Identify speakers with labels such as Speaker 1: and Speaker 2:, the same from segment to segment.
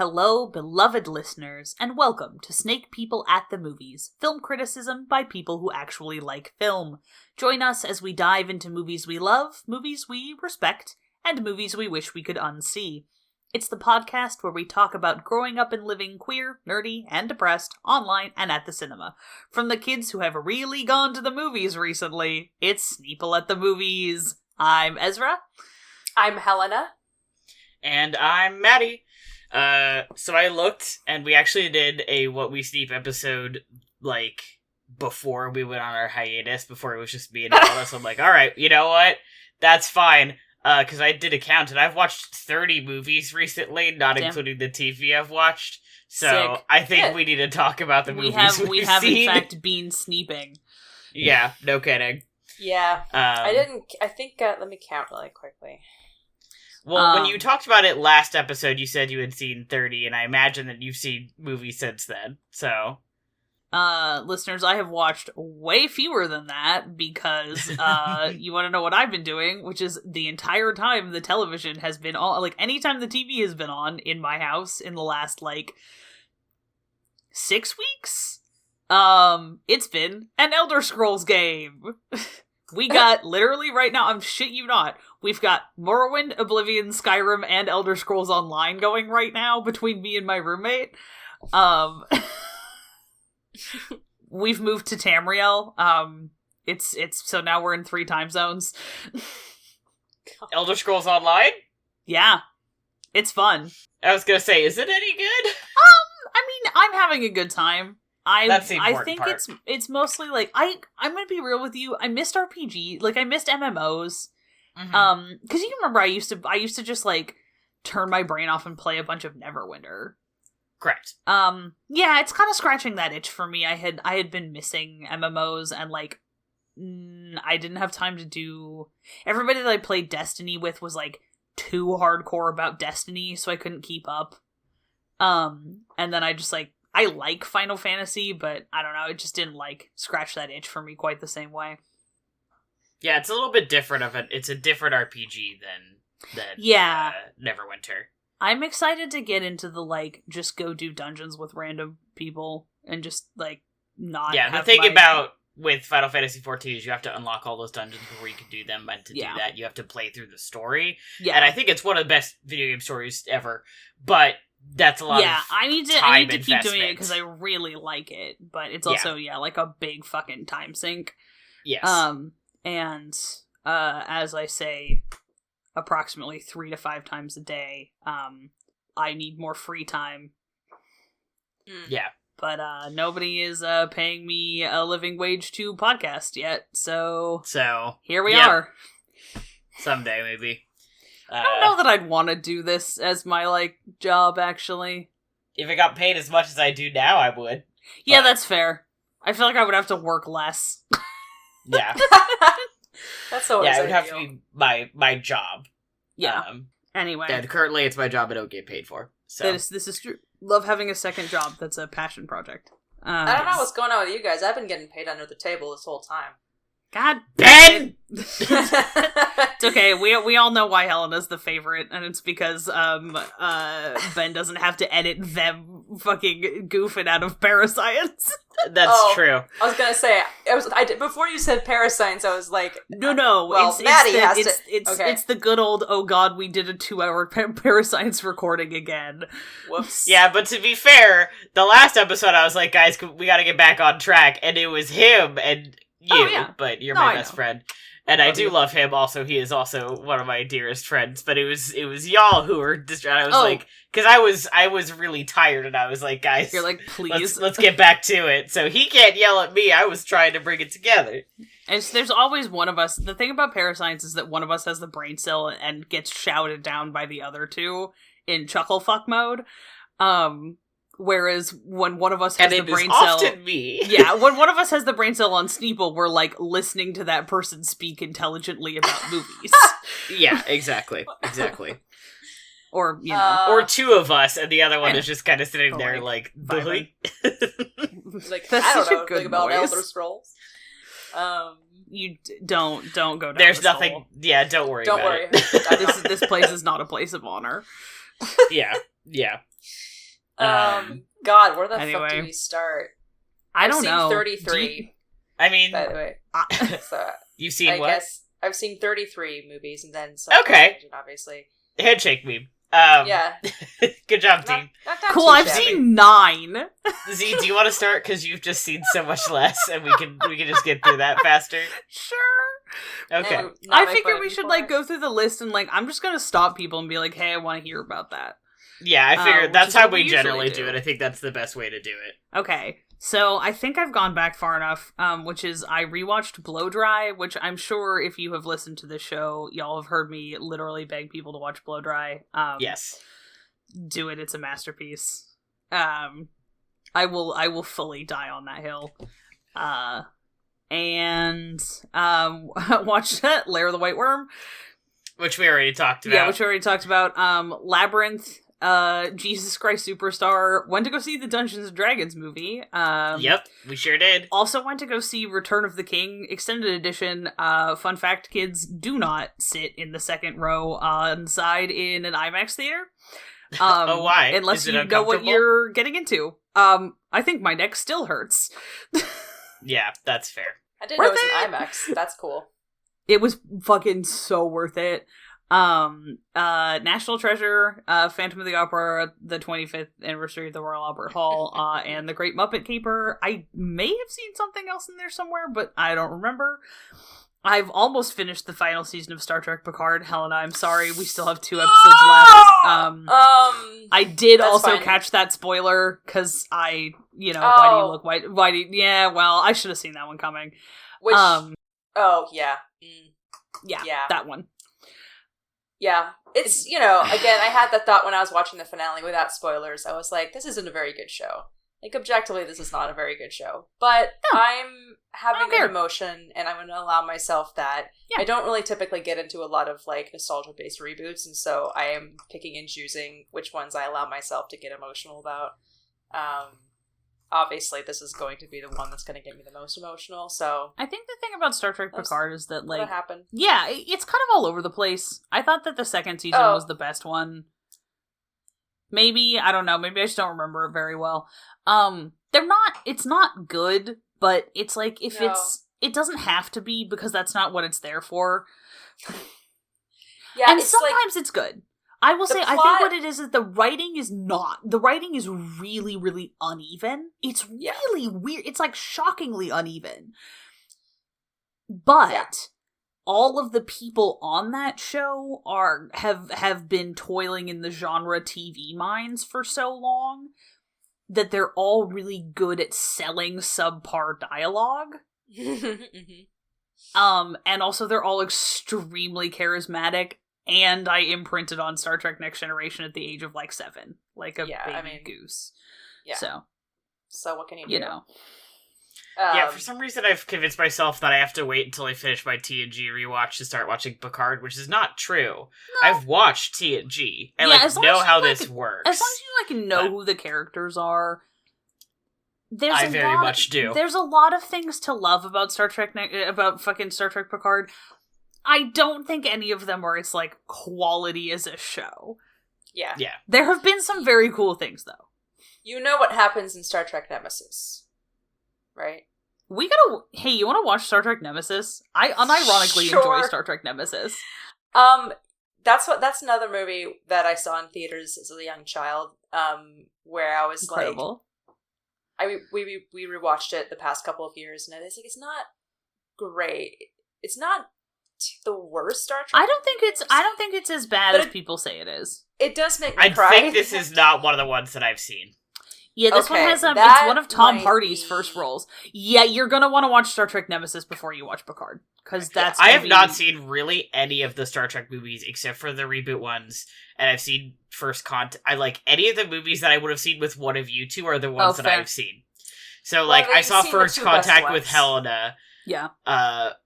Speaker 1: Hello, beloved listeners, and welcome to Snake People at the Movies, film criticism by people who actually like film. Join us as we dive into movies we love, movies we respect, and movies we wish we could unsee. It's the podcast where we talk about growing up and living queer, nerdy, and depressed, online and at the cinema. From the kids who have really gone to the movies recently, it's Sneople at the Movies. I'm Ezra.
Speaker 2: I'm Helena.
Speaker 3: And I'm Matty. So I looked, and we actually did a What We Sneep episode, before we went on our hiatus, before it was just me and Helena, so I'm like, alright, you know what? That's fine. Because I did a count, and I've watched 30 movies recently, not including the TV I've watched. So
Speaker 1: Sick.
Speaker 3: I think we need to talk about the movies
Speaker 1: We have in fact been sneeping.
Speaker 3: Yeah, no kidding.
Speaker 2: Yeah. Let me count really quickly.
Speaker 3: Well, when you talked about it last episode, you said you had seen 30, and I imagine that you've seen movies since then, so...
Speaker 1: Listeners, I have watched way fewer than that, because, you want to know what I've been doing, which is the entire time the television has been on, anytime the TV has been on in my house in the last, 6 weeks, it's been an Elder Scrolls game. We got, literally right now, I'm shit you not, we've got Morrowind, Oblivion, Skyrim, and Elder Scrolls Online going right now between me and my roommate. We've moved to Tamriel. It's so now we're in 3 time zones.
Speaker 3: Elder Scrolls Online?
Speaker 1: Yeah. It's fun.
Speaker 3: I was gonna say, is it any good?
Speaker 1: I mean, I'm having a good time.
Speaker 3: That's the important
Speaker 1: I think
Speaker 3: part.
Speaker 1: it's mostly I'm gonna be real with you. I missed RPG. I missed MMOs.
Speaker 3: Mm-hmm.
Speaker 1: Because you remember I used to just turn my brain off and play a bunch of Neverwinter.
Speaker 3: Correct.
Speaker 1: Yeah, it's kind of scratching that itch for me. I had been missing MMOs, and I didn't have time to do. Everybody that I played Destiny with was too hardcore about Destiny, so I couldn't keep up. And then I just I like Final Fantasy, but I don't know, it just didn't scratch that itch for me quite the same way.
Speaker 3: Yeah, it's a little bit different it's a different RPG than Neverwinter.
Speaker 1: I'm excited to get into the just go do dungeons with random people and just not.
Speaker 3: Yeah, the thing about with Final Fantasy XIV is you have to unlock all those dungeons before you can do them, and to do that you have to play through the story. Yeah, and I think it's one of the best video game stories ever. But that's a lot of
Speaker 1: I need to keep doing it because I really like it. But it's also a big fucking time sink.
Speaker 3: Yes.
Speaker 1: And as I say, approximately 3 to 5 times a day, I need more free time.
Speaker 3: Yeah.
Speaker 1: But nobody is paying me a living wage to podcast yet, so here we are.
Speaker 3: Someday, maybe.
Speaker 1: I don't know that I'd want to do this as my job, actually.
Speaker 3: If it got paid as much as I do now, I would.
Speaker 1: Yeah, that's fair. I feel like I would have to work less.
Speaker 3: Yeah.
Speaker 2: That's always
Speaker 3: it would have to be my job.
Speaker 1: Yeah. Anyway.
Speaker 3: Yeah, currently it's my job I don't get paid for. So
Speaker 1: this is true. Love having a second job that's a passion project.
Speaker 2: I don't know what's going on with you guys. I've been getting paid under the table this whole time.
Speaker 1: God
Speaker 3: Ben!
Speaker 1: It's okay. We all know why Helena's the favorite, and it's because Ben doesn't have to edit them fucking goofing out of parascience.
Speaker 3: That's true.
Speaker 2: I was gonna say before you said parascience, I was like,
Speaker 1: no.
Speaker 2: Well,
Speaker 1: it's the good old oh god, we did a 2-hour parascience recording again.
Speaker 2: Whoops.
Speaker 3: Yeah, but to be fair, the last episode I was like, guys, we got to get back on track, and it was him and you, but you're my best friend. And I do love him also. He is also one of my dearest friends. But it was y'all who were distracted. I was because I was really tired, and I was like, guys,
Speaker 1: you're please,
Speaker 3: let's get back to it. So he can't yell at me. I was trying to bring it together.
Speaker 1: There's always one of us. The thing about parascience is that one of us has the brain cell and gets shouted down by the other two in chuckle fuck mode. Whereas when one of us has the brain cell,
Speaker 3: often me.
Speaker 1: Yeah, when one of us has the brain cell on Sneople, we're listening to that person speak intelligently about movies.
Speaker 3: Yeah, exactly.
Speaker 1: Or
Speaker 3: or 2 of us, and the other one is just kind of sitting there
Speaker 2: I
Speaker 1: that's
Speaker 2: don't know about Elder Scrolls.
Speaker 1: You don't go down.
Speaker 3: There's nothing. Hole. Yeah, don't worry.
Speaker 1: This place is not a place of honor.
Speaker 3: Yeah.
Speaker 2: God, where the fuck
Speaker 1: Anyway.
Speaker 2: do we start?
Speaker 1: I don't know.
Speaker 2: I've seen 33,
Speaker 3: I mean,
Speaker 2: by the way. So,
Speaker 3: you've seen
Speaker 2: I
Speaker 3: what?
Speaker 2: guess I've seen 33 movies, and then some
Speaker 3: Okay.
Speaker 2: television, obviously.
Speaker 3: Handshake meme.
Speaker 2: Yeah.
Speaker 3: Good job, team.
Speaker 2: Not
Speaker 1: Cool,
Speaker 2: too
Speaker 1: I've
Speaker 2: shabby.
Speaker 1: seen 9.
Speaker 3: Z, do you want to start? Because you've just seen so much less, and we can just get through that faster.
Speaker 1: Sure.
Speaker 3: Okay.
Speaker 2: And not
Speaker 1: I
Speaker 2: make
Speaker 1: figure
Speaker 2: fun of
Speaker 1: we
Speaker 2: you
Speaker 1: should,
Speaker 2: for
Speaker 1: like,
Speaker 2: it.
Speaker 1: go through the list and, like, I'm just gonna stop people and be like, hey, I want to hear about that.
Speaker 3: Yeah, I figured
Speaker 1: which
Speaker 3: that's
Speaker 1: is
Speaker 3: how
Speaker 1: what
Speaker 3: we
Speaker 1: we usually
Speaker 3: generally
Speaker 1: do.
Speaker 3: do it. I think that's the best way to do it.
Speaker 1: Okay, so I think I've gone back far enough, which is I rewatched Blow Dry, which I'm sure if you have listened to this show, y'all have heard me literally beg people to watch Blow Dry.
Speaker 3: Yes.
Speaker 1: Do it, it's a masterpiece. I will fully die on that hill. And watch Lair of the White Worm.
Speaker 3: Which we already talked about.
Speaker 1: Yeah, which we already talked about. Labyrinth, Jesus Christ Superstar. Went to go see the Dungeons and Dragons movie.
Speaker 3: Yep, we sure did.
Speaker 1: Also went to go see Return of the King Extended Edition. Fun fact, kids, do not sit in the second row on the side in an IMAX theater.
Speaker 3: Oh, why?
Speaker 1: Unless
Speaker 3: Is it
Speaker 1: you know what
Speaker 3: uncomfortable?
Speaker 1: you're getting into. I think my neck still hurts.
Speaker 3: Yeah, that's fair.
Speaker 2: I didn't know it was
Speaker 1: Worth
Speaker 2: an IMAX. That's cool.
Speaker 1: It was fucking so worth it. National Treasure, Phantom of the Opera, the 25th anniversary of the Royal Albert Hall, and The Great Muppet Caper. I may have seen something else in there somewhere, but I don't remember. I've almost finished the final season of Star Trek Picard. Helena, I'm sorry, we still have 2 episodes left. I did
Speaker 2: That's
Speaker 1: also
Speaker 2: fine.
Speaker 1: catch that spoiler, because why do you
Speaker 2: Oh.
Speaker 1: look white? Why do you, yeah, well, I should have seen that one coming.
Speaker 2: Which, oh, yeah.
Speaker 1: Yeah,
Speaker 2: Yeah.
Speaker 1: that one.
Speaker 2: Yeah. It's, again, I had that thought when I was watching the finale without spoilers. I was like, this isn't a very good show. Like, objectively, this is not a very good show. But
Speaker 1: No.
Speaker 2: I'm having
Speaker 1: don't care.
Speaker 2: an emotion, and I'm going to allow myself that.
Speaker 1: Yeah.
Speaker 2: I don't really typically get into a lot of, like, nostalgia-based reboots, and so I am picking and choosing which ones I allow myself to get emotional about. Obviously, this is going to be the one that's going to get me the most emotional, so
Speaker 1: I think the thing about Star Trek
Speaker 2: That's-
Speaker 1: Picard is that,
Speaker 2: what'll
Speaker 1: like,
Speaker 2: happen?
Speaker 1: yeah, it's kind of all over the place. I thought that the second season
Speaker 2: Oh.
Speaker 1: was the best one. Maybe, I don't know, maybe I just don't remember it very well. It's not good, but it's like, if
Speaker 2: No.
Speaker 1: it doesn't have to be, because that's not what it's there for.
Speaker 2: Yeah,
Speaker 1: And
Speaker 2: it's
Speaker 1: sometimes it's good. I will
Speaker 2: the
Speaker 1: say, I think
Speaker 2: plot-
Speaker 1: what it is the writing is not. The writing is really, really uneven. It's
Speaker 2: Yeah.
Speaker 1: really weird. It's like shockingly uneven. But
Speaker 2: Yeah.
Speaker 1: all of the people on that show have been toiling in the genre TV mines for so long that they're all really good at selling subpar dialogue.
Speaker 2: Mhm.
Speaker 1: And also they're all extremely charismatic, and I imprinted on Star Trek Next Generation at the age of like 7. Like a
Speaker 2: Yeah,
Speaker 1: baby
Speaker 2: I mean,
Speaker 1: goose.
Speaker 2: yeah.
Speaker 1: So,
Speaker 2: So what can you do?
Speaker 1: you know.
Speaker 3: Yeah, for some reason I've convinced myself that I have to wait until I finish my TNG rewatch to start watching Picard, which is not true. I've watched TNG. I
Speaker 1: Yeah, as long
Speaker 3: know
Speaker 1: as
Speaker 3: how
Speaker 1: you, like,
Speaker 3: this works.
Speaker 1: As long as you like know
Speaker 3: But-
Speaker 1: who the characters are,
Speaker 3: I very much do.
Speaker 1: There's a lot of things to love about about fucking Star Trek Picard. I don't think any of them are its like quality as a show.
Speaker 2: Yeah.
Speaker 3: Yeah.
Speaker 1: There have been some very cool things though.
Speaker 2: You know what happens in Star Trek Nemesis, right?
Speaker 1: Hey, you want to watch Star Trek Nemesis? I unironically enjoy
Speaker 2: Sure.
Speaker 1: Star Trek Nemesis.
Speaker 2: That's another movie that I saw in theaters as a young child. Where I was
Speaker 1: Incredible.
Speaker 2: like, we rewatched it the past couple of years, and I was like, it's not great. It's not the worst Star Trek.
Speaker 1: I don't think it's as bad
Speaker 2: But
Speaker 1: as
Speaker 2: it-
Speaker 1: people say it is.
Speaker 2: It does make me
Speaker 3: I
Speaker 2: cry.
Speaker 3: think this is not one of the ones that I've seen.
Speaker 1: Yeah, this one
Speaker 2: Okay,
Speaker 1: has it's
Speaker 2: that
Speaker 1: one of Tom
Speaker 2: might
Speaker 1: Hardy's
Speaker 2: be-
Speaker 1: first roles. Yeah, you're gonna want to watch Star Trek Nemesis before you watch Picard, because that's.
Speaker 3: I
Speaker 1: gonna
Speaker 3: have
Speaker 1: be-
Speaker 3: not seen really any of the Star Trek movies except for the reboot ones, and I've seen First Contact. I like any of the movies that I would have seen with one of you two are the ones that
Speaker 1: fair.
Speaker 3: I've seen. So,
Speaker 2: Well,
Speaker 3: like,
Speaker 2: then
Speaker 3: I
Speaker 2: you've
Speaker 3: saw
Speaker 2: seen the
Speaker 3: First
Speaker 2: two best
Speaker 3: Contact with
Speaker 2: ones.
Speaker 3: Helena,
Speaker 1: Yeah,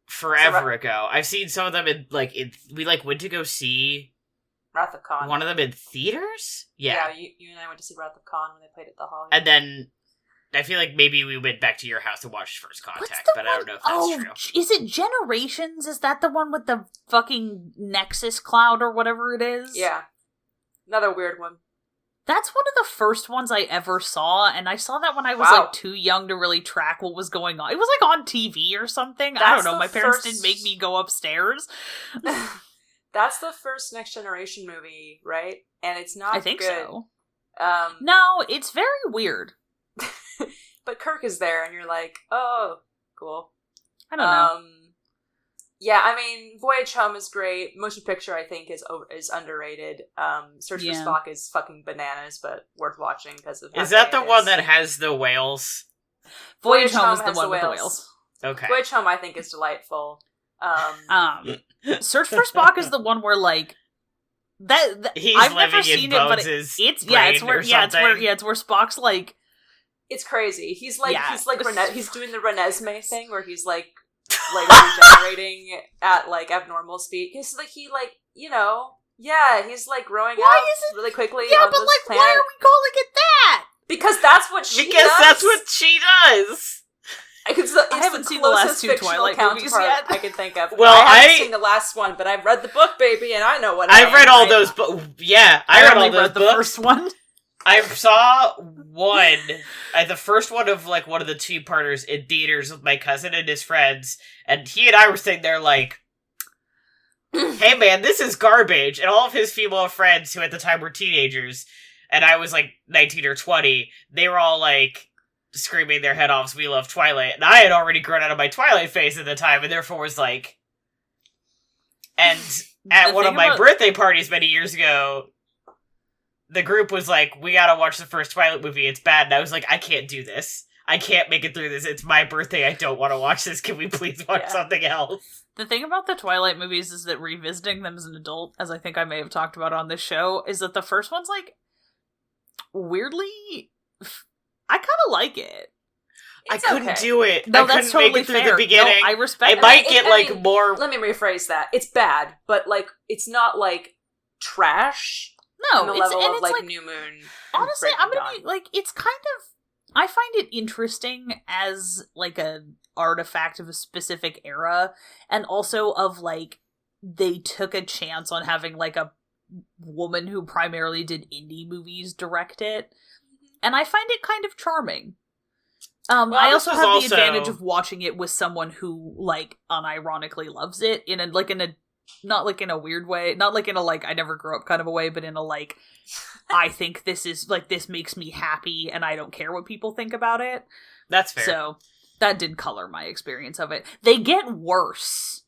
Speaker 3: forever ago. I've seen some of them we went to go see
Speaker 2: Wrath of Khan.
Speaker 3: one of them in theaters. Yeah.
Speaker 2: you and I went to see Wrath of Khan when they played at the Hall.
Speaker 3: And then I feel like maybe we went back to your house to watch First Contact, but I don't know if that's true.
Speaker 1: Is it Generations? Is that the one with the fucking Nexus cloud or whatever it is?
Speaker 2: Yeah. Another weird one.
Speaker 1: That's one of the first ones I ever saw, and I saw that when I was like too young to really track what was going on. It was like on TV or something. I don't know. My parents didn't make me go upstairs.
Speaker 2: That's the first Next Generation movie, right? And it's not.
Speaker 1: I think
Speaker 2: good.
Speaker 1: so. No, it's very weird.
Speaker 2: But Kirk is there, and you're like, oh, cool.
Speaker 1: I don't know.
Speaker 2: Yeah, I mean, Voyage Home is great. Motion picture, I think, is underrated. Search for Spock is fucking bananas, but worth watching because of.
Speaker 3: Is that the one that has the whales?
Speaker 2: Voyage Home is the one with the whales.
Speaker 3: Okay.
Speaker 2: Voyage Home, I think, is delightful.
Speaker 1: Search for Spock is the one where like
Speaker 3: he's
Speaker 1: I've
Speaker 3: living
Speaker 1: never
Speaker 3: in
Speaker 1: seen it, but it's where Spock's like.
Speaker 2: It's crazy. He's like he's doing the Renesmee thing where he's like regenerating at like abnormal speed. He's like he's like growing up really quickly.
Speaker 1: Yeah,
Speaker 2: on
Speaker 1: but
Speaker 2: this
Speaker 1: like,
Speaker 2: planet.
Speaker 1: why are we calling it that?
Speaker 2: Because that's what she does.
Speaker 3: Because that's what she does.
Speaker 2: It's
Speaker 1: I haven't
Speaker 2: the
Speaker 1: seen the last two
Speaker 2: fictional
Speaker 1: Twilight movies yet.
Speaker 2: I can think of.
Speaker 3: Well,
Speaker 2: I haven't seen the last one, but I've read the book, baby, and I know what
Speaker 3: I've read all those books. Yeah, I read all those
Speaker 1: the
Speaker 3: books.
Speaker 1: first one.
Speaker 3: I saw one, the first one of like one of the two-parters in theaters with my cousin and his friends, and he and I were sitting there like, hey man, this is garbage. And all of his female friends, who at the time were teenagers, and I was like 19 or 20, they were all like screaming their head off, we love Twilight. And I had already grown out of my Twilight phase at the time, and therefore was like, and at one of my birthday parties many years ago, the group was like, we gotta watch the first Twilight movie, it's bad. And I was like, I can't do this. I can't make it through this. It's my birthday. I don't want to watch this. Can we please watch something else?
Speaker 1: The thing about the Twilight movies is that revisiting them as an adult, as I think I may have talked about on this show, is that the first one's like, weirdly, I kind of like it.
Speaker 3: I couldn't do it.
Speaker 1: No,
Speaker 3: I
Speaker 1: that's
Speaker 3: couldn't
Speaker 1: totally
Speaker 3: make it through
Speaker 1: fair.
Speaker 3: the beginning.
Speaker 1: No, I respect
Speaker 3: it. Might get more...
Speaker 2: Let me rephrase that. It's bad, but like, it's not like trash.
Speaker 1: No,
Speaker 2: on the level of like New Moon.
Speaker 1: Honestly, I'm gonna be like, it's kind of. I find it interesting as like an artifact of a specific era, and also of like they took a chance on having like a woman who primarily did indie movies direct it, and I find it kind of charming. I also have the advantage of watching it with someone who like unironically loves it in a not like in a weird way, not like in a like I never grew up kind of a way, but in a like I think this is like this makes me happy and I don't care what people think about it.
Speaker 3: That's fair.
Speaker 1: So that did color my experience of it. They get worse.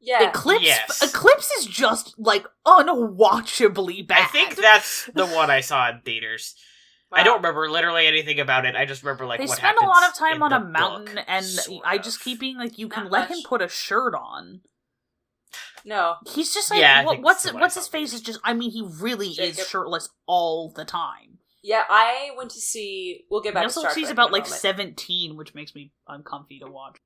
Speaker 2: Yeah.
Speaker 1: Eclipse is just like unwatchably bad.
Speaker 3: I think that's the one I saw in theaters. Wow. I don't remember literally anything about it. I just remember like what happens.
Speaker 1: They spend a lot of time on a mountain,
Speaker 3: book,
Speaker 1: and I just keep being like, you can let him put a shirt on.
Speaker 2: No,
Speaker 1: he's just like what's his face is just. I mean, he really is shirtless all the time.
Speaker 2: Yeah, I went to see. We'll get back to Star Trek.
Speaker 1: He's about like 17, which makes me uncomfy to watch.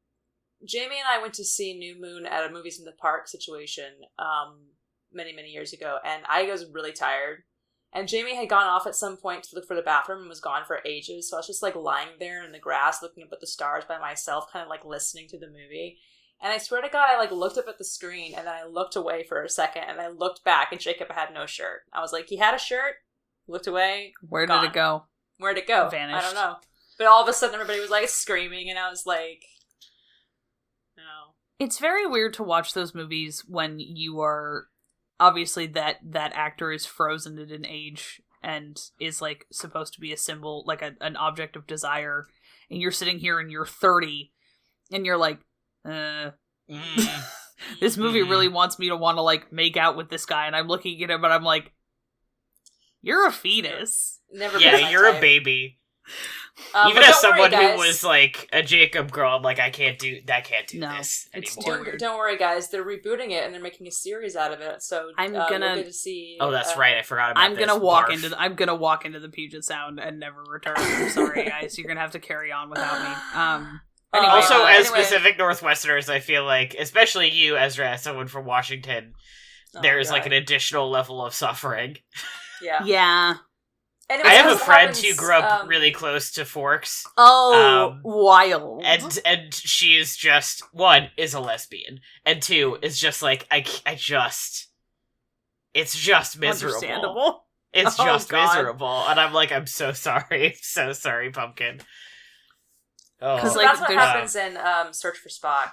Speaker 2: Jamie and I went to see New Moon at a Movies in the Park situation many years ago, and I was really tired. And Jamie had gone off at some point to look for the bathroom and was gone for ages, so I was just like lying there in the grass looking up at the stars by myself, kind of like listening to the movie. And I swear to God, I like looked up at the screen and then I looked away for a second and I looked back and Jacob had no shirt. I was like, he had a shirt, looked away.
Speaker 1: Where did it go?
Speaker 2: Where'd it go?
Speaker 1: Vanished.
Speaker 2: I don't know. But all of a sudden everybody was like screaming and I was like, no.
Speaker 1: It's very weird to watch those movies when you are, obviously that actor is frozen at an age and is like supposed to be a symbol, like an object of desire. And you're sitting here and you're 30 and you're like, this movie really wants me to want to like make out with this guy, and I'm looking at him and I'm like, you're a fetus.
Speaker 2: Never
Speaker 3: yeah, you're a baby. Even as someone who was like a Jacob girl, I'm like, I can't do this anymore.
Speaker 2: Don't worry, guys. They're rebooting it and they're making a series out of it. So
Speaker 1: I'm gonna
Speaker 2: we'll get to see.
Speaker 3: Oh, that's right. I forgot about.
Speaker 1: I'm gonna walk into the Puget Sound and never return. I'm sorry, guys. You're gonna have to carry on without me.
Speaker 3: Anyway, also, as Pacific Northwesterners, I feel like, especially you, Ezra, as someone from Washington, there's like an additional level of suffering.
Speaker 1: Yeah.
Speaker 2: Anyways,
Speaker 3: I have a friend who grew up really close to Forks.
Speaker 1: Oh, wild.
Speaker 3: And she is just, one, is a lesbian, and two, is just like, it's just miserable.
Speaker 1: Understandable.
Speaker 3: It's
Speaker 2: Oh,
Speaker 3: just
Speaker 2: God.
Speaker 3: miserable. And I'm like, I'm so sorry. I'm so sorry, Pumpkin. Oh.
Speaker 1: Because,
Speaker 2: So
Speaker 1: like,
Speaker 2: that's what
Speaker 1: there's-
Speaker 2: happens in Search for Spock,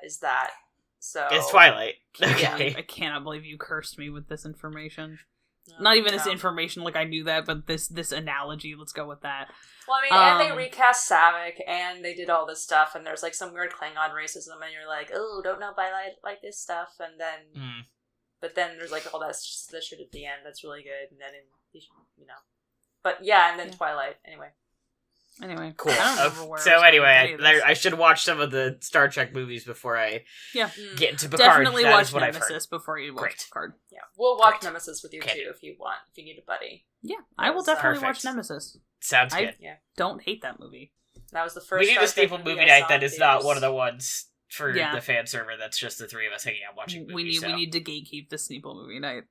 Speaker 2: is that. So
Speaker 3: It's Twilight.
Speaker 1: Yeah,
Speaker 3: Okay.
Speaker 1: I cannot believe you cursed me with this information.
Speaker 2: No,
Speaker 1: Not even this
Speaker 2: no.
Speaker 1: information, like I knew that, but this analogy. Let's go with that.
Speaker 2: Well, I mean, and
Speaker 1: Um,
Speaker 2: they recast Savick, and they did all this stuff, and there's like some weird Klingon racism, and you're like, oh, don't know if I like this stuff, and then,
Speaker 3: Mm.
Speaker 2: but then there's like all that shit at the end that's really good, and then but yeah, and then
Speaker 1: Yeah.
Speaker 2: Twilight anyway.
Speaker 1: Anyway,
Speaker 3: Cool.
Speaker 1: I don't remember where I
Speaker 3: So
Speaker 1: was going with
Speaker 3: anyway,
Speaker 1: any of this.
Speaker 3: I should watch some of the Star Trek movies before I
Speaker 1: Yeah.
Speaker 3: get into Picard.
Speaker 1: Definitely
Speaker 3: That
Speaker 1: watch
Speaker 3: is what I've heard.
Speaker 1: Nemesis before you watch
Speaker 3: Great.
Speaker 1: Picard.
Speaker 2: Yeah, we'll watch
Speaker 3: Great.
Speaker 2: Nemesis with you
Speaker 3: Okay.
Speaker 2: too if you want, if you need a buddy.
Speaker 1: Yeah, I will
Speaker 2: was,
Speaker 1: definitely
Speaker 3: perfect.
Speaker 1: watch Nemesis.
Speaker 3: Sounds
Speaker 1: I-
Speaker 3: good.
Speaker 1: Don't hate that movie.
Speaker 2: That was the first.
Speaker 3: We need a
Speaker 2: Star Trek
Speaker 3: Sneople movie
Speaker 2: I
Speaker 3: night
Speaker 2: saw
Speaker 3: that
Speaker 2: in
Speaker 3: is not
Speaker 2: theaters.
Speaker 3: one of the ones for
Speaker 1: Yeah.
Speaker 3: the fan server that's just the three of us hanging out watching movies.
Speaker 1: We need to gatekeep the Sneople movie night.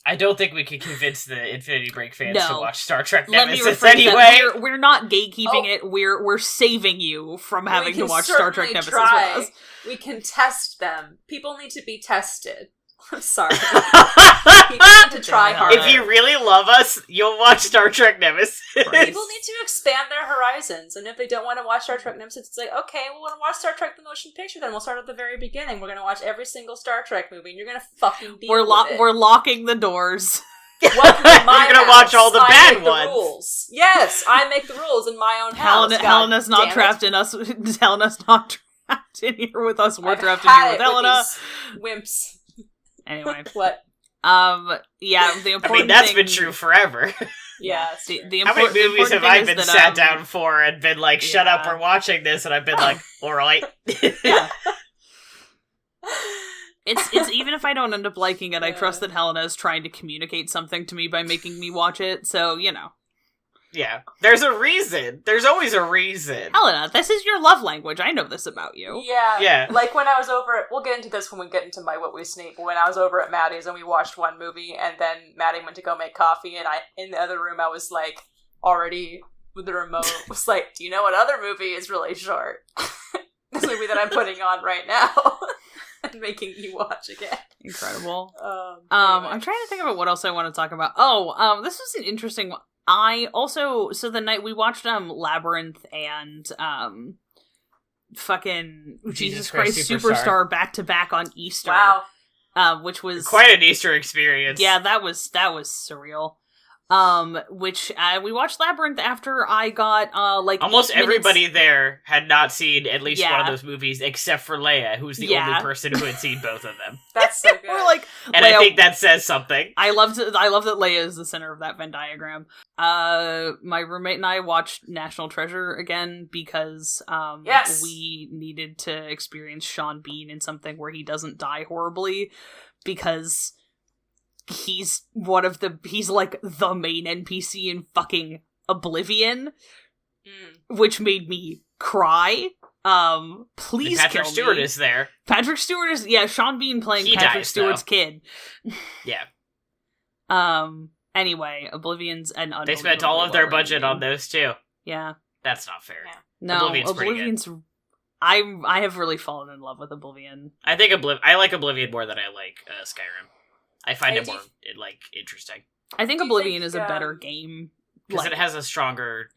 Speaker 3: I don't think we can convince the Infinity Break fans to
Speaker 1: No.
Speaker 3: watch Star Trek
Speaker 1: Let me
Speaker 3: Nemesis
Speaker 1: rephrase
Speaker 3: anyway.
Speaker 1: that. We're not gatekeeping
Speaker 2: Oh.
Speaker 1: it. We're saving you from
Speaker 2: We
Speaker 1: having to
Speaker 2: can
Speaker 1: watch Star Trek
Speaker 2: certainly
Speaker 1: Nemesis
Speaker 2: try.
Speaker 1: with us.
Speaker 2: We can test them. People need to be tested. I'm sorry. People need to try harder.
Speaker 3: If you really love us, you'll watch Star Trek Nemesis.
Speaker 1: Right.
Speaker 2: People need to expand their horizons, and if they don't want to watch Star Trek Nemesis, it's like, okay, we want to watch Star Trek the motion picture, then we'll start at the very beginning. We're going to watch every single Star Trek movie, and you're going to fucking deal with it.
Speaker 1: We're locking the doors.
Speaker 2: Welcome to my
Speaker 3: You're gonna
Speaker 2: house.
Speaker 3: watch all the
Speaker 2: I
Speaker 3: bad
Speaker 2: make the
Speaker 3: ones.
Speaker 2: rules. Yes, I make the rules in my own house.
Speaker 1: Helena's not
Speaker 2: God
Speaker 1: trapped in us. Helena's not trapped in here with us. We're
Speaker 2: I've
Speaker 1: trapped in
Speaker 2: had
Speaker 1: here with
Speaker 2: it
Speaker 1: Helena.
Speaker 2: these wimps.
Speaker 1: Anyway,
Speaker 2: What?
Speaker 1: yeah. The
Speaker 3: I
Speaker 1: important
Speaker 3: mean, that's
Speaker 1: thing,
Speaker 3: been true forever.
Speaker 2: Yeah. it's
Speaker 1: The,
Speaker 2: true.
Speaker 1: the
Speaker 3: How many
Speaker 1: import- the
Speaker 3: movies have
Speaker 1: important
Speaker 3: I
Speaker 1: thing
Speaker 3: been
Speaker 1: is that,
Speaker 3: sat down for and been like, shut up,
Speaker 1: yeah.
Speaker 3: we're watching this, and I've been like, alright.
Speaker 1: Yeah. It's even if I don't end up liking it, I trust that Helena is trying to communicate something to me by making me watch it. So
Speaker 3: Yeah. There's a reason. There's always a reason.
Speaker 1: Helena, this is your love language. I know this about you.
Speaker 2: Yeah.
Speaker 3: Yeah.
Speaker 2: Like when I was over at, we'll get into this when we get into my What We Sneep, but when I was over at Maddie's and we watched one movie and then Maddie went to go make coffee and in the other room I was like already with the remote was like, do you know what other movie is really short? This movie that I'm putting on right now and making you watch again.
Speaker 1: Incredible.
Speaker 2: Anyway.
Speaker 1: I'm trying to think about what else I want to talk about. Oh, this was an interesting one. I also, so the night we watched Labyrinth and fucking Jesus Christ Superstar back to back on Easter.
Speaker 2: Wow.
Speaker 1: Which was
Speaker 3: Quite an Easter experience.
Speaker 1: yeah, that was surreal. Which we watched Labyrinth after I got like
Speaker 3: Almost
Speaker 1: 8 minutes-
Speaker 3: everybody there had not seen at least one
Speaker 1: Yeah.
Speaker 3: of those movies, except for Leia, who's the
Speaker 1: Yeah.
Speaker 3: only person who had seen both of them.
Speaker 2: That's so good.
Speaker 1: We're like,
Speaker 3: And
Speaker 1: Leia,
Speaker 3: I think that says something.
Speaker 1: I love that Leia is the center of that Venn diagram. My roommate and I watched National Treasure again because
Speaker 2: Yes!
Speaker 1: we needed to experience Sean Bean in something where he doesn't die horribly because he's like the main NPC in fucking Oblivion, which made me cry. Please
Speaker 3: And Patrick
Speaker 1: kill
Speaker 3: Stewart
Speaker 1: me.
Speaker 3: is there.
Speaker 1: Patrick Stewart is Sean Bean playing
Speaker 3: He
Speaker 1: Patrick
Speaker 3: dies,
Speaker 1: Stewart's
Speaker 3: though.
Speaker 1: kid.
Speaker 3: Yeah.
Speaker 1: Anyway, Oblivion's an
Speaker 3: They spent all of their budget on those, too.
Speaker 1: Yeah.
Speaker 3: That's not fair.
Speaker 2: Yeah.
Speaker 1: No,
Speaker 3: Oblivion's pretty good.
Speaker 1: Oblivion's I have really fallen in love with Oblivion.
Speaker 3: I think I like Oblivion more than I like Skyrim. I find it
Speaker 2: do
Speaker 3: more
Speaker 2: you-
Speaker 3: interesting.
Speaker 1: I think
Speaker 2: Do you
Speaker 1: Oblivion
Speaker 2: think,
Speaker 1: is a better game.
Speaker 3: Because
Speaker 1: Like,
Speaker 3: it has a stronger,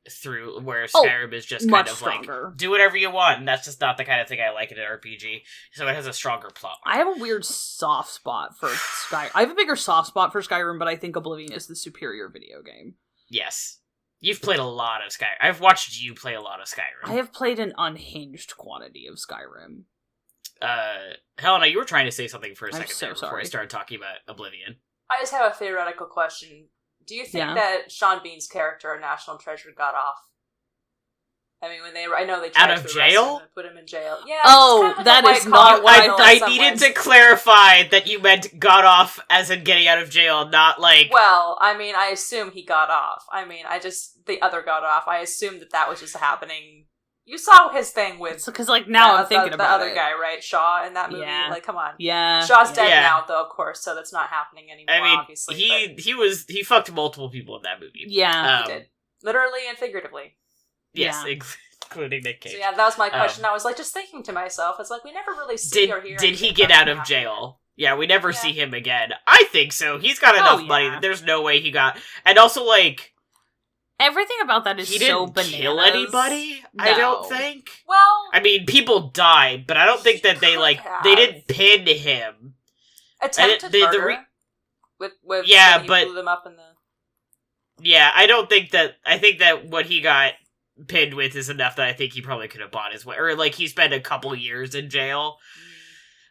Speaker 3: through, where
Speaker 1: Oh,
Speaker 3: Skyrim is just
Speaker 1: much
Speaker 3: kind of
Speaker 1: stronger.
Speaker 3: do whatever you want, and that's just not the kind of thing I like in an RPG. So it has a stronger plot.
Speaker 1: I have a weird soft spot for Skyrim. I have a bigger soft spot for Skyrim, but I think Oblivion is the superior video game.
Speaker 3: Yes. You've played a lot of Skyrim. I've watched you play a lot of Skyrim.
Speaker 1: I have played an unhinged quantity of Skyrim.
Speaker 3: Helena, you were trying to say something for a
Speaker 1: I'm
Speaker 3: second
Speaker 1: so
Speaker 3: there before I
Speaker 1: sorry.
Speaker 3: started talking about Oblivion.
Speaker 2: I just have a theoretical question. Do you think
Speaker 1: Yeah.
Speaker 2: that Sean Bean's character in National Treasure got off? I mean, I know they
Speaker 3: Out
Speaker 2: tried
Speaker 3: of
Speaker 2: to arrest
Speaker 3: jail?
Speaker 2: him and put him in jail. Yeah.
Speaker 1: Oh,
Speaker 2: it's kind of
Speaker 1: that
Speaker 2: like
Speaker 1: is
Speaker 2: a
Speaker 1: not
Speaker 2: white
Speaker 1: what I
Speaker 2: collar
Speaker 1: thought.
Speaker 3: I
Speaker 2: in some
Speaker 3: needed
Speaker 2: ways.
Speaker 3: to clarify that you meant got off as in getting out of jail, not like...
Speaker 2: Well, I mean, I assume he got off. I mean, the other got off. I assumed that was just happening. You saw his thing with
Speaker 1: Because now I'm thinking
Speaker 2: the
Speaker 1: about
Speaker 2: other
Speaker 1: it.
Speaker 2: guy, right? Shaw in that movie.
Speaker 1: Yeah.
Speaker 2: Like, come on.
Speaker 1: Yeah.
Speaker 2: Shaw's dead
Speaker 3: Yeah.
Speaker 2: now, though, of course, so that's not happening anymore.
Speaker 3: I mean,
Speaker 2: obviously.
Speaker 3: he fucked multiple people in that movie.
Speaker 1: Yeah.
Speaker 2: He did, literally and figuratively.
Speaker 3: Yes,
Speaker 1: Yeah.
Speaker 3: including Nick Cage.
Speaker 2: So yeah, that was my question. I was like, just thinking to myself, it's like we never really see or hear.
Speaker 3: Did he
Speaker 2: anything
Speaker 3: get
Speaker 2: about
Speaker 3: out
Speaker 2: him
Speaker 3: of
Speaker 2: happening.
Speaker 3: jail? Yeah, we never see him again. I think so. He's got enough money that there's no way he got... And also, like...
Speaker 1: Everything about that is so bananas.
Speaker 3: He didn't kill anybody, no. I don't think.
Speaker 2: Well...
Speaker 3: I mean, people died, but I don't think that they, like... They didn't pin him.
Speaker 2: Attempted murder? With
Speaker 3: yeah,
Speaker 2: he
Speaker 3: but...
Speaker 2: blew them up in the...
Speaker 3: Yeah, I don't think that... I think that what he got pinned with is enough that I think he probably could have bought his way... Or, like, he spent a couple years in jail...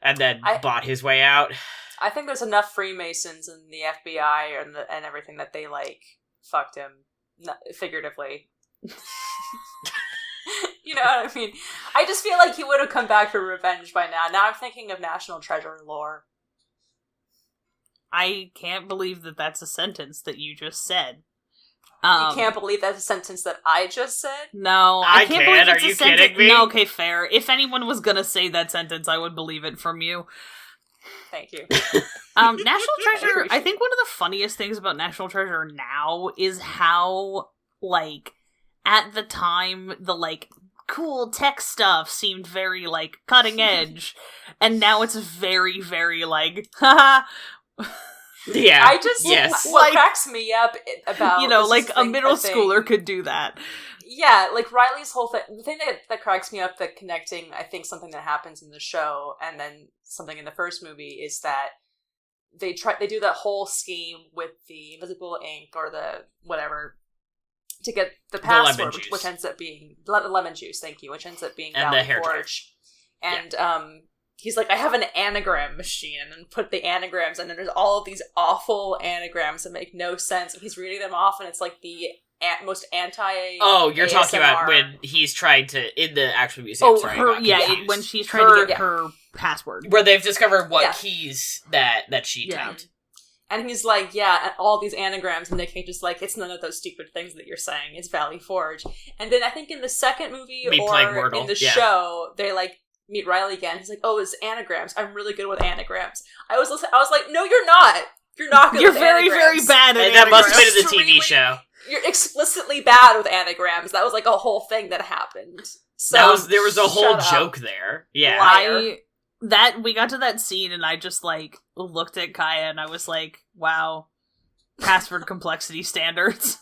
Speaker 3: And then bought his way out.
Speaker 2: I think there's enough Freemasons in the FBI and everything that they, like, fucked him. Figuratively. You know what I mean? I just feel like he would have come back for revenge by now. Now I'm thinking of National Treasure lore.
Speaker 1: I can't believe that that's a sentence that you just said.
Speaker 2: You can't believe that's a sentence that I just said?
Speaker 1: No, I can't believe it's a sentence.
Speaker 3: Kidding me?
Speaker 1: No, okay, fair. If anyone was gonna say that sentence, I would believe it from you.
Speaker 2: Thank you.
Speaker 1: National Treasure, I think one of the funniest things about National Treasure now is how, like, at the time, the, like, cool tech stuff seemed very, like, cutting edge, and now it's very, very, like, haha.
Speaker 3: Yeah,
Speaker 2: I just what cracks me up about
Speaker 1: like a middle schooler could do that.
Speaker 2: Yeah, like Riley's whole thing. The thing that cracks me up, that connecting, I think, something that happens in the show and then something in the first movie is that they do that whole scheme with the invisible ink or the whatever to get the password, which ends up being lemon juice. Thank you, which ends up being
Speaker 3: and
Speaker 2: Valley
Speaker 3: the hair
Speaker 2: Forge, and he's like, I have an anagram machine, and put the anagrams, and then there's all of these awful anagrams that make no sense, and he's reading them off, and it's like the most anti.
Speaker 3: Oh, you're talking about when he's trying to, in the actual museum.
Speaker 1: When she's trying to get her password.
Speaker 3: Where they've discovered what keys that she typed.
Speaker 2: And he's like, and all these anagrams, and Nick Cage is like, it's none of those stupid things that you're saying, it's Valley Forge. And then I think in the second movie, in the show, they like, meet Riley again. He's like, oh, it's anagrams. I'm really good with anagrams. I was like, no, you're not. You're not good with anagrams. You're very, very bad at anagrams.
Speaker 3: That must have been in the TV show.
Speaker 2: You're explicitly bad with anagrams. That was like a whole thing that happened. So
Speaker 3: there was a whole joke there. Yeah.
Speaker 1: We got to that scene and I just like looked at Kaya and I was like, wow, password complexity standards.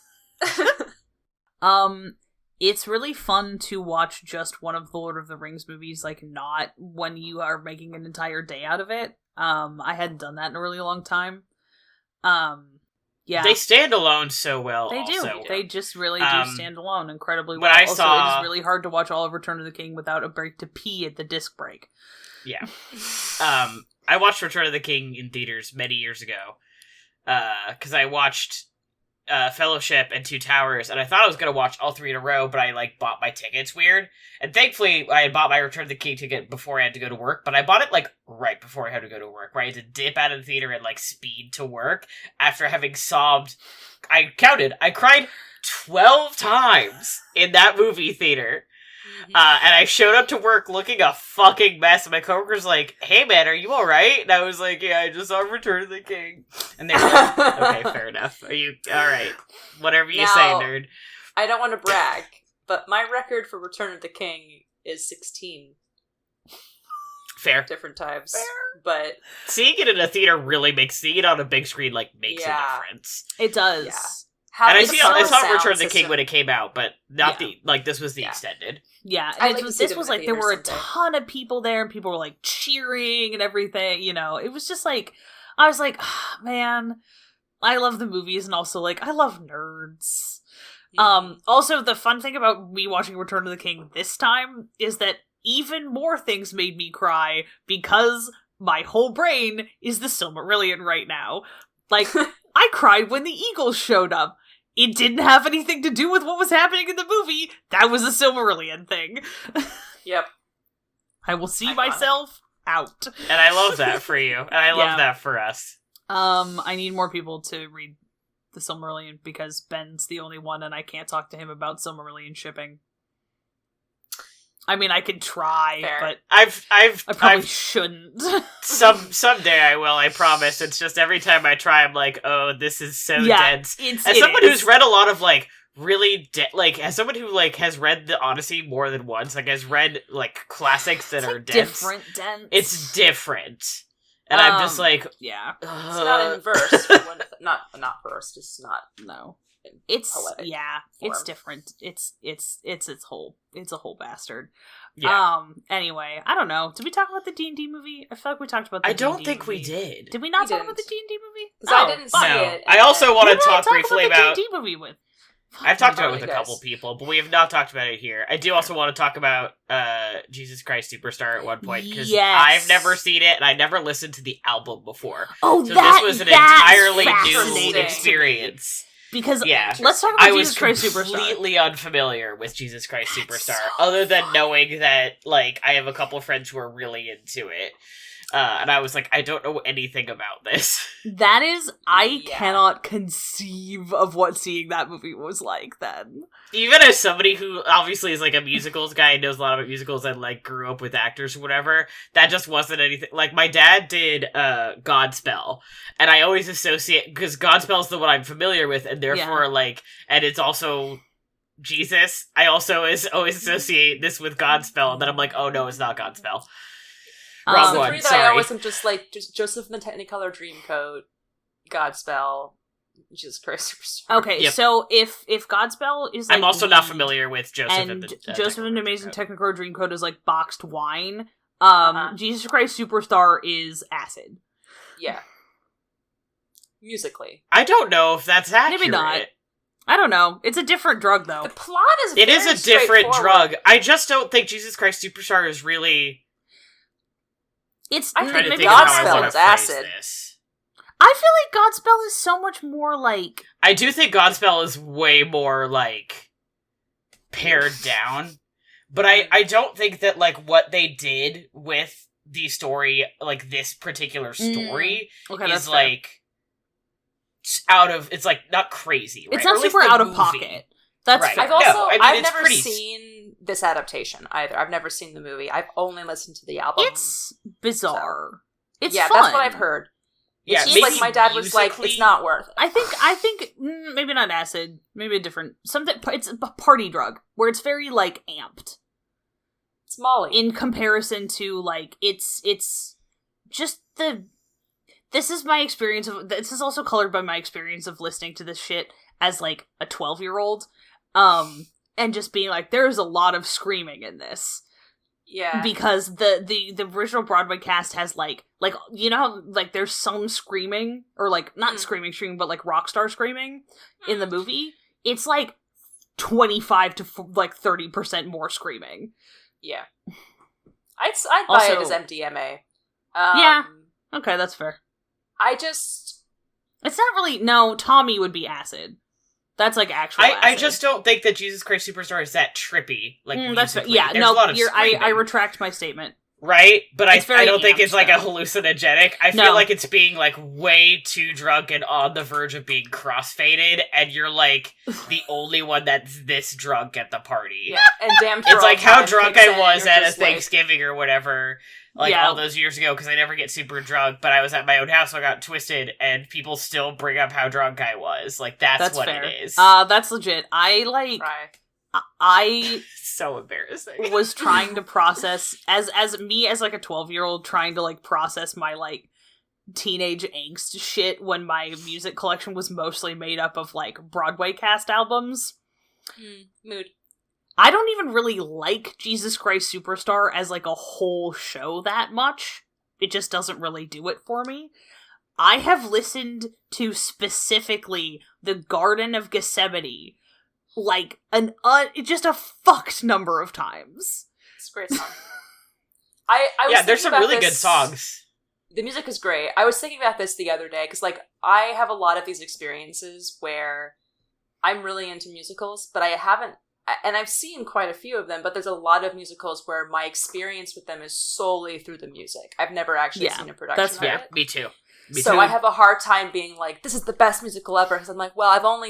Speaker 1: It's really fun to watch just one of the Lord of the Rings movies, like, not when you are making an entire day out of it. I hadn't done that in a really long time. Yeah.
Speaker 3: They stand alone so well.
Speaker 1: They do.
Speaker 3: Also.
Speaker 1: They just really do stand alone incredibly well.
Speaker 3: It
Speaker 1: is really hard to watch all of Return of the King without a break to pee at the disc break.
Speaker 3: Yeah. I watched Return of the King in theaters many years ago. Because I watched Fellowship and Two Towers, and I thought I was going to watch all three in a row, but I, like, bought my tickets weird. And thankfully, I had bought my Return of the King ticket before I had to go to work, but I bought it, like, right before I had to go to work, where I had to dip out of the theater and, like, speed to work after having sobbed. I cried 12 times in that movie theater. And I showed up to work looking a fucking mess, and my coworker's like, hey man, are you alright? And I was like, yeah, I just saw Return of the King. And they were like, okay, fair enough. Are you alright? Whatever you say, nerd.
Speaker 2: I don't want to brag, but my record for Return of the King is 16.
Speaker 3: Fair.
Speaker 2: Different times.
Speaker 3: Fair.
Speaker 2: But
Speaker 3: seeing it in a theater seeing it on a big screen, like, makes a difference.
Speaker 1: It does.
Speaker 2: Yeah.
Speaker 3: And I saw Return of the King when it came out, but not this was the extended.
Speaker 1: Yeah, and this was like, there were a ton of people there, and people were like cheering and everything, you know. It was just like, I was like, oh, man, I love the movies, and also like, I love nerds. Also, the fun thing about me watching Return of the King this time is that even more things made me cry, because my whole brain is the Silmarillion right now. Like, I cried when the Eagles showed up. It didn't have anything to do with what was happening in the movie. That was a Silmarillion thing.
Speaker 2: Yep.
Speaker 1: I will see myself out.
Speaker 3: And I love that for you. And I love that for us.
Speaker 1: I need more people to read the Silmarillion because Ben's the only one and I can't talk to him about Silmarillion shipping. I mean, I could try, but I probably shouldn't.
Speaker 3: Someday I will, I promise. It's just every time I try, I'm like, oh, this is so dense. As someone who's read a lot of, like, really, as someone who, like, has read the Odyssey more than once, like, has read, like, classics that are dense.
Speaker 1: Different dense.
Speaker 3: It's different. And I'm just like,
Speaker 1: yeah.
Speaker 2: It's not in verse. Not verse, just not.
Speaker 1: No. It's
Speaker 2: poetic
Speaker 1: it's
Speaker 2: form.
Speaker 1: different. It's a whole bastard.
Speaker 3: yeah.
Speaker 1: Anyway, I don't know. Did we talk about the D&D movie? I feel like we talked about the
Speaker 3: I
Speaker 1: D&D
Speaker 3: don't think
Speaker 1: movie.
Speaker 3: we did.
Speaker 1: Did we not
Speaker 2: We
Speaker 1: talk
Speaker 2: didn't.
Speaker 1: about the D&D movie?
Speaker 2: Because I didn't see
Speaker 3: No.
Speaker 2: it.
Speaker 3: I also want
Speaker 1: Who
Speaker 3: to
Speaker 1: did I
Speaker 3: talk
Speaker 1: talk
Speaker 3: briefly
Speaker 1: about
Speaker 3: about...
Speaker 1: the D&D movie with.
Speaker 3: I've talked about it with
Speaker 2: Probably
Speaker 3: a couple
Speaker 2: guys.
Speaker 3: people, but we have not talked about it here. I do also want to talk about Jesus Christ Superstar at one point, because
Speaker 1: Yes.
Speaker 3: I've never seen it, and I never listened to the album before.
Speaker 1: Oh,
Speaker 3: So
Speaker 1: this
Speaker 3: was an
Speaker 1: that's
Speaker 3: entirely new
Speaker 2: fascinating.
Speaker 3: experience.
Speaker 1: Because
Speaker 3: Yeah.
Speaker 1: let's talk about
Speaker 3: I
Speaker 1: Jesus
Speaker 3: was
Speaker 1: Christ Superstar.
Speaker 3: completely unfamiliar with Jesus Christ
Speaker 1: That's
Speaker 3: Superstar,
Speaker 1: so
Speaker 3: other than
Speaker 1: fun.
Speaker 3: knowing that, like, I have a couple friends who are really into it. And I was like, I don't know anything about this.
Speaker 1: That is, I
Speaker 2: Yeah.
Speaker 1: cannot conceive of what seeing that movie was like then.
Speaker 3: Even as somebody who obviously is like a musicals guy and knows a lot about musicals and like grew up with actors or whatever, that just wasn't anything. Like my dad did Godspell, and I always associate, because Godspell is the one I'm familiar with, and therefore like, and it's also Jesus. I also always associate this with Godspell, and then I'm like, oh no, it's not Godspell. Wrong
Speaker 2: The
Speaker 3: one,
Speaker 2: three that
Speaker 3: sorry.
Speaker 2: I always am just Joseph and the Technicolor Dreamcoat, Godspell, Jesus Christ Superstar.
Speaker 1: Okay,
Speaker 3: Yep.
Speaker 1: so if Godspell is like
Speaker 3: I'm also not
Speaker 1: weed,
Speaker 3: familiar with Joseph and
Speaker 1: and
Speaker 3: the
Speaker 1: Joseph and the
Speaker 3: Technicolor
Speaker 1: Amazing
Speaker 3: Dreamcoat.
Speaker 1: Technicolor Dreamcoat is like boxed wine,
Speaker 2: Uh-huh.
Speaker 1: Jesus Christ Superstar is acid.
Speaker 2: Yeah. Musically.
Speaker 3: I don't know if that's accurate.
Speaker 1: Maybe not. I don't know. It's a different drug though.
Speaker 2: The plot is
Speaker 3: It is
Speaker 2: very
Speaker 3: a different
Speaker 2: straightforward.
Speaker 3: drug. I just don't think Jesus Christ Superstar is really...
Speaker 1: It's
Speaker 2: I
Speaker 3: I'm trying to
Speaker 1: maybe
Speaker 3: think of how I
Speaker 2: Godspell
Speaker 3: want to
Speaker 2: is
Speaker 3: phrase
Speaker 2: acid.
Speaker 3: this.
Speaker 1: I feel like Godspell is so much more like
Speaker 3: I do think Godspell is way more, like, pared down. But I don't think that, like, what they did with the story, like, this particular story,
Speaker 1: okay, that's
Speaker 3: is,
Speaker 1: fair.
Speaker 3: like, out of... It's, like, not crazy, right?
Speaker 1: It's
Speaker 3: Or
Speaker 1: not
Speaker 3: at least
Speaker 1: super
Speaker 3: the
Speaker 1: out of
Speaker 3: movie.
Speaker 1: pocket. That's
Speaker 3: Right.
Speaker 1: fair.
Speaker 2: I've also
Speaker 3: No, I mean,
Speaker 2: I've
Speaker 3: it's
Speaker 2: never
Speaker 3: pretty-
Speaker 2: seen this adaptation either. I've never seen the movie. I've only listened to the album.
Speaker 1: It's bizarre. It's
Speaker 2: yeah,
Speaker 1: fun.
Speaker 2: that's what I've heard.
Speaker 3: Yeah,
Speaker 2: It's just
Speaker 3: maybe
Speaker 2: like my dad was like,
Speaker 3: musically-
Speaker 2: it's not worth it.
Speaker 1: I think maybe not acid, maybe a different something. It's a party drug where it's very like amped
Speaker 2: It's Molly.
Speaker 1: in comparison to like it's just the. This is my experience of. This is also colored by my experience of listening to this shit as like a 12-year-old, and just being like, there's a lot of screaming in this.
Speaker 2: yeah.
Speaker 1: Because the original Broadway cast has like you know how, like there's some screaming or like not screaming but like rock star screaming in the movie. It's like 25 to like 30% more screaming.
Speaker 2: Yeah. I'd buy it as
Speaker 1: Also-
Speaker 2: MDMA.
Speaker 1: Yeah. Okay, that's fair.
Speaker 2: I just...
Speaker 1: It's not really no. Tommy would be acid. That's like actual.
Speaker 3: I
Speaker 1: acid.
Speaker 3: just don't think that Jesus Christ Superstar is that trippy. Like,
Speaker 1: That's fair.
Speaker 3: musically.
Speaker 1: Yeah.
Speaker 3: There's
Speaker 1: No.
Speaker 3: a lot of
Speaker 1: I
Speaker 3: screaming.
Speaker 1: retract my statement.
Speaker 3: Right? But
Speaker 1: It's
Speaker 3: I
Speaker 1: very
Speaker 3: don't think
Speaker 1: amped,
Speaker 3: it's like a
Speaker 1: though.
Speaker 3: hallucinogenic. I feel
Speaker 1: No.
Speaker 3: like it's being like way too drunk and on the verge of being crossfaded, and you're like the only one that's this drunk at the party.
Speaker 2: Yeah. And damn sure
Speaker 3: It's like
Speaker 2: all
Speaker 3: how
Speaker 2: time
Speaker 3: drunk
Speaker 2: kicks
Speaker 3: I
Speaker 2: in,
Speaker 3: was
Speaker 2: you're
Speaker 3: at a
Speaker 2: just like-
Speaker 3: Thanksgiving or whatever, like
Speaker 1: Yeah.
Speaker 3: all those years ago, because I never get super drunk, but I was at my own house, so I got twisted, and people still bring up how drunk I was. Like, that's what
Speaker 1: fair.
Speaker 3: it is.
Speaker 1: That's legit. I like.
Speaker 2: Right.
Speaker 1: I
Speaker 3: So embarrassing.
Speaker 1: was trying to process as me as like a 12-year-old trying to like process my like teenage angst shit when my music collection was mostly made up of like Broadway cast albums.
Speaker 2: Mood.
Speaker 1: I don't even really like Jesus Christ Superstar as like a whole show that much. It just doesn't really do it for me. I have listened to specifically The Garden of Gethsemane like just a fucked number of times.
Speaker 2: It's a great song. I was
Speaker 3: Yeah, there's
Speaker 2: thinking
Speaker 3: some
Speaker 2: about
Speaker 3: really good
Speaker 2: this-
Speaker 3: songs.
Speaker 2: The music is great. I was thinking about this the other day, because, like, I have a lot of these experiences where I'm really into musicals, but I haven't, and I've seen quite a few of them, but there's a lot of musicals where my experience with them is solely through the music. I've never actually
Speaker 1: Yeah,
Speaker 2: seen a production
Speaker 1: that's
Speaker 2: of
Speaker 1: fair.
Speaker 3: Yeah,
Speaker 2: it.
Speaker 3: me too. Me
Speaker 2: So
Speaker 3: too.
Speaker 2: I have a hard time being like, this is the best musical ever, because I'm like, well, I've only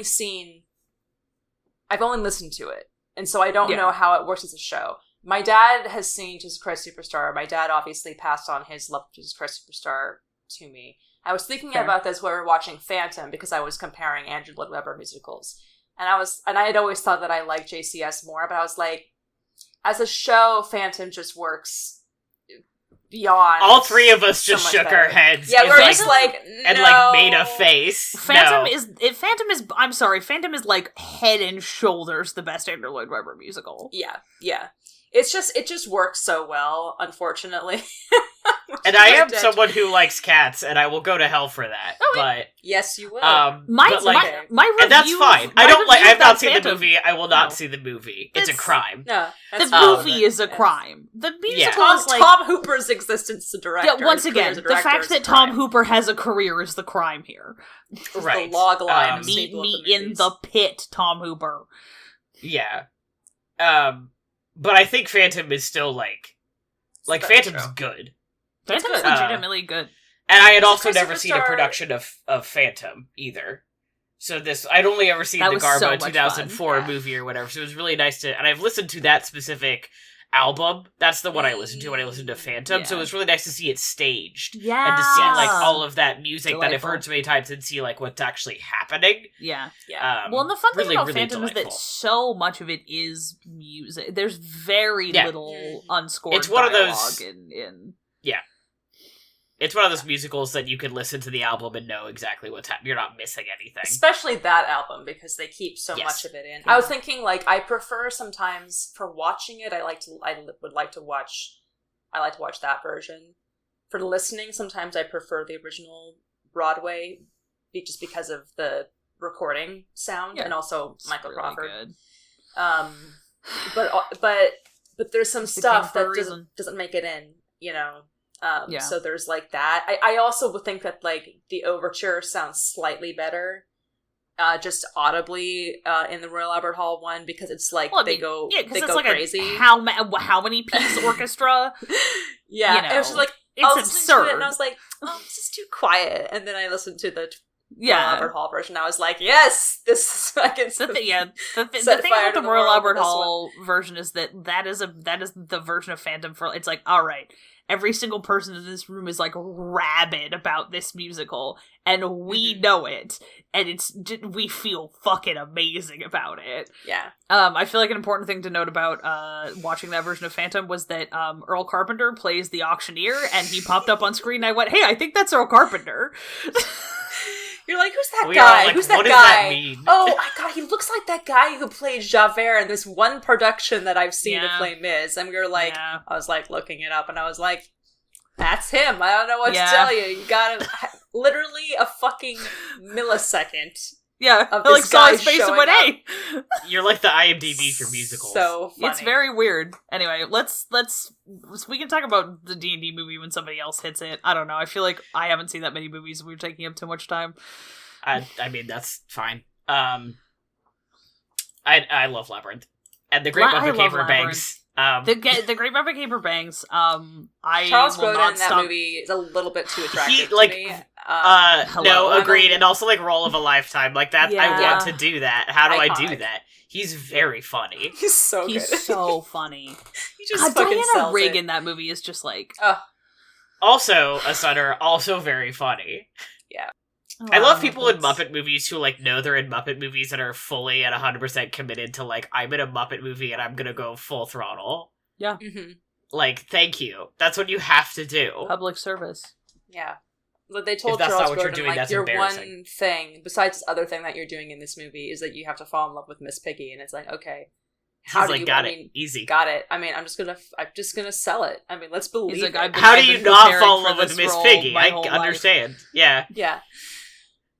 Speaker 2: listened to it, and so I don't
Speaker 1: Yeah.
Speaker 2: know how it works as a show. My dad has seen Jesus Christ Superstar. My dad obviously passed on his love of Jesus Christ Superstar to me. I was thinking
Speaker 1: Fair.
Speaker 2: about this while we were watching Phantom, because I was comparing Andrew Lloyd Webber musicals, and I had always thought that I liked JCS more, but I was like, as a show, Phantom just works beyond.
Speaker 3: All three of us
Speaker 2: so
Speaker 3: just
Speaker 2: much
Speaker 3: shook
Speaker 2: better.
Speaker 3: our heads.
Speaker 2: Yeah,
Speaker 3: and,
Speaker 2: we're
Speaker 3: like,
Speaker 2: just like, no.
Speaker 3: and like made a face.
Speaker 1: Phantom
Speaker 3: No.
Speaker 1: I'm sorry, Phantom is like head and shoulders the best Andrew Lloyd Webber musical.
Speaker 2: Yeah. It just works so well, unfortunately.
Speaker 3: And I am someone who likes cats, and I will go to hell for that.
Speaker 2: Oh,
Speaker 3: but
Speaker 2: yes, you will.
Speaker 1: My review,
Speaker 3: and that's fine. I've not seen the
Speaker 1: Phantom,
Speaker 3: movie. I will not see the movie. It's a crime.
Speaker 2: No,
Speaker 1: the movie is a crime. The musical is like
Speaker 2: Tom Hooper's existence as a director.
Speaker 1: Yeah, once again, the fact that Tom Hooper has a career is the crime here.
Speaker 3: Right.
Speaker 2: The log line of
Speaker 1: Meet
Speaker 2: Sneople
Speaker 1: me
Speaker 2: of the
Speaker 1: in the pit, Tom Hooper.
Speaker 3: Yeah. But I think Phantom is still like Phantom's good.
Speaker 1: Phantom's legitimately good.
Speaker 3: And I had also never seen a production of Phantom either. So I'd only ever seen the Garbo 2004 movie or whatever. So it was really nice and I've listened to that specific album. That's the one I listened to when I listened to Phantom. Yeah. So it was really nice to see it staged.
Speaker 1: Yeah.
Speaker 3: And to see like all of that music that I've heard so many times and see like what's actually happening.
Speaker 1: Yeah.
Speaker 2: Well,
Speaker 1: and the fun thing about
Speaker 3: really
Speaker 1: Phantom is that so much of it is music. There's very little unscored
Speaker 3: it's one
Speaker 1: dialogue
Speaker 3: of those,
Speaker 1: in
Speaker 3: Yeah. It's one of those musicals that you can listen to the album and know exactly what's happening. You're not missing anything.
Speaker 2: Especially that album, because they keep so much of it in. Yeah. I was thinking, like, I prefer sometimes, for watching it, I would like to watch that version. For listening, sometimes I prefer the original Broadway, just because of the recording sound, and also Michael really Crawford. Good. But there's some stuff that doesn't make it in, you know. So there's like that. I also think that like the overture sounds slightly better, just audibly in the Royal Albert Hall one, because it's like they go
Speaker 1: like
Speaker 2: crazy.
Speaker 1: How many piece orchestra?
Speaker 2: Yeah,
Speaker 1: you know,
Speaker 2: it was just like
Speaker 1: it's absurd,
Speaker 2: and I was like, oh, this is too quiet. And then I listened to the Royal Albert Hall version. I was like, yes, this is
Speaker 1: the thing about the Royal Albert Hall version is that is the version of Phantom for it's like, all right, every single person in this room is like rabid about this musical, and we know it, and we feel fucking amazing about it.
Speaker 2: Yeah.
Speaker 1: I feel like an important thing to note about watching that version of Phantom was that Earl Carpenter plays the auctioneer, and he popped up on screen, and I went, hey, I think that's Earl Carpenter.
Speaker 2: You're like, who's that guy?
Speaker 3: Like,
Speaker 2: who's that
Speaker 3: what
Speaker 2: guy?
Speaker 3: Does that mean?
Speaker 2: Oh my god, he looks like that guy who played Javert in this one production that I've seen of Les Mis. And we were like, I was like looking it up, and I was like, that's him. I don't know what to tell you. You got literally a fucking millisecond.
Speaker 1: Yeah,
Speaker 2: of
Speaker 1: I like saw his face and went,
Speaker 2: hey.
Speaker 3: You're like the IMDb for musicals.
Speaker 2: So funny.
Speaker 1: It's very weird. Anyway, we can talk about the D&D movie when somebody else hits it. I don't know. I feel like I haven't seen that many movies. We're taking up too much time.
Speaker 3: I mean, that's fine. I love Labyrinth. And the Great Muppet Caper Banks.
Speaker 1: The Great Muppet Caper Banks.
Speaker 2: Charles Grodin in that movie is a little bit too attractive to me.
Speaker 3: No, agreed. And also, like, role of a lifetime. Like, that, I want to do that. How do I do that? He's very funny.
Speaker 2: He's so good.
Speaker 1: He's so funny.
Speaker 2: He just fucking
Speaker 1: Diana Rigg in that movie is just like...
Speaker 3: Also, a Sutter, also very funny.
Speaker 2: Yeah.
Speaker 3: I love people in Muppet movies who, like, know they're in Muppet movies and are fully and 100% committed to, like, I'm in a Muppet movie and I'm gonna go full throttle.
Speaker 1: Yeah.
Speaker 2: Mm-hmm.
Speaker 3: Like, thank you. That's what you have to do.
Speaker 1: Public service.
Speaker 2: Yeah. But they told
Speaker 3: Charles
Speaker 2: Grodin,
Speaker 3: you're doing,
Speaker 2: like, your one thing, besides this other thing that you're doing in this movie, is that you have to fall in love with Miss Piggy. And it's like, okay.
Speaker 3: Got it. Easy.
Speaker 2: Got it. I mean, I'm just gonna sell it. I mean, let's believe it.
Speaker 3: How do you not fall in love with Miss Piggy? I understand. Yeah.
Speaker 2: Yeah.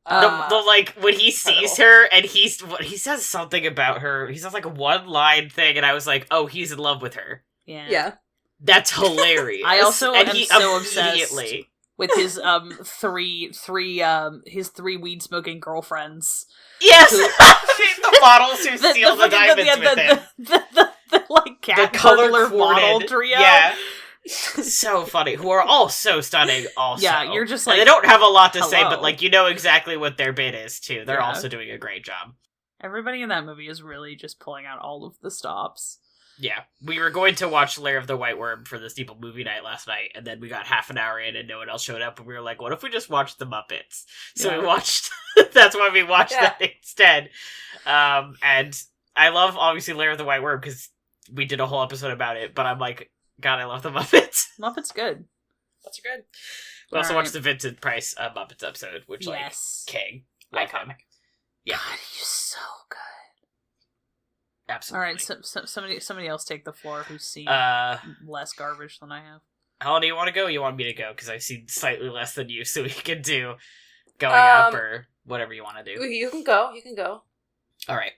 Speaker 3: The like when he sees her and he says something about her. He says like a one-line thing, and I was like, "Oh, he's in love with her."
Speaker 2: Yeah.
Speaker 3: That's hilarious.
Speaker 1: I also am so obsessed with his three weed smoking girlfriends.
Speaker 3: Yes, the models who steal the diamonds with him.
Speaker 1: The like cat color model trio.
Speaker 3: Yeah. So funny. Who are all so stunning also.
Speaker 1: Yeah, you're just like...
Speaker 3: And they don't have a lot to say, but like you know exactly what their bit is too. They're also doing a great job.
Speaker 1: Everybody in that movie is really just pulling out all of the stops.
Speaker 3: Yeah. We were going to watch Lair of the White Worm for the Sneople movie night last night, and then we got half an hour in and no one else showed up, and we were like, what if we just watched The Muppets? So we watched... That's why we watched that instead. And I love, obviously, Lair of the White Worm, because we did a whole episode about it, but I'm like... God, I love the Muppets.
Speaker 1: Muppets good.
Speaker 2: That's good.
Speaker 3: We also
Speaker 1: Alright.
Speaker 3: watched the Vincent Price Muppets episode, which,
Speaker 1: Yes.
Speaker 3: King. Love him.
Speaker 2: Iconic.
Speaker 3: Yeah.
Speaker 1: God, he's so good.
Speaker 3: Absolutely.
Speaker 1: Alright, so somebody else take the floor who's seen less garbage than I have.
Speaker 3: How do you want to go? Or you want me to go? Because I've seen slightly less than you, so we can do going up or whatever you want to do.
Speaker 2: You can go.
Speaker 3: All right.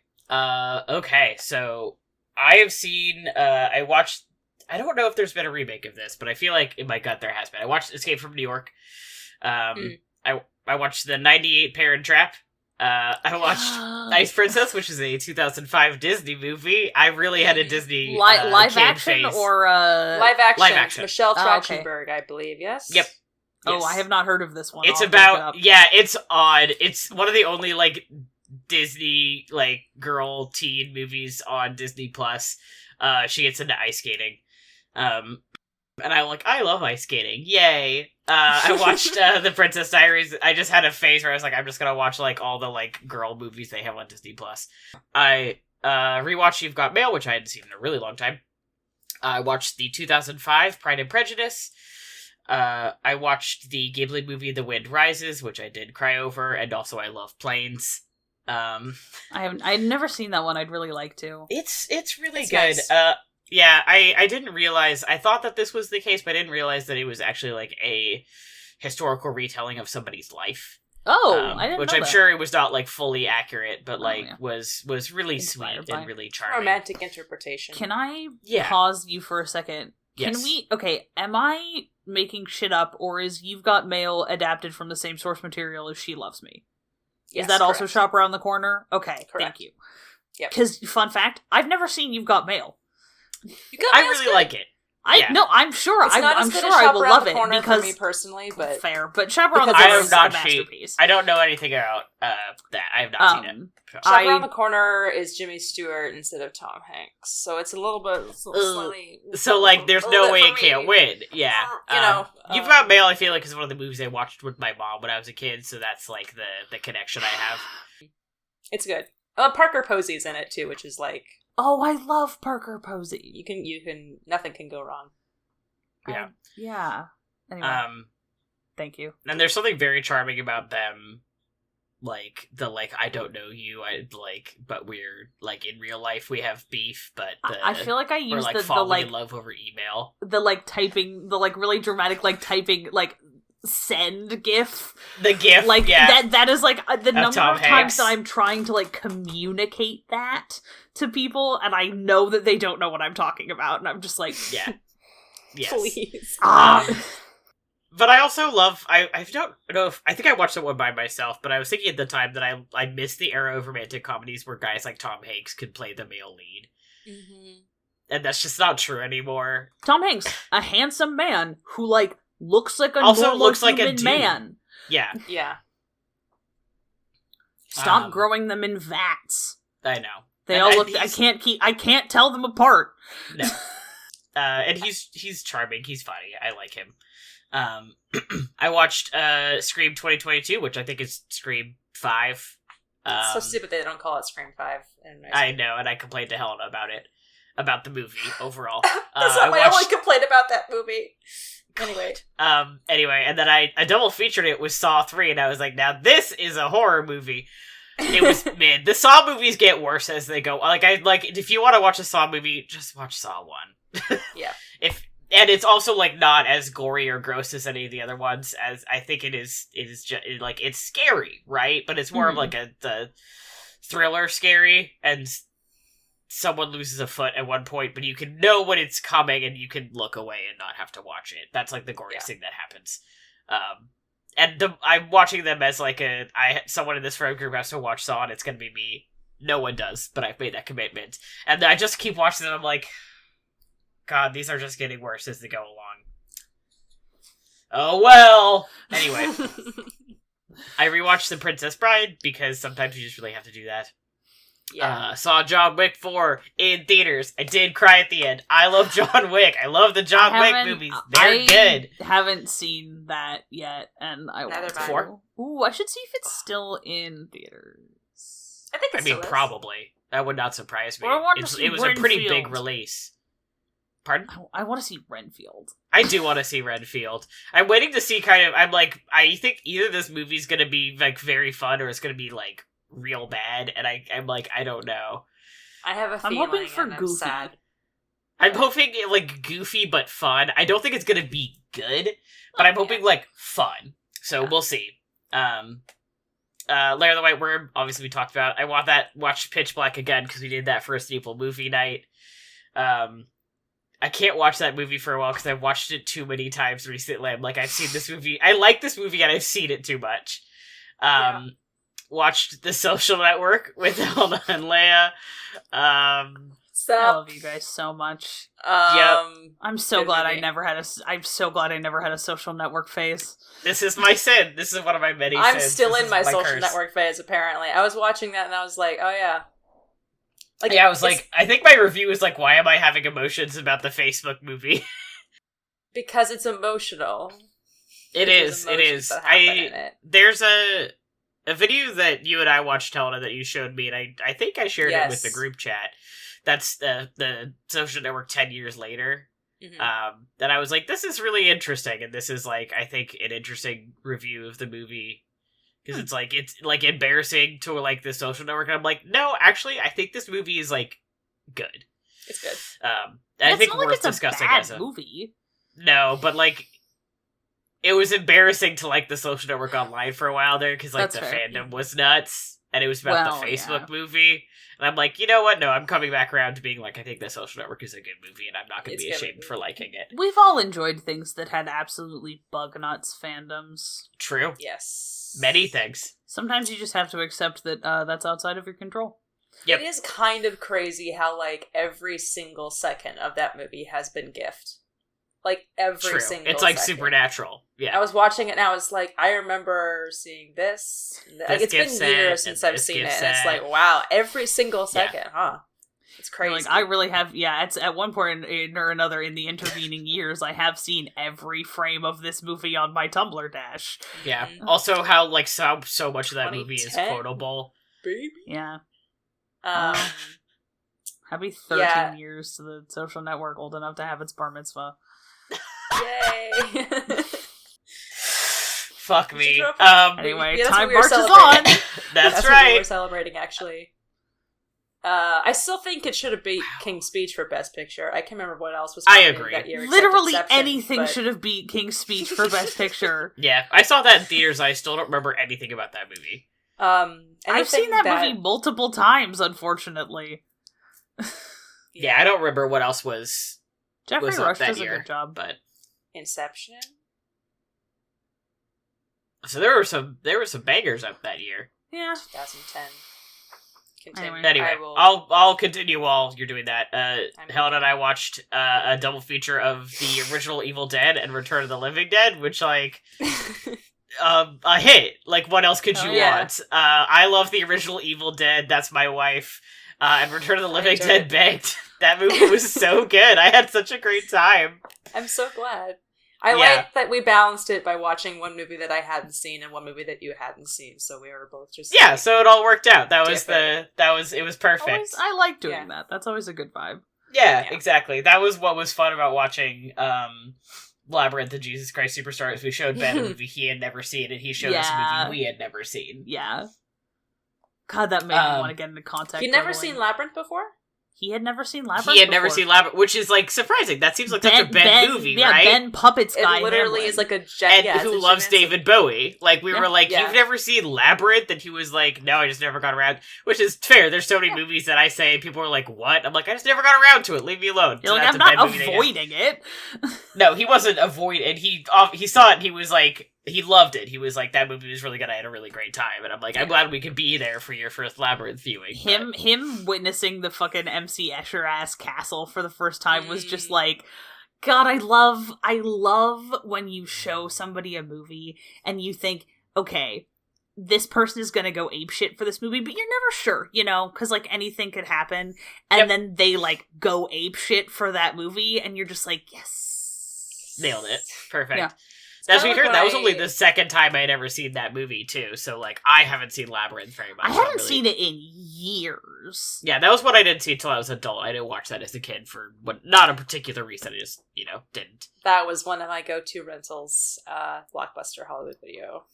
Speaker 3: Okay, so I have seen, I watched, I don't know if there's been a remake of this, but I feel like in my gut there has been. I watched Escape from New York. I watched the 98 Parent Trap. I watched Ice Princess, which is a 2005 Disney movie. I really had a Disney
Speaker 1: live
Speaker 3: kid
Speaker 1: action
Speaker 3: face.
Speaker 1: or
Speaker 2: Live action.
Speaker 3: Live action.
Speaker 2: Michelle
Speaker 1: Oh, okay.
Speaker 2: Trachtenberg, I believe. Yes.
Speaker 3: Yep.
Speaker 1: Oh,
Speaker 3: Yes.
Speaker 1: I have not heard of this one.
Speaker 3: It's
Speaker 1: I'll have to look it
Speaker 3: about
Speaker 1: up.
Speaker 3: it's odd. It's one of the only like Disney like girl teen movies on Disney Plus. She gets into ice skating. And I love ice skating. Yay. I watched The Princess Diaries. I just had a phase where I was like, I'm just gonna watch like all the like girl movies they have on Disney Plus. I rewatched You've Got Mail, which I hadn't seen in a really long time. I watched the 2005 Pride and Prejudice. I watched the Ghibli movie The Wind Rises, which I did cry over, and also I love planes.
Speaker 1: I've never seen that one. I'd really like to.
Speaker 3: It's really
Speaker 2: It's
Speaker 3: good.
Speaker 2: nice.
Speaker 3: Yeah, I didn't realize, I thought that this was the case, but I didn't realize that it was actually like a historical retelling of somebody's life.
Speaker 1: Oh, I didn't
Speaker 3: which
Speaker 1: know
Speaker 3: I'm
Speaker 1: that.
Speaker 3: sure it was not like fully accurate, but like
Speaker 1: yeah.
Speaker 3: was really
Speaker 1: Inspired
Speaker 3: sweet
Speaker 1: by.
Speaker 3: and really charming.
Speaker 2: Romantic interpretation.
Speaker 1: Can I
Speaker 3: Yeah.
Speaker 1: pause you for a second? Can
Speaker 3: Yes.
Speaker 1: we... Okay, am I making shit up, or is You've Got Mail adapted from the same source material as She Loves Me?
Speaker 2: Yes,
Speaker 1: Is that also
Speaker 2: correct.
Speaker 1: Shop Around the Corner? Okay, thank
Speaker 2: Correct.
Speaker 1: you.
Speaker 2: Yep.
Speaker 1: Because, fun fact, I've never seen You've Got Mail.
Speaker 2: You got
Speaker 3: I
Speaker 2: Mail's
Speaker 3: really
Speaker 2: good.
Speaker 3: like it. Yeah.
Speaker 1: No, I'm sure.
Speaker 2: It's not
Speaker 1: I'm
Speaker 2: as good
Speaker 1: sure
Speaker 2: as
Speaker 1: I
Speaker 2: Shop
Speaker 1: will
Speaker 2: Around
Speaker 1: love
Speaker 2: the
Speaker 1: it
Speaker 2: Corner
Speaker 1: because
Speaker 2: for me personally, but
Speaker 1: fair. But Shop Around the
Speaker 2: Because
Speaker 1: Corner
Speaker 3: I
Speaker 1: is
Speaker 3: am
Speaker 1: a
Speaker 3: not
Speaker 1: masterpiece.
Speaker 3: I don't know anything about that. I have not seen it.
Speaker 2: Shop
Speaker 1: I-
Speaker 2: Around the Corner is Jimmy Stewart instead of Tom Hanks, so it's a little bit slightly.
Speaker 3: So like, there's
Speaker 2: a little
Speaker 3: no
Speaker 2: bit
Speaker 3: way
Speaker 2: for
Speaker 3: it can't
Speaker 2: me.
Speaker 3: win. Yeah,
Speaker 2: You know,
Speaker 3: You've Got Mail. I feel like is one of the movies I watched with my mom when I was a kid, so that's like the connection I have.
Speaker 2: It's good. Parker Posey's in it too, which is like
Speaker 1: Oh, I love Parker Posey.
Speaker 2: you can nothing can go wrong.
Speaker 3: Yeah.
Speaker 1: Yeah. Anyway, thank you.
Speaker 3: And there's something very charming about them, like I don't know you, but we're like in real life we have beef, but
Speaker 1: I feel like I
Speaker 3: we're
Speaker 1: use
Speaker 3: like
Speaker 1: the
Speaker 3: falling
Speaker 1: like
Speaker 3: in love over email.
Speaker 1: the like typing the like really dramatic like typing like send gif
Speaker 3: The GIF,
Speaker 1: like
Speaker 3: yeah.
Speaker 1: that is like the number
Speaker 3: Tom
Speaker 1: of times
Speaker 3: Hanks.
Speaker 1: that I'm trying to like communicate that to people and I know that they don't know what I'm talking about and I'm just like
Speaker 3: Yeah. Yes.
Speaker 2: Please.
Speaker 3: But I also love, I don't know if, I think I watched that one by myself, but I was thinking at the time that I missed the era of romantic comedies where guys like Tom Hanks could play the male lead.
Speaker 2: Mm-hmm.
Speaker 3: And that's just not true anymore.
Speaker 1: Tom Hanks, a handsome man who like looks like a
Speaker 3: Also
Speaker 1: normal
Speaker 3: looks like a
Speaker 1: human
Speaker 3: dude.
Speaker 1: man.
Speaker 3: Yeah,
Speaker 2: Yeah.
Speaker 1: Stop growing them in vats.
Speaker 3: I know.
Speaker 1: They
Speaker 3: And
Speaker 1: all
Speaker 3: I-
Speaker 1: look. I can't tell them apart.
Speaker 3: No. And he's charming, he's funny, I like him. I watched Scream 2022, which I think is Scream 5.
Speaker 2: It's so stupid they don't call it Scream 5.
Speaker 3: I know, and I complained to Helena about the movie overall.
Speaker 2: That's not my only complaint about that movie. Anyway.
Speaker 3: Anyway, and then I double featured it with Saw 3, and I was like, now this is a horror movie. It was mid. The Saw movies get worse as they go. If you want to watch a Saw movie, just watch Saw 1.
Speaker 2: Yeah.
Speaker 3: And it's also like not as gory or gross as any of the other ones, as I think it is just like it's scary, right? But it's more of like the thriller scary, and someone loses a foot at one point, but you can know when it's coming and you can look away and not have to watch it. That's like the goriest thing that happens. And I'm watching them as like someone in this friend group has to watch Saw, and it's gonna be me. No one does, but I've made that commitment, and I just keep watching them. I'm like, God, these are just getting worse as they go along. Oh well. Anyway, I rewatched The Princess Bride because sometimes you just really have to do that.
Speaker 2: Yeah.
Speaker 3: Saw John Wick 4 in theaters. I did cry at the end. I love John Wick. I love the John Wick movies. They're good.
Speaker 1: I haven't seen that yet, and I
Speaker 2: Neither
Speaker 1: want
Speaker 2: have I.
Speaker 1: to.
Speaker 3: 4?
Speaker 1: Ooh, I should see if it's still in theaters.
Speaker 2: I think
Speaker 3: I
Speaker 2: it
Speaker 3: mean,
Speaker 2: still is.
Speaker 3: probably. That would not surprise me.
Speaker 1: Well, I want to see
Speaker 3: It was a pretty big
Speaker 1: Renfield.
Speaker 3: release. Pardon?
Speaker 1: I want to see Renfield.
Speaker 3: I do want to see Renfield. I'm waiting to see I think either this movie's gonna be, like, very fun or it's gonna be, like, real bad, and I'm like, I don't know.
Speaker 2: I have a feeling,
Speaker 1: I'm hoping for
Speaker 2: and
Speaker 1: goofy.
Speaker 2: I'm sad.
Speaker 3: I'm hoping, like, goofy but fun. I don't think it's gonna be good, but I'm hoping, like, fun. So we'll see. Lair of the White Worm, obviously we talked about. I watched Pitch Black again because we did that for a Sneople movie night. I can't watch that movie for a while because I've watched it too many times recently. I'm like, I've seen this movie. I like this movie and I've seen it too much. Watched The Social Network with Helena and Leia.
Speaker 1: I love you guys so much. I'm so glad I never had a Social Network phase.
Speaker 3: This is my sin. This is one of my many sins.
Speaker 2: I'm still in my Social
Speaker 3: curse.
Speaker 2: Network phase, apparently. I was watching that and I was like, oh yeah.
Speaker 3: Like, yeah, I was like, I think my review was like, why am I having emotions about the Facebook movie?
Speaker 2: Because it's emotional.
Speaker 3: It is. There's a video that you and I watched, Helena, that you showed me, and I think I shared it with the group chat. That's the Social Network 10 years later. Mm-hmm. That I was like, this is really interesting, and this is, like, I think an interesting review of the movie. Because it's like embarrassing to, like, the Social Network, and I'm like, no, actually, I think this movie is, like, good.
Speaker 2: It's good.
Speaker 3: I think worth discussing as a
Speaker 1: movie.
Speaker 3: No, but, like, it was embarrassing to like the Social Network online for a while there, because, like, the fandom was nuts, and it was about the Facebook movie, and I'm like, you know what, no, I'm coming back around to being like, I think the Social Network is a good movie, and I'm not going to be ashamed for liking it.
Speaker 1: We've all enjoyed things that had absolutely bug nuts fandoms.
Speaker 3: True.
Speaker 2: Yes.
Speaker 3: Many things.
Speaker 1: Sometimes you just have to accept that that's outside of your control.
Speaker 3: Yep.
Speaker 2: It is kind of crazy how, like, every single second of that movie has been gift. Like, every single
Speaker 3: It's like
Speaker 2: second.
Speaker 3: supernatural. Yeah.
Speaker 2: I was watching it and I was like, I remember seeing this. Like, it's been years since I've seen it. And it's like, wow, every single second, huh? It's crazy.
Speaker 1: Like, I really have, it's at one point or another in the intervening years, I have seen every frame of this movie on my Tumblr dash.
Speaker 3: Yeah. Also, how, like, so much of that movie is quotable.
Speaker 2: Baby.
Speaker 1: Yeah. Happy 13 years to the Social Network, old enough to have its bar mitzvah.
Speaker 2: Yay!
Speaker 3: Fuck me.
Speaker 1: Anyway, time marches on.
Speaker 3: That's right.
Speaker 2: What we're celebrating, actually. I still think it should have beat King's Speech for Best Picture. I can't remember what else was
Speaker 3: agree.
Speaker 2: that year.
Speaker 1: Literally anything should have beat King's Speech for Best Picture.
Speaker 3: Yeah, I saw that in theaters. I still don't remember anything about that movie.
Speaker 1: I've seen that movie multiple times, unfortunately.
Speaker 3: Yeah, I don't remember what else was.
Speaker 1: Jeffrey Rush does
Speaker 3: year,
Speaker 1: a good job,
Speaker 3: but
Speaker 2: Inception.
Speaker 3: So there were some bangers up that year.
Speaker 1: Yeah,
Speaker 2: 2010.
Speaker 3: Anyway, I'll continue while you're doing that. Helen and I watched a double feature of the original Evil Dead and Return of the Living Dead, which, like, a hit. Like, what else could you want? I love the original Evil Dead. That's my wife. And Return of the Living Dead banged. That movie was so good. I had such a great time.
Speaker 2: I'm so glad. I like that we balanced it by watching one movie that I hadn't seen and one movie that you hadn't seen, so we were both just
Speaker 3: so it all worked out. It was perfect.
Speaker 1: I like doing that. That's always a good vibe.
Speaker 3: Yeah, exactly. That was what was fun about watching Labyrinth and Jesus Christ Superstar. Is we showed Ben a movie he had never seen, and he showed us a movie we had never seen.
Speaker 1: Yeah. God, that made me want to get into contact.
Speaker 2: You'd never seen Labyrinth before?
Speaker 1: He had never seen Labyrinth.
Speaker 3: He had never seen Labyrinth, which is, like, surprising. That seems like such a Ben movie, right?
Speaker 1: Yeah, Ben Puppets guy.
Speaker 2: It literally is like a
Speaker 3: who loves David Bowie. Like, we were like, you've never seen Labyrinth? And he was like, no, I just never got around. Which is fair. There's so many movies that I say, and people are like, what? I'm like, I just never got around to it. Leave me alone.
Speaker 1: You're like, I'm not avoiding it.
Speaker 3: No, he wasn't avoiding it. He saw it, and he was like, he loved it. He was like, that movie was really good. I had a really great time. And I'm like, I'm glad we could be there for your first Labyrinth viewing.
Speaker 1: Him witnessing the fucking MC Escher ass castle for the first time was just like, God, I love when you show somebody a movie and you think, okay, this person is gonna go apeshit for this movie, but you're never sure, you know, because, like, anything could happen. And then they, like, go apeshit for that movie, and you're just like, yes.
Speaker 3: Nailed it. Perfect.
Speaker 1: Yeah.
Speaker 3: As we heard, that was only the second time I'd ever seen that movie, too. So, like, I haven't seen Labyrinth very much.
Speaker 1: I haven't seen it in years.
Speaker 3: Yeah, that was what I didn't see until I was an adult. I didn't watch that as a kid for not a particular reason. I just, didn't.
Speaker 2: That was one of my go-to rentals, Blockbuster Hollywood Video.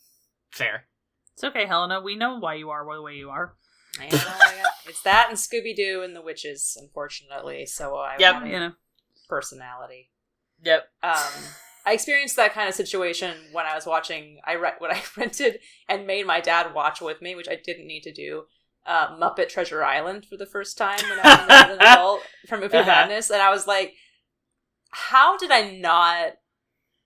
Speaker 3: Fair.
Speaker 1: It's okay, Helena. We know why you are the way you are.
Speaker 2: I know. It's that and Scooby-Doo and the Witches, unfortunately. So I want personality.
Speaker 3: Yep.
Speaker 2: I experienced that kind of situation when I was watching, when I rented and made my dad watch with me, which I didn't need to do, Muppet Treasure Island for the first time when I was an adult from Movie Madness, and I was like, how did I not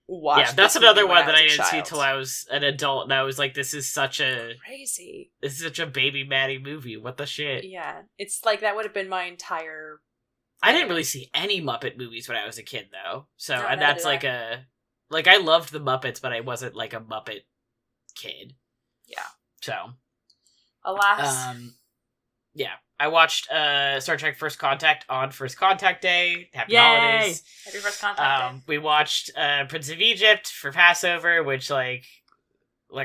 Speaker 2: watch this?
Speaker 3: Yeah, that's another one that I didn't
Speaker 2: child?
Speaker 3: see till I was an adult, and I was like, this is such a...
Speaker 2: Crazy.
Speaker 3: This is such a baby Maddie movie, what the shit?
Speaker 2: Yeah, it's like that would have been my entire...
Speaker 3: I didn't really see any Muppet movies when I was a kid, though. So,
Speaker 2: No,
Speaker 3: and
Speaker 2: neither
Speaker 3: that's
Speaker 2: did
Speaker 3: like
Speaker 2: I.
Speaker 3: Like, I loved the Muppets, but I wasn't, like, a Muppet kid.
Speaker 2: Yeah.
Speaker 3: So.
Speaker 2: Alas.
Speaker 3: Yeah. I watched Star Trek First Contact on First Contact Day. Happy
Speaker 1: Yay!
Speaker 3: holidays.
Speaker 2: Happy First Contact Day.
Speaker 3: We watched Prince of Egypt for Passover, which, like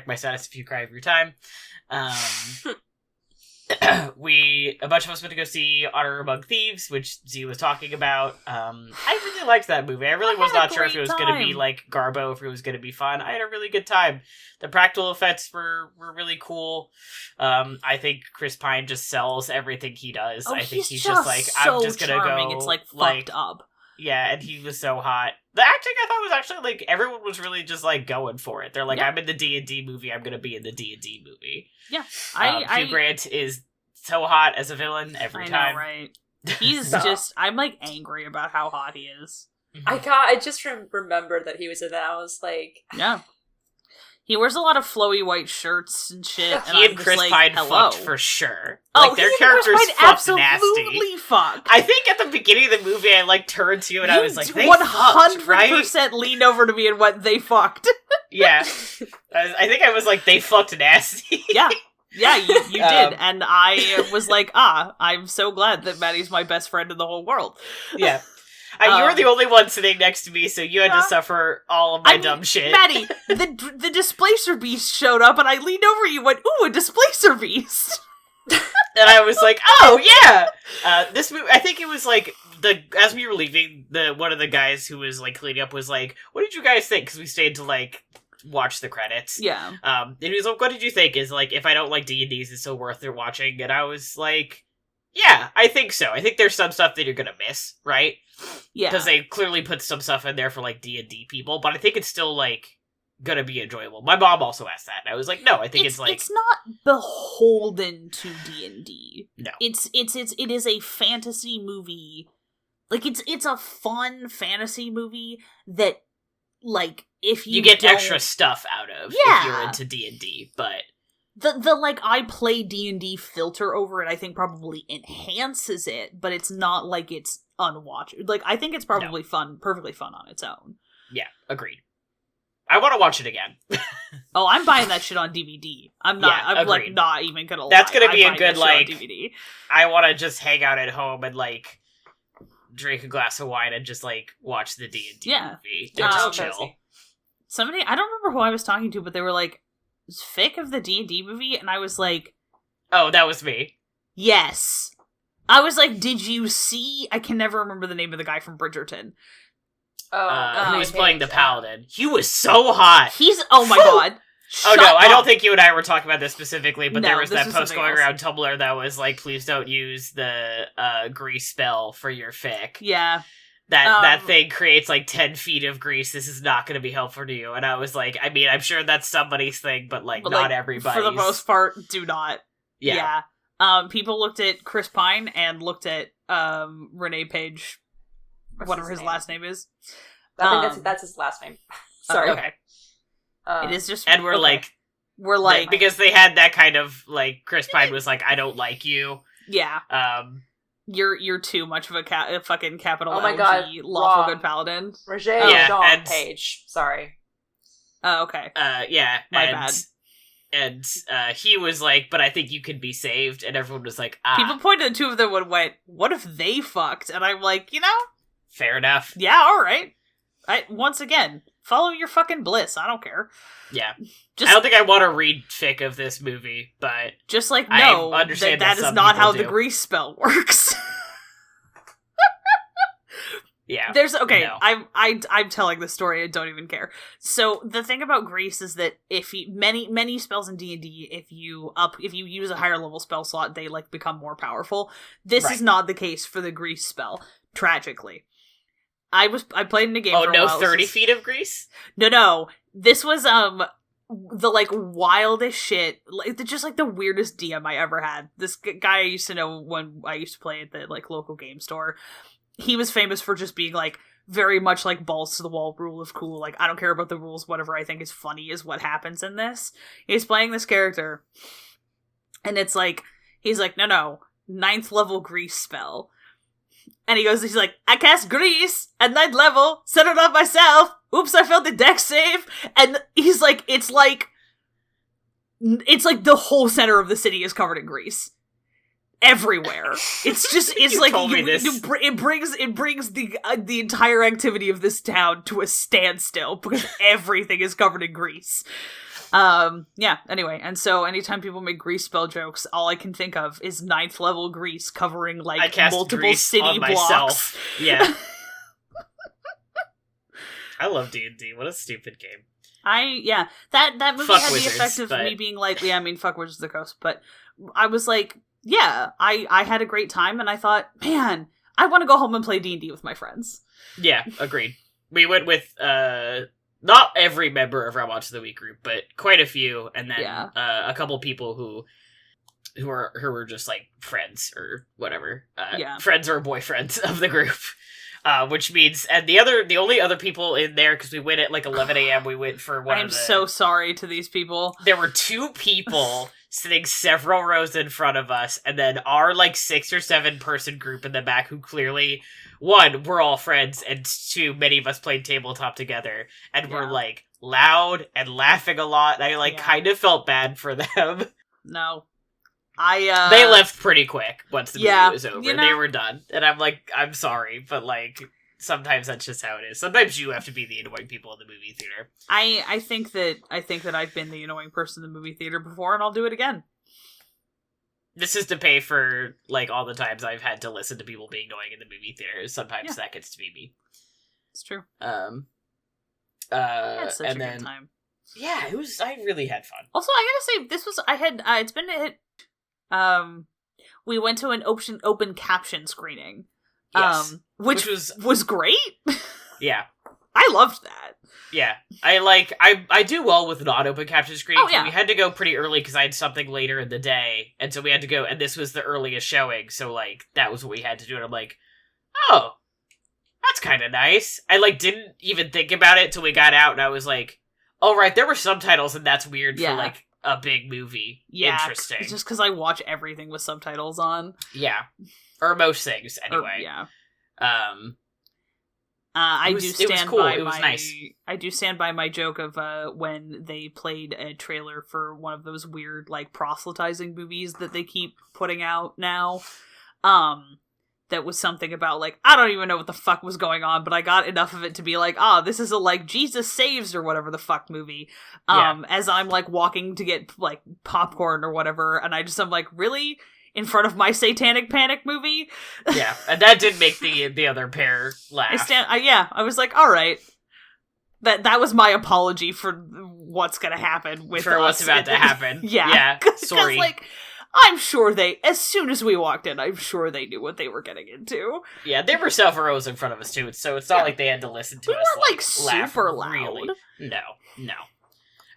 Speaker 3: my status if you cry every time. A bunch of us went to go see Honor Among Thieves, which Z was talking about. I really liked that movie. I really was not sure if it was going to be like Garbo, if it was going to be fun. I had a really good time. The practical effects were really cool. I think Chris Pine just sells everything he does. I think he's just like,
Speaker 1: so
Speaker 3: I'm just going to
Speaker 1: charming.
Speaker 3: go.
Speaker 1: It's like fucked up.
Speaker 3: Yeah, and he was so hot. The acting I thought was actually like everyone was really just like going for it. They're like, I'm in the D&D movie. I'm gonna be in the D&D movie.
Speaker 1: Yeah,
Speaker 3: Hugh Grant is so hot as a villain every time.
Speaker 1: Know, right? He's just. I'm like angry about how hot he is.
Speaker 2: I just remembered that he was in that. I was like,
Speaker 1: yeah. He wears a lot of flowy white shirts and shit. And
Speaker 3: he and Chris Pine fucked for sure. Like, their characters fucked nasty.
Speaker 1: Fuck.
Speaker 3: I think at the beginning of the movie, I like turned to you and I was like, they
Speaker 1: 100%
Speaker 3: right?
Speaker 1: leaned over to me and went, they fucked.
Speaker 3: Yeah. I think I was like, they fucked nasty.
Speaker 1: Yeah. Yeah, you did. And I was like, I'm so glad that Maddie's my best friend in the whole world.
Speaker 3: Yeah. You were the only one sitting next to me, so you had to suffer all of my dumb shit.
Speaker 1: Maddie, the Displacer Beast showed up, and I leaned over you and went, ooh, a Displacer Beast!
Speaker 3: And I was like, oh, yeah! This movie, I think it was like, as we were leaving, one of the guys who was like cleaning up was like, what did you guys think? Because we stayed to like watch the credits.
Speaker 1: Yeah.
Speaker 3: And he was like, what did you think? Is like, if I don't like D&Ds, it's still worth it watching. And I was like, yeah, I think so. I think there's some stuff that you're gonna miss, right?
Speaker 1: Yeah.
Speaker 3: Because they clearly put some stuff in there for, like, D&D people, but I think it's still, like, gonna be enjoyable. My mom also asked that, and I was like, no, I think it's like...
Speaker 1: It's not beholden to D&D.
Speaker 3: No.
Speaker 1: It is a fantasy movie. Like, it's a fun fantasy movie that, like, if you
Speaker 3: get extra stuff out of if you're into D&D, but...
Speaker 1: The like, I play D&D filter over it, I think probably enhances it, but it's not like it's unwatchable. Like, I think it's probably fun, perfectly fun on its own.
Speaker 3: Yeah, agreed. I want to watch it again.
Speaker 1: Oh, I'm buying that shit on DVD. I'm
Speaker 3: agreed.
Speaker 1: like, not even gonna lie.
Speaker 3: That's gonna be a good, like,
Speaker 1: DVD.
Speaker 3: I want to just hang out at home and, like, drink a glass of wine and just, like, watch the D&D movie. And just chill.
Speaker 1: Somebody, I don't remember who I was talking to, but they were like, fic of the D&D movie? And I was like...
Speaker 3: Oh, that was me.
Speaker 1: Yes. I was like, did you see... I can never remember the name of the guy from Bridgerton.
Speaker 3: Who was playing the Paladin. He was so hot!
Speaker 1: He's... Oh my god.
Speaker 3: Oh no, I don't think you and I were talking about this specifically, but there was that post going
Speaker 1: else.
Speaker 3: around Tumblr that was like, please don't use the grease spell for your fic.
Speaker 1: Yeah.
Speaker 3: That thing creates like 10 feet of grease. This is not going to be helpful to you. And I was like, I mean, I'm sure that's somebody's thing, but not like, everybody's.
Speaker 1: For the most part, do not.
Speaker 3: Yeah.
Speaker 1: People looked at Chris Pine and looked at Renee Page, whatever his last name is.
Speaker 2: I think that's his last name. Sorry.
Speaker 3: Okay.
Speaker 1: It is just...
Speaker 3: And we're like... Because they had that kind of, like, Chris Pine was like, I don't like you.
Speaker 1: Yeah. You're too much of a fucking capital LG
Speaker 2: God,
Speaker 1: lawful
Speaker 2: wrong.
Speaker 1: good paladin.
Speaker 2: Roger Jean Page. Sorry.
Speaker 1: Oh, okay.
Speaker 3: Yeah.
Speaker 1: My bad.
Speaker 3: And he was like, but I think you can be saved. And everyone was like,
Speaker 1: People pointed at the two of them and went, what if they fucked? And I'm like,
Speaker 3: fair enough.
Speaker 1: Yeah, alright. Once again, follow your fucking bliss. I don't care.
Speaker 3: Yeah.
Speaker 1: Just,
Speaker 3: I don't think I want to read fic of this movie, but
Speaker 1: just like,
Speaker 3: I
Speaker 1: no,
Speaker 3: understand
Speaker 1: that is
Speaker 3: some
Speaker 1: not
Speaker 3: people
Speaker 1: how
Speaker 3: do.
Speaker 1: the grease spell works.
Speaker 3: Yeah.
Speaker 1: No.
Speaker 3: No.
Speaker 1: I'm telling the story. I don't even care. So the thing about grease is that if many spells in D&D, if you use a higher level spell slot, they like become more powerful. This is not the case for the grease spell. Tragically, I played in a game.
Speaker 3: Oh,
Speaker 1: for a
Speaker 3: no,
Speaker 1: while.
Speaker 3: 30 feet of grease?
Speaker 1: No. This was the like wildest shit, like just like the weirdest DM I ever had. This guy I used to know when I used to play at the like local game store. He was famous for just being, like, very much, like, balls to the wall rule of cool. Like, I don't care about the rules, whatever I think is funny is what happens in this. He's playing this character, and it's like, he's like, no, 9th level grease spell. And he's like, I cast grease at 9th level, set it up myself, oops, I failed the dex save, and he's like, it's like the whole center of the city is covered in grease. Everywhere. It's like
Speaker 3: told me this.
Speaker 1: It brings the entire activity of this town to a standstill because everything is covered in grease. Anyway, and so anytime people make grease spell jokes, all I can think of is 9th level grease covering like multiple city blocks.
Speaker 3: Yeah. I love D&D. What a stupid game.
Speaker 1: That movie
Speaker 3: Fuck
Speaker 1: had
Speaker 3: Wizards,
Speaker 1: the effect of
Speaker 3: but...
Speaker 1: me being like, fuck Wizards of the Coast, but I was like, I had a great time, and I thought, man, I want to go home and play D&D with my friends.
Speaker 3: Yeah, agreed. We went with, not every member of our Watch of the Week group, but quite a few, and then a couple people who were just, like, friends, or whatever. Friends or boyfriends of the group. Which means, and the only other people in there, because we went at like 11 a.m., we went for one
Speaker 1: I'm so sorry to these people.
Speaker 3: There were 2 people sitting several rows in front of us, and then our like 6 or 7 person group in the back who clearly, 1, we're all friends, and 2, many of us played tabletop together, and were like loud and laughing a lot, and I kind of felt bad for them.
Speaker 1: No.
Speaker 3: They left pretty quick once the movie was over.
Speaker 1: You know,
Speaker 3: they were done. And I'm like, I'm sorry, but like, sometimes that's just how it is. Sometimes you have to be the annoying people in the movie theater.
Speaker 1: I think that I've been the annoying person in the movie theater before, and I'll do it again.
Speaker 3: This is to pay for, like, all the times I've had to listen to people being annoying in the movie theater. Sometimes that gets to be me.
Speaker 1: It's true.
Speaker 3: I had
Speaker 1: such a good time.
Speaker 3: Yeah, I really had fun.
Speaker 1: Also, I gotta say, it's been a hit. We went to an open caption screening.
Speaker 3: Yes.
Speaker 1: Which was great.
Speaker 3: Yeah.
Speaker 1: I loved that.
Speaker 3: Yeah. I do well with non-open caption screenings.
Speaker 1: Oh, yeah.
Speaker 3: We had to go pretty early because I had something later in the day, and so we had to go, and this was the earliest showing, so, like, that was what we had to do, and I'm like, oh, that's kind of nice. I, like, didn't even think about it till we got out, and I was like, oh, right, there were subtitles, and that's weird for, like, a big movie.
Speaker 1: Yeah,
Speaker 3: interesting.
Speaker 1: It's just because I watch everything with subtitles on.
Speaker 3: Yeah, or most things anyway.
Speaker 1: I do stand by my joke of when they played a trailer for one of those weird like proselytizing movies that they keep putting out now. That was something about, like, I don't even know what the fuck was going on, but I got enough of it to be like, this is a, like, Jesus Saves or whatever the fuck movie. As I'm, like, walking to get, like, popcorn or whatever, and I'm like, really? In front of my Satanic Panic movie?
Speaker 3: Yeah, and that did make the other pair laugh.
Speaker 1: I was like, alright. That was my apology for what's gonna happen with
Speaker 3: for what's about to happen.
Speaker 1: Yeah.
Speaker 3: Sorry.
Speaker 1: Like, I'm sure as soon as we walked in, I'm sure they knew what they were getting into.
Speaker 3: Yeah, they were self-arose in front of us, too, so it's not like they had to listen to us,
Speaker 1: like super loud.
Speaker 3: Really. No.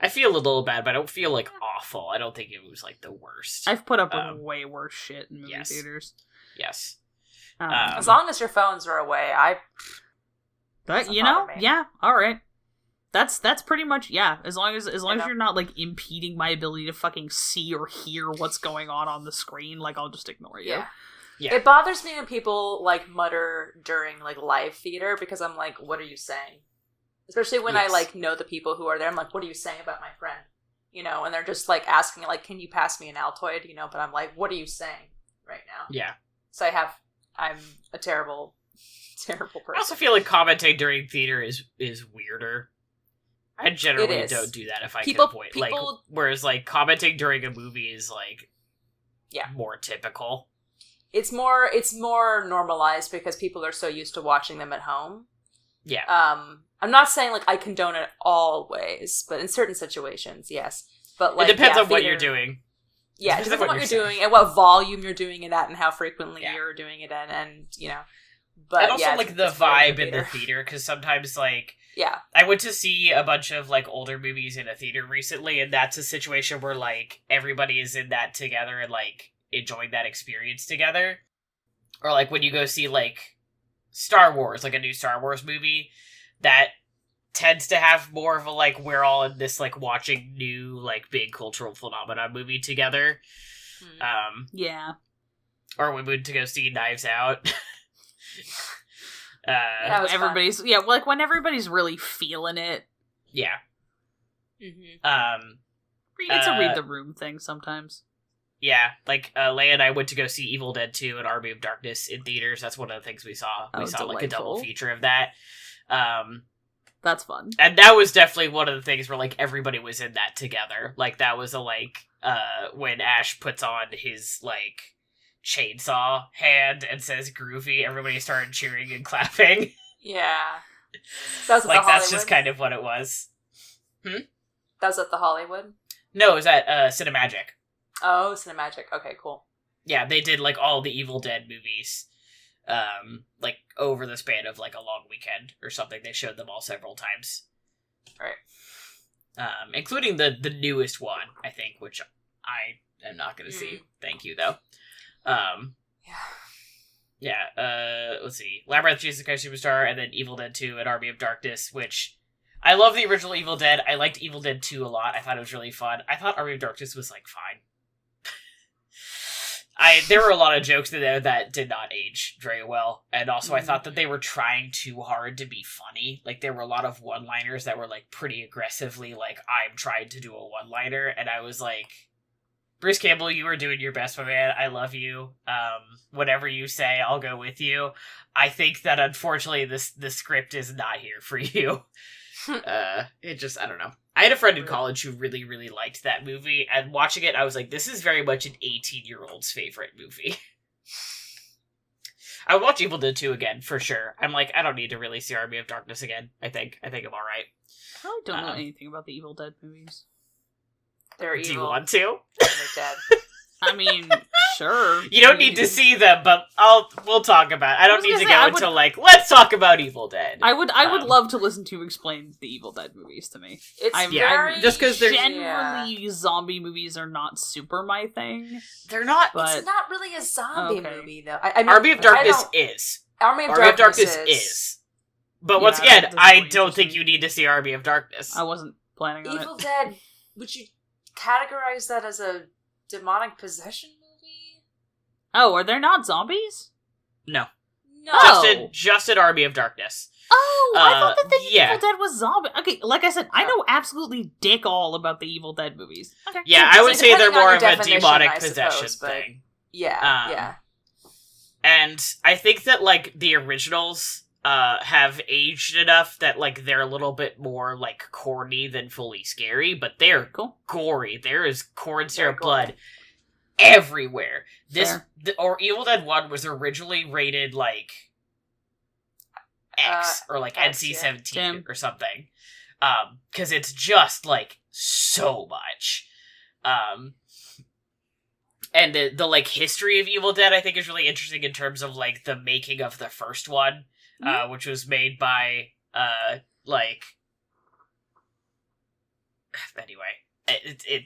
Speaker 3: I feel a little bad, but I don't feel, like, awful. I don't think it was, like, the worst.
Speaker 1: I've put up with way worse shit in movie theaters.
Speaker 3: Yes.
Speaker 2: As long as your phones are away,
Speaker 1: yeah, alright. That's pretty much, as long as you're not, like, impeding my ability to fucking see or hear what's going on the screen, like, I'll just ignore you.
Speaker 2: Yeah. It bothers me when people, like, mutter during, like, live theater, because I'm like, what are you saying? Especially when I, like, know the people who are there. I'm like, what are you saying about my friend? You know, and they're just, like, asking, like, can you pass me an Altoid? You know, but I'm like, what are you saying right now?
Speaker 3: Yeah.
Speaker 2: So I'm a terrible Terrible person.
Speaker 3: I also feel like commenting during theater is weirder. I generally don't do that if I can avoid like. Whereas like commenting during a movie is like, more typical.
Speaker 2: It's more normalized because people are so used to watching them at home.
Speaker 3: Yeah.
Speaker 2: I'm not saying like I condone it always, but in certain situations, yes. But like
Speaker 3: it depends on what you're doing.
Speaker 2: Yeah, it depends on what you're doing and what volume you're doing it at and how frequently you're doing it in, and you know. But
Speaker 3: and also like the vibe in the theater, because sometimes like I went to see a bunch of like older movies in a theater recently, and that's a situation where like everybody is in that together and like enjoying that experience together. Or like when you go see like Star Wars, like a new Star Wars movie, that tends to have more of a like we're all in this like watching new like big cultural phenomenon movie together. Or we went to go see Knives Out.
Speaker 1: Everybody's fun. Like when everybody's really feeling it.
Speaker 3: Yeah.
Speaker 1: It's a read the room thing sometimes.
Speaker 3: Yeah, like Leia and I went to go see Evil Dead 2 and Army of Darkness in theaters. That's one of the things we saw. We saw like a double feature of that.
Speaker 1: That's fun.
Speaker 3: And that was definitely one of the things where like everybody was in that together. Like that was a like when Ash puts on his like chainsaw hand and says groovy, everybody started cheering and clapping.
Speaker 2: Yeah. That was
Speaker 3: like that's just kind of what it was.
Speaker 2: That was at the Hollywood?
Speaker 3: No, it was at Cinemagic.
Speaker 2: Oh, Cinemagic. Okay, cool.
Speaker 3: Yeah, they did like all the Evil Dead movies. Like over the span of like a long weekend or something. They showed them all several times.
Speaker 2: Right.
Speaker 3: Including the newest one, I think, which I am not going to see. Thank you, though. Let's see. Labyrinth, Jesus Christ Superstar, and then Evil Dead 2 and Army of Darkness, which I love the original Evil Dead. I liked Evil Dead 2 a lot. I thought it was really fun. I thought Army of Darkness was like fine. There were a lot of jokes in there that did not age very well, and also I thought that they were trying too hard to be funny. Like, there were a lot of one-liners that were, like, pretty aggressively, like, I'm trying to do a one-liner, and I was like, Bruce Campbell, you are doing your best, my man. I love you. Whatever you say, I'll go with you. I think that, unfortunately, the script is not here for you. It just, I don't know. I had a friend in college who really, really liked that movie, and watching it, I was like, this is very much an 18-year-old's favorite movie. I would watch Evil Dead 2 again, for sure. I'm like, I don't need to really see Army of Darkness again. I think I'm alright.
Speaker 1: I really don't know anything about the Evil Dead movies.
Speaker 2: They're evil.
Speaker 3: Do you want to?
Speaker 2: They're dead.
Speaker 1: I mean, sure.
Speaker 3: You don't need to see them, but we'll talk about it. I don't need to go into, like, let's talk about Evil Dead.
Speaker 1: I would love to listen to you explain the Evil Dead movies to me.
Speaker 3: Just because they're
Speaker 1: generally zombie movies are not super my thing.
Speaker 3: They're not.
Speaker 2: But it's not really a zombie movie, though. I mean,
Speaker 3: Army of Darkness is.
Speaker 2: Army of Darkness
Speaker 3: is. But once again, I don't think you need to see Army of Darkness.
Speaker 1: I wasn't planning on
Speaker 2: Evil Dead, would you categorize that as a demonic possession movie?
Speaker 1: Oh, are there not zombies?
Speaker 3: No.
Speaker 2: No.
Speaker 3: Just an Army of Darkness.
Speaker 1: Oh, I thought that the Evil Dead was zombie. Okay, like I said, I know absolutely dick all about the Evil Dead movies. Okay.
Speaker 3: Yeah, I would say they're more of a demonic possession thing.
Speaker 2: Yeah.
Speaker 3: And I think that, like, the originals have aged enough that, like, they're a little bit more, like, corny than fully scary, but they're gory. There is corn syrup blood everywhere. Or Evil Dead 1 was originally rated, like, X, or, like, NC-17 or something. Because it's just, like, so much. And the, like, history of Evil Dead, I think, is really interesting in terms of, like, the making of the first one. Which was made by, anyway,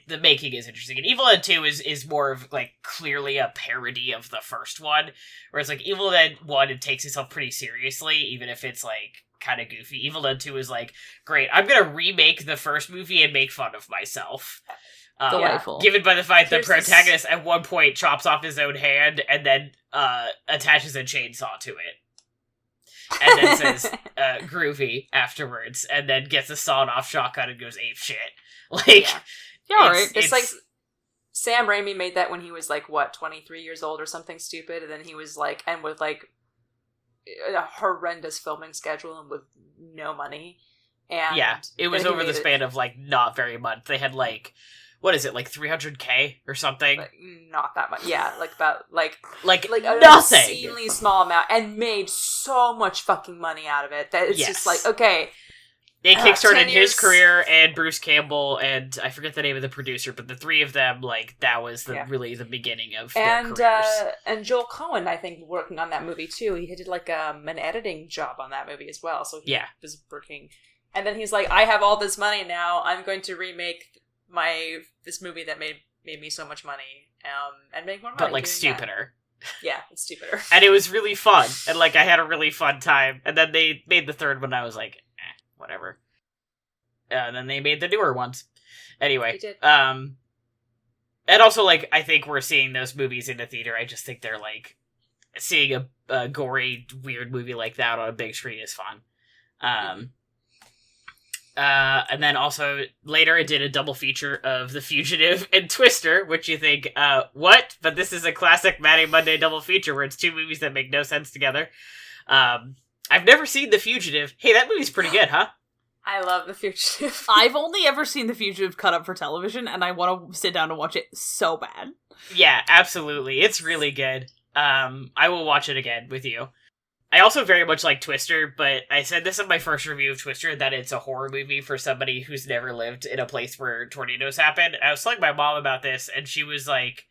Speaker 3: the making is interesting. And Evil Dead 2 is more of, like, clearly a parody of the first one, whereas, like, Evil Dead 1, it takes itself pretty seriously, even if it's, like, kind of goofy. Evil Dead 2 is like, great, I'm gonna remake the first movie and make fun of myself.
Speaker 1: Delightful.
Speaker 3: Given by the fact that the protagonist at one point chops off his own hand and then attaches a chainsaw to it. And then says, groovy afterwards, and then gets a sawed-off shotgun and goes ape shit. Like,
Speaker 2: alright. It's like, Sam Raimi made that when he was, like, 23 years old or something stupid, and then he was, like, and with, like, a horrendous filming schedule and with no money. And
Speaker 3: yeah, it was over the span of, like, not very much. They had, like, what is it, like, 300K or something?
Speaker 2: Like, not that much. Yeah, like, about, like
Speaker 3: nothing!
Speaker 2: An obscenely small amount, and made so much fucking money out of it that it's just like, okay.
Speaker 3: They kickstarted his career and Bruce Campbell and I forget the name of the producer, but the three of them, like, that was really the beginning of their careers.
Speaker 2: And Joel Cohen, I think, working on that movie too. He did like an editing job on that movie as well. So he was working, and then he's like, I have all this money now. I'm going to remake this movie that made me so much money, and make more money.
Speaker 3: But like stupider.
Speaker 2: Yeah, it's stupider.
Speaker 3: And it was really fun, and like I had a really fun time. And then they made the third one. I was like, whatever. And then they made the newer ones. Anyway, and also, like, I think we're seeing those movies in the theater. I just think they're, like, seeing a gory, weird movie like that on a big screen is fun. And then also, later I did a double feature of The Fugitive and Twister, which you think, what? But this is a classic Matty Monday double feature where it's two movies that make no sense together. I've never seen The Fugitive. Hey, that movie's pretty good, huh?
Speaker 2: I love The Fugitive.
Speaker 1: I've only ever seen The Fugitive cut up for television, and I want to sit down and watch it so bad.
Speaker 3: Yeah, absolutely. It's really good. I will watch it again with you. I also very much like Twister, but I said this in my first review of Twister, that it's a horror movie for somebody who's never lived in a place where tornadoes happen. And I was telling my mom about this, and she was like,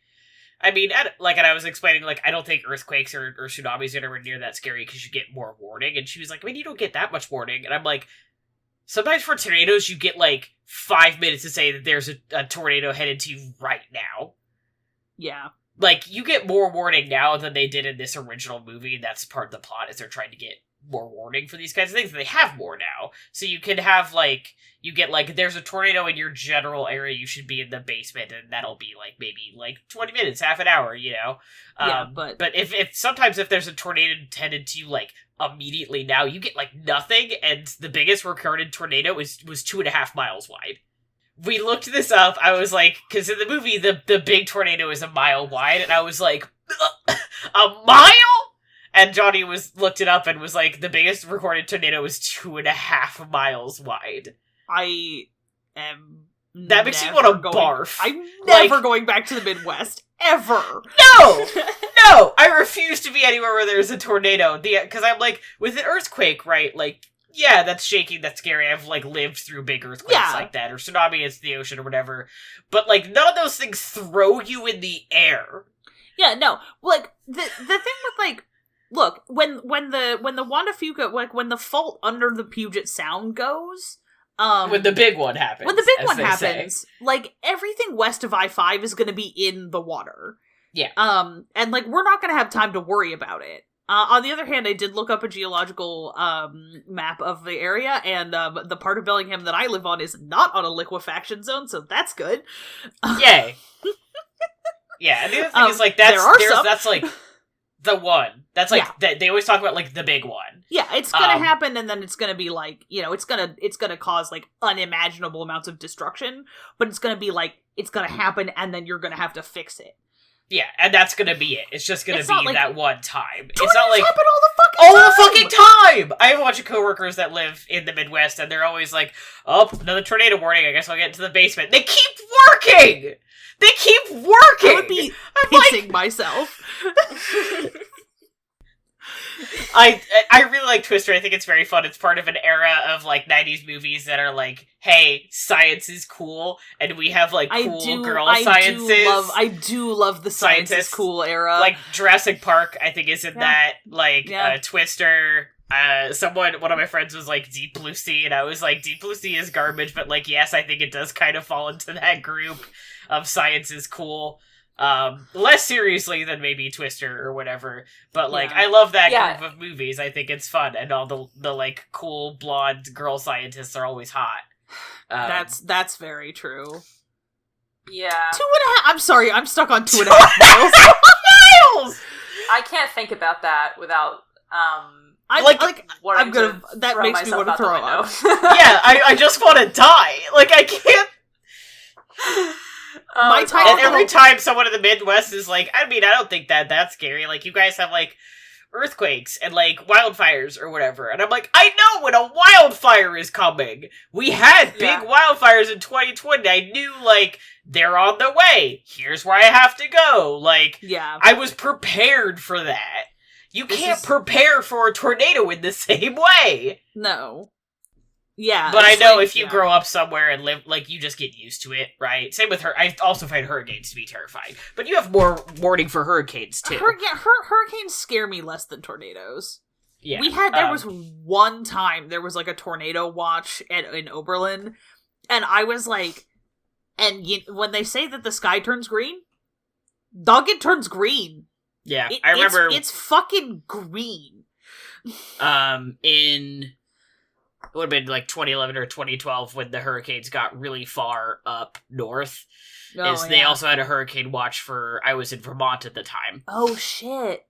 Speaker 3: I mean, and I was explaining, like, I don't think earthquakes or tsunamis are anywhere near that scary because you get more warning. And she was like, I mean, you don't get that much warning. And I'm like, sometimes for tornadoes, you get, like, 5 minutes to say that there's a tornado headed to you right now.
Speaker 1: Yeah.
Speaker 3: Like, you get more warning now than they did in this original movie, and that's part of the plot, is they're trying to get more warning for these kinds of things, and they have more now. So you can have, like, you get, like, there's a tornado in your general area, you should be in the basement, and that'll be, like, maybe, like, 20 minutes, half an hour, you know?
Speaker 1: Yeah, but
Speaker 3: if sometimes if there's a tornado headed to you, like, immediately now, you get, like, nothing, and the biggest recorded tornado was 2.5 miles wide. We looked this up, I was like, because in the movie, the big tornado is a mile wide, and I was like, a mile? And Johnny looked it up and was like, the biggest recorded tornado was 2.5 miles wide.
Speaker 1: I am
Speaker 3: That makes me want to barf.
Speaker 1: I'm never going back to the Midwest. Ever.
Speaker 3: No! No! I refuse to be anywhere where there's a tornado. Because I'm like, with an earthquake, right, like, yeah, that's shaking, that's scary. I've, like, lived through big earthquakes like that, or tsunami into the ocean, or whatever. But, like, none of those things throw you in the air.
Speaker 1: Yeah, no. Like, the thing with, like, look, when the Wanda Fuca, like, when the fault under the Puget Sound goes,
Speaker 3: when the big one happens.
Speaker 1: When the big one happens, like, everything west of I-5 is gonna be in the water.
Speaker 3: Yeah.
Speaker 1: And, like, we're not gonna have time to worry about it. On the other hand, I did look up a geological map of the area, and the part of Bellingham that I live on is not on a liquefaction zone, so that's good.
Speaker 3: Yay. Yeah, and the other thing is, like, that's, like, the one. That's, like, they always talk about, like, the big one.
Speaker 1: Yeah, it's gonna happen, and then it's gonna be, like, you know, it's gonna cause, like, unimaginable amounts of destruction, but it's gonna be, like, it's gonna happen, and then you're gonna have to fix it.
Speaker 3: Yeah, and that's gonna be it. It's just gonna be like, that one time. It's
Speaker 1: not like happen
Speaker 3: all the fucking time. I have a bunch of coworkers that live in the Midwest, and they're always like, "Oh, another tornado warning. I guess I'll get into the basement." They keep working. They keep working.
Speaker 1: I would be pissing myself.
Speaker 3: I really like Twister. I think it's very fun. It's part of an era of, like, 90s movies that are like, hey, science is cool, and we have, like, cool girl sciences.
Speaker 1: I do love the science is cool era.
Speaker 3: Like, Jurassic Park, I think, is in that. Like, Twister. One of my friends was like, Deep Blue Sea, and I was like, Deep Blue Sea is garbage, but, like, yes, I think it does kind of fall into that group of science is cool. Less seriously than maybe Twister or whatever, but, like, I love that group of movies. I think it's fun, and all the like, cool, blonde girl scientists are always hot.
Speaker 1: That's very true.
Speaker 2: Yeah.
Speaker 1: 2.5, I'm sorry, I'm stuck on 2.5 miles.
Speaker 2: Miles! I can't think about that without,
Speaker 1: that makes me want to throw up.
Speaker 3: Yeah, I just want to die. Like, I can't... And every time someone in the Midwest is like, I mean, I don't think that's scary. Like, you guys have, like, earthquakes and, like, wildfires or whatever. And I'm like, I know when a wildfire is coming. We had big wildfires in 2020. I knew, like, they're on the way. Here's where I have to go. Like, I was prepared for that. You can't prepare for a tornado in the same way.
Speaker 1: No. Yeah.
Speaker 3: But I know if you grow up somewhere and live, like, you just get used to it, right? Same with her. I also find hurricanes to be terrifying. But you have more warning for hurricanes, too.
Speaker 1: Hurricanes scare me less than tornadoes.
Speaker 3: Yeah.
Speaker 1: There was one time, there was, like, a tornado watch in Oberlin, and I was like, when they say that the sky turns green, dog, it turns green.
Speaker 3: Yeah, I remember...
Speaker 1: It's fucking green.
Speaker 3: It would have been like 2011 or 2012 when the hurricanes got really far up north. They also had a hurricane watch I was in Vermont at the time.
Speaker 1: Oh, shit.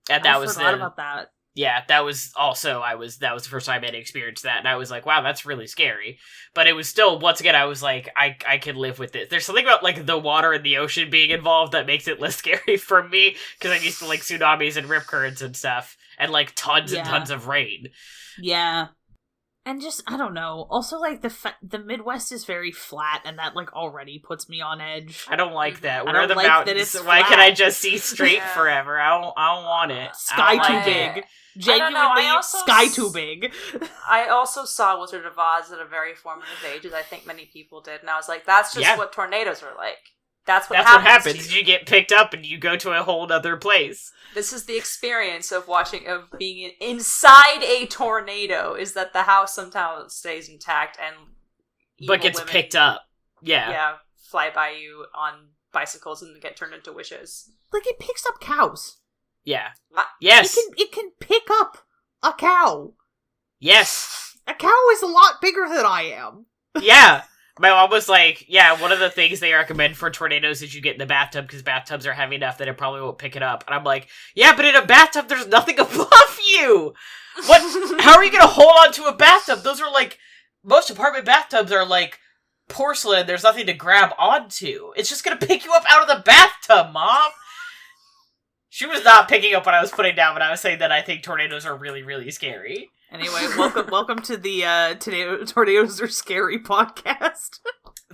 Speaker 3: And I forgot
Speaker 1: about that.
Speaker 3: Yeah, that was also, that was the first time I'd experienced that, and I was like, wow, that's really scary. But it was still, once again, I was like, I can live with this. There's something about, like, the water and the ocean being involved that makes it less scary for me, because I'm used to, like, tsunamis and rip currents and stuff, and, like, tons and tons of rain.
Speaker 1: Yeah. And just, I don't know. Also, like, the Midwest is very flat, and that, like, already puts me on edge.
Speaker 3: I don't like that. Where
Speaker 1: are
Speaker 3: the mountains? Why can't I just see straight forever? I don't want it.
Speaker 1: Sky too big. Genuinely, sky too big.
Speaker 2: I also saw Wizard of Oz at a very formative age, as I think many people did, and I was like, that's just what tornadoes are like. That's what happens.
Speaker 3: You get picked up and you go to a whole other place.
Speaker 2: This is the experience of being inside a tornado, is that the house sometimes stays intact and
Speaker 3: but gets picked up.
Speaker 2: Yeah, fly by you on bicycles and get turned into wishes.
Speaker 1: Like, it picks up cows.
Speaker 3: Yeah. Yes.
Speaker 1: It can pick up a cow.
Speaker 3: Yes.
Speaker 1: A cow is a lot bigger than I am.
Speaker 3: Yeah. My mom was like, yeah, one of the things they recommend for tornadoes is you get in the bathtub because bathtubs are heavy enough that it probably won't pick it up. And I'm like, yeah, but in a bathtub, there's nothing above you. How are you going to hold on to a bathtub? Those are like, most apartment bathtubs are like porcelain. There's nothing to grab onto. It's just going to pick you up out of the bathtub, Mom. She was not picking up what I was putting down when I was saying that I think tornadoes are really, really scary.
Speaker 1: Anyway, welcome to the Tornadoes Are Scary podcast.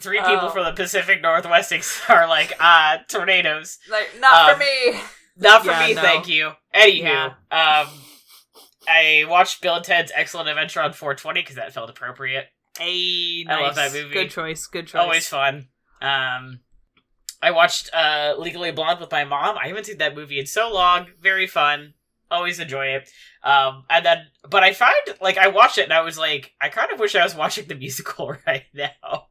Speaker 3: 3 people from the Pacific Northwest are like, tornadoes.
Speaker 2: Like, not for me.
Speaker 3: Not for me, no. Thank you. Anywho, I watched Bill and Ted's Excellent Adventure on 420 because that felt appropriate.
Speaker 1: Hey, nice.
Speaker 3: I love that movie.
Speaker 1: Good choice.
Speaker 3: Always fun. I watched Legally Blonde with my mom. I haven't seen that movie in so long. Very fun. Always enjoy it. But I find, like, I watched it and I was like, I kind of wish I was watching the musical right now.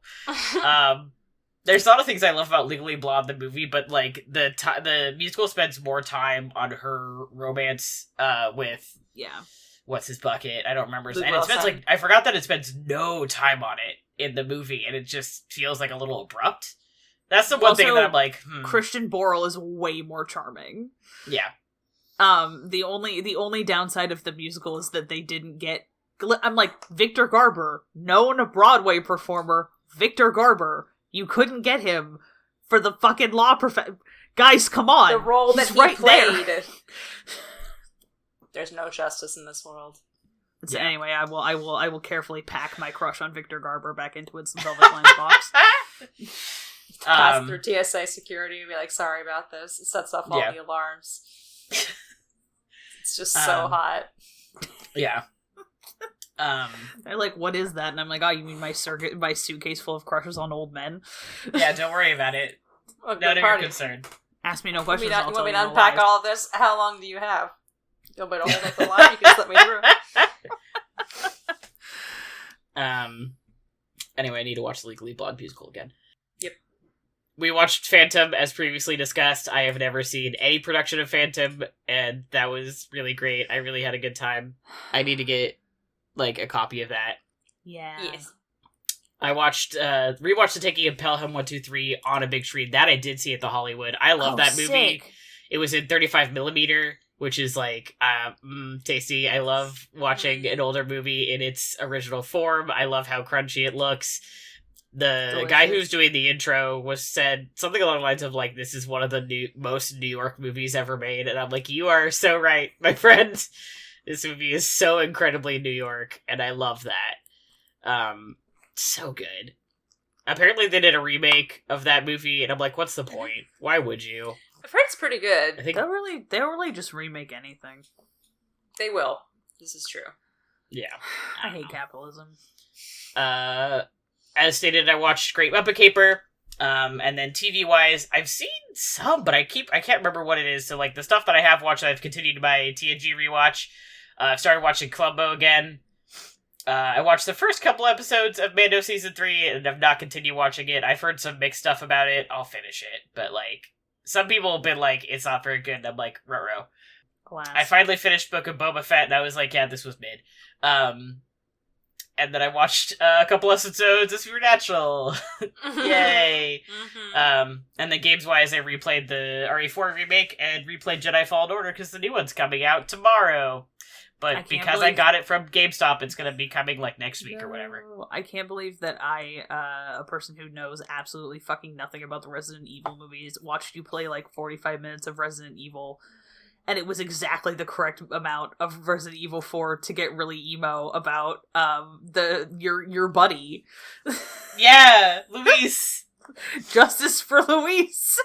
Speaker 3: There's a lot of things I love about Legally Blonde, the movie, but, like, the musical spends more time on her romance, with...
Speaker 1: Yeah.
Speaker 3: What's his bucket? I don't remember.
Speaker 2: Luke
Speaker 3: and
Speaker 2: Wilson.
Speaker 3: It spends, like, I forgot that it spends no time on it in the movie, and it just feels, like, a little abrupt. That's the one thing that I'm like,
Speaker 1: Christian Borle is way more charming.
Speaker 3: Yeah.
Speaker 1: The only downside of the musical is that they didn't get... I'm like, Victor Garber, known Broadway performer, Victor Garber. You couldn't get him for the fucking law profession. Guys, come on.
Speaker 2: The role that he played. There. There's no justice in this world.
Speaker 1: So anyway, I will carefully pack my crush on Victor Garber back into its Velvet Line box.
Speaker 2: Pass through TSA security and be like, sorry about this. It sets off all the alarms. It's just so hot.
Speaker 3: Yeah.
Speaker 1: They're like, what is that? And I'm like, oh, you mean my suitcase full of crushes on old men?
Speaker 3: Yeah, don't worry about it. None of your concern.
Speaker 1: Ask me no questions.
Speaker 2: You want me to unpack all of this? How long do you have? You want me to hold up the line? You can slip me through.
Speaker 3: Anyway, I need to watch the Legally Blonde musical again.
Speaker 2: Yep.
Speaker 3: We watched Phantom, as previously discussed. I have never seen any production of Phantom, and that was really great. I really had a good time. I need to get, like, a copy of that.
Speaker 1: Yeah.
Speaker 2: Yes.
Speaker 3: I rewatched The Taking of Pelham 123 on a big screen. That I did see at the Hollywood. I love that movie.
Speaker 1: Sick.
Speaker 3: It was in 35mm, which is, like, tasty. I love watching an older movie in its original form. I love how crunchy it looks. The guy who's doing the intro said something along the lines of, like, this is one of the most New York movies ever made, and I'm like, you are so right, my friend. This movie is so incredibly New York, and I love that. So good. Apparently they did a remake of that movie, and I'm like, what's the point? Why would you?
Speaker 2: I've heard it's pretty good.
Speaker 3: I think
Speaker 1: they'll really just remake anything.
Speaker 2: They will. This is true.
Speaker 3: Yeah.
Speaker 1: I hate capitalism.
Speaker 3: As stated, I watched Great Muppet Caper. And then TV-wise, I've seen some, but I can't remember what it is. So, like, the stuff that I have watched, I've continued my TNG rewatch. I've started watching Columbo again. I watched the first couple episodes of Mando Season 3, and have not continued watching it. I've heard some mixed stuff about it. I'll finish it. But, like, some people have been like, it's not very good. And I'm like, ruh-roh.
Speaker 1: Alas.
Speaker 3: I finally finished Book of Boba Fett, and I was like, yeah, this was mid. And then I watched a couple episodes of Supernatural. Yay!
Speaker 2: Mm-hmm.
Speaker 3: And then games-wise, I replayed the RE4 remake and replayed Jedi Fallen Order because the new one's coming out tomorrow. But because I got it from GameStop, it's going to be coming, like, next week or whatever.
Speaker 1: I can't believe that a person who knows absolutely fucking nothing about the Resident Evil movies, watched you play, like, 45 minutes of Resident Evil, and it was exactly the correct amount of Resident Evil 4 to get really emo about your buddy.
Speaker 3: Yeah, Luis!
Speaker 1: Justice for Luis!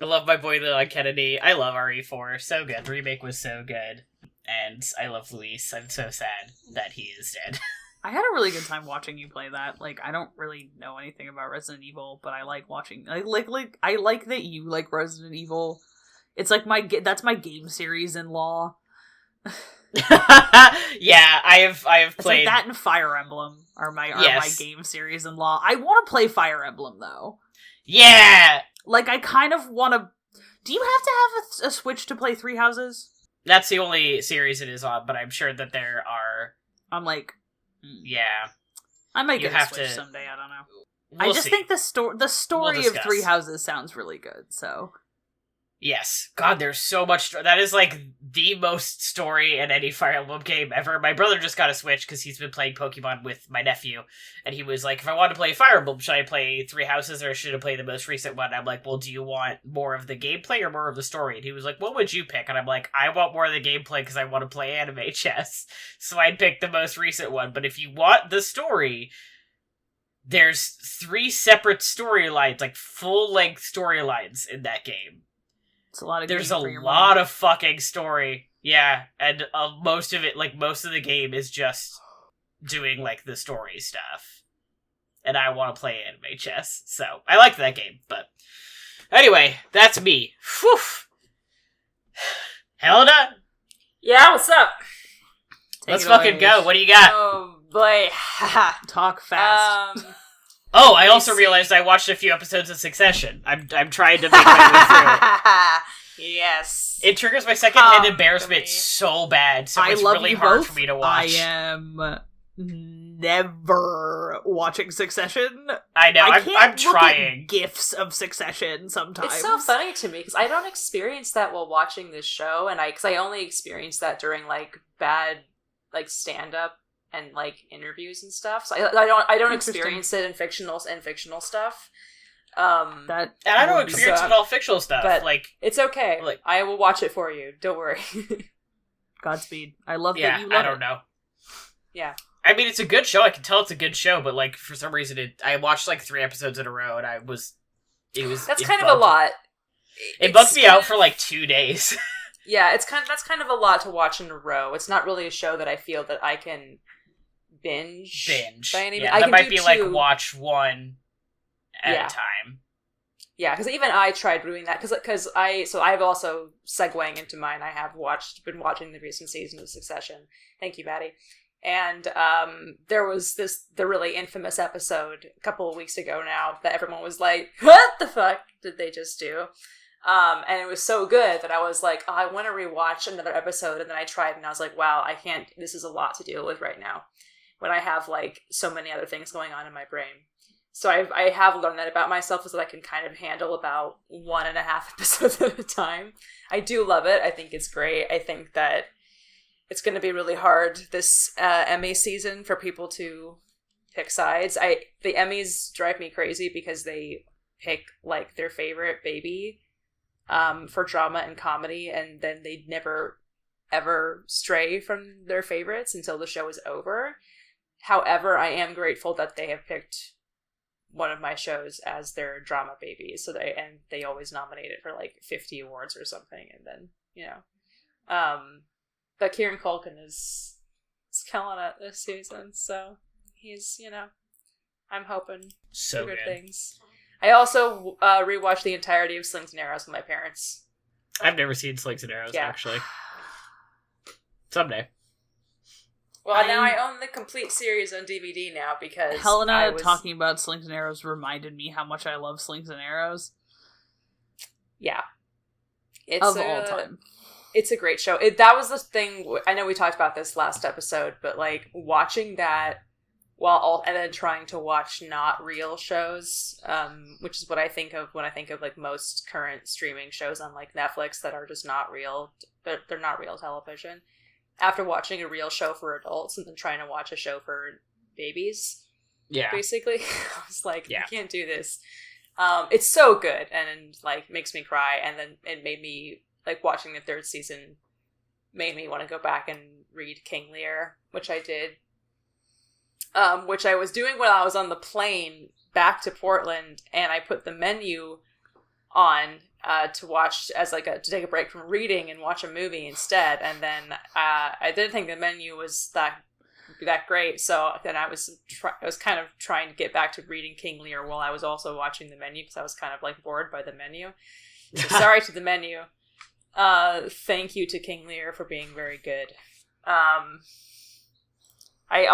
Speaker 3: I love my boy Leon Kennedy. I love RE4. So good. The remake was so good. And I love Luis. I'm so sad that he is dead.
Speaker 1: I had a really good time watching you play that. Like, I don't really know anything about Resident Evil, but I like watching. I like that you like Resident Evil. It's like that's my game series in law.
Speaker 3: Yeah, I have
Speaker 1: It's
Speaker 3: played
Speaker 1: like that and Fire Emblem are my game series in law. I want to play Fire Emblem though.
Speaker 3: Yeah,
Speaker 1: like I kind of want to. Do you have to have a Switch to play Three Houses?
Speaker 3: That's the only series it is on, but I'm sure that there are.
Speaker 1: I'm like,
Speaker 3: yeah,
Speaker 1: I might get a Switch someday. I don't know. I just think the story of Three Houses sounds really good. So.
Speaker 3: Yes. God, there's so much... That is, like, the most story in any Fire Emblem game ever. My brother just got a Switch because he's been playing Pokemon with my nephew. And he was like, if I want to play Fire Emblem, should I play Three Houses or should I play the most recent one? I'm like, well, do you want more of the gameplay or more of the story? And he was like, what would you pick? And I'm like, I want more of the gameplay because I want to play anime chess. So I'd pick the most recent one. But if you want the story... There's 3 separate storylines, like, full-length storylines in that game.
Speaker 1: It's a lot of
Speaker 3: There's a lot of fucking story. Yeah, and most of the game is just doing, like, the story stuff. And I want to play anime chess, so I like that game, but... Anyway, that's me. Whew! Helena?
Speaker 2: Yeah, what's up?
Speaker 3: Let's fucking go. What do you got?
Speaker 2: Oh, boy.
Speaker 1: Talk fast.
Speaker 3: Oh, I also realized I watched a few episodes of Succession. I'm trying to make my way through it.
Speaker 2: Yes.
Speaker 3: It triggers my second-hand embarrassment so bad, so it's really hard for me to watch.
Speaker 1: I am never watching Succession.
Speaker 3: I know, I'm trying.
Speaker 1: At GIFs of Succession sometimes.
Speaker 2: It's so funny to me, because I don't experience that while watching this show, and because I only experience that during, like, bad, like, stand-up and like interviews and stuff, so I don't experience it in fictional stuff. And
Speaker 3: I don't experience it in all fictional stuff.
Speaker 2: But
Speaker 3: like
Speaker 2: it's okay. Like I will watch it for you. Don't worry.
Speaker 1: Godspeed. I love that you love
Speaker 3: I don't know.
Speaker 2: Yeah.
Speaker 3: I mean, it's a good show. I can tell it's a good show, but like for some reason, I watched like 3 episodes in a row, and that's
Speaker 2: kind of a lot.
Speaker 3: It bugged me out for like 2 days.
Speaker 2: Yeah, that's kind of a lot to watch in a row. It's not really a show that I feel that I can binge.
Speaker 3: By any means. That might be
Speaker 2: 2.
Speaker 3: like watch 1 at a time.
Speaker 2: Yeah, because even I tried doing that because I've also segueing into mine. I have been watching the recent season of Succession. Thank you, Matty. And there was the really infamous episode a couple of weeks ago now that everyone was like, "What the fuck did they just do?" And it was so good that I was like, oh, I want to rewatch another episode. And then I tried and I was like, wow, I can't, this is a lot to deal with right now when I have like so many other things going on in my brain. So I have learned that about myself, is that I can kind of handle about 1.5 episodes at a time. I do love it. I think it's great. I think that it's going to be really hard this Emmy season for people to pick sides. The Emmys drive me crazy because they pick like their favorite baby for drama and comedy, and then they never ever stray from their favorites until the show is over. However, I am grateful that they have picked one of my shows as their drama baby, so they always nominate it for like 50 awards or something, and then but Kieran Culkin is killing it this season, so he's I'm hoping
Speaker 3: So
Speaker 2: for good
Speaker 3: good.
Speaker 2: things. I also rewatched the entirety of Slings and Arrows with my parents.
Speaker 3: I've never seen Slings and Arrows, actually. Someday.
Speaker 2: Well, now I own the complete series on DVD now because
Speaker 1: Helena talking about Slings and Arrows reminded me how much I love Slings and Arrows.
Speaker 2: Yeah. It's
Speaker 1: of all time.
Speaker 2: It's a great show. That was the thing, I know we talked about this last episode, but like watching that and then trying to watch not real shows, which is what I think of when I think of like most current streaming shows on like Netflix that are just not real. They're not real television. After watching a real show for adults and then trying to watch a show for babies, basically, I was like, I can't do this. It's so good and like makes me cry, and then it made me like watching the third season made me want to go back and read King Lear, which I did. Which I was doing when I was on the plane back to Portland, and I put the menu on to watch as like to take a break from reading and watch a movie instead. And then I didn't think the menu was that great, so then I was kind of trying to get back to reading King Lear while I was also watching the menu because I was kind of like bored by the menu. So sorry to the menu. Thank you to King Lear for being very good. I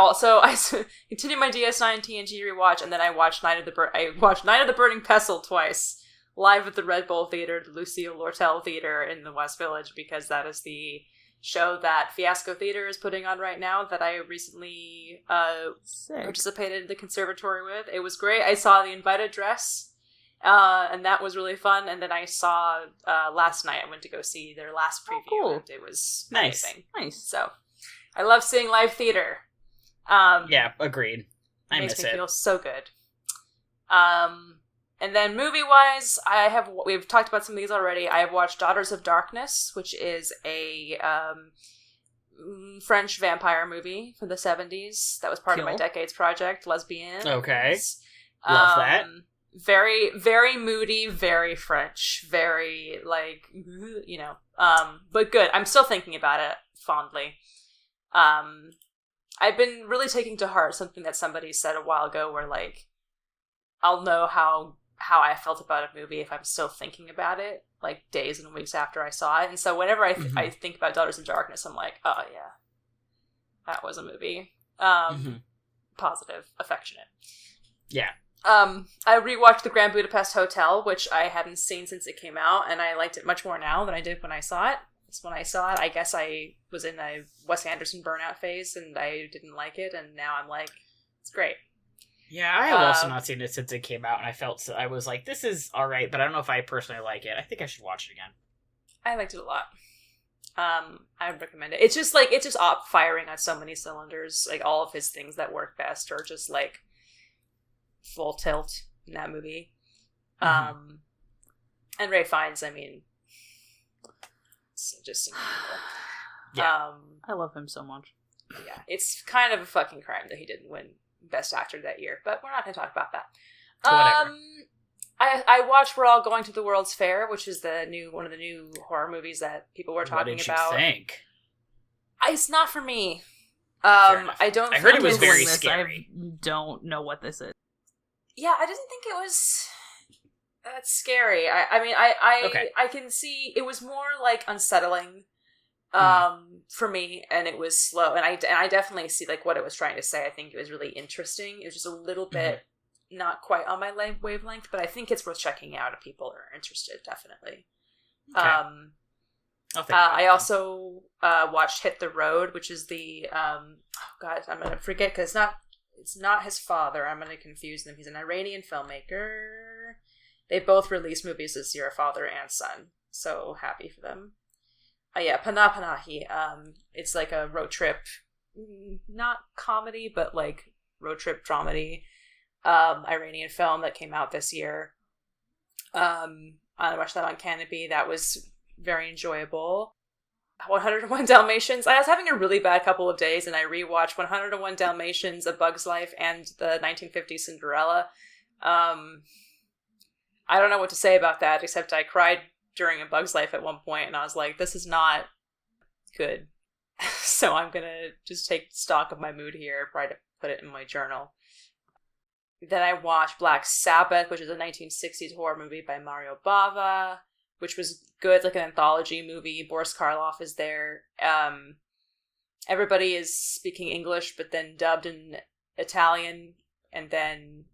Speaker 2: continued my DS9 TNG rewatch, and then I watched Night of the Burning Pestle twice, live at the Red Bull Theater, the Lucille Lortel Theater in the West Village, because that is the show that Fiasco Theater is putting on right now that I recently participated in the conservatory with. It was great. I saw The Invited Dress, and that was really fun. And then I saw last night, I went to go see their last preview.
Speaker 1: Oh, cool.
Speaker 2: And it was
Speaker 3: Nice.
Speaker 2: amazing.
Speaker 1: Nice.
Speaker 2: So I love seeing live theater.
Speaker 3: Yeah, agreed. I miss
Speaker 2: Makes me
Speaker 3: it.
Speaker 2: feel so good. And then movie-wise, we've talked about some of these already. I have watched Daughters of Darkness, which is a French vampire movie from the 70s. That was part of my Decades project, Lesbian.
Speaker 3: Okay. Love that.
Speaker 2: Very, very moody, very French, very, like, but good. I'm still thinking about it fondly. I've been really taking to heart something that somebody said a while ago where, like, I'll know how I felt about a movie if I'm still thinking about it, like, days and weeks after I saw it. And so whenever I think about Daughters of Darkness, I'm like, oh, yeah, that was a movie. Positive, affectionate.
Speaker 3: Yeah.
Speaker 2: I rewatched The Grand Budapest Hotel, which I hadn't seen since it came out, and I liked it much more now than I did when I saw it. When I saw it, I guess I was in a Wes Anderson burnout phase, and I didn't like it, and now I'm like, it's great.
Speaker 3: Yeah, I have also not seen it since it came out, and I was like, this is alright, but I don't know if I personally like it. I think I should watch it again.
Speaker 2: I liked it a lot. I would recommend it. It's just firing on so many cylinders. Like, all of his things that work best are just, like, full tilt in that movie. And Ray Fiennes, I mean, it's just incredible.
Speaker 3: Yeah.
Speaker 1: I love him so much.
Speaker 2: Yeah, it's kind of a fucking crime that he didn't win Best Actor that year, but we're not going to talk about that.
Speaker 3: Whatever.
Speaker 2: I watched We're All Going to the World's Fair, which is one of the new horror movies that people were talking about.
Speaker 3: What did you think?
Speaker 2: It's not for me.
Speaker 3: I
Speaker 2: don't.
Speaker 3: I heard it was
Speaker 1: Googling
Speaker 3: very
Speaker 1: this,
Speaker 3: scary.
Speaker 1: I don't know what this is.
Speaker 2: Yeah, I didn't think it was that scary. I can see it was more like unsettling for me, and it was slow, and I definitely see like what it was trying to say. I think it was really interesting. It was just a little bit not quite on my wavelength, but I think it's worth checking out if people are interested. Definitely.
Speaker 3: Okay.
Speaker 2: I also watched Hit the Road, which is the I'm gonna forget because it's not his father. I'm gonna confuse them. He's an Iranian filmmaker. They both released movies this year, father and son. So happy for them. Panah Panahi. It's like a road trip, not comedy, but like road trip dramedy Iranian film that came out this year. I watched that on Canopy. That was very enjoyable. 101 Dalmatians. I was having a really bad couple of days, and I rewatched 101 Dalmatians, A Bug's Life, and the 1950s Cinderella. I don't know what to say about that, except I cried during A Bug's Life at one point, and I was like, this is not good. So I'm gonna just take stock of my mood here, try to put it in my journal. Then I watched Black Sabbath, which is a 1960s horror movie by Mario Bava, which was good, like an anthology movie. Boris Karloff is there. Everybody is speaking English, but then dubbed in Italian, and then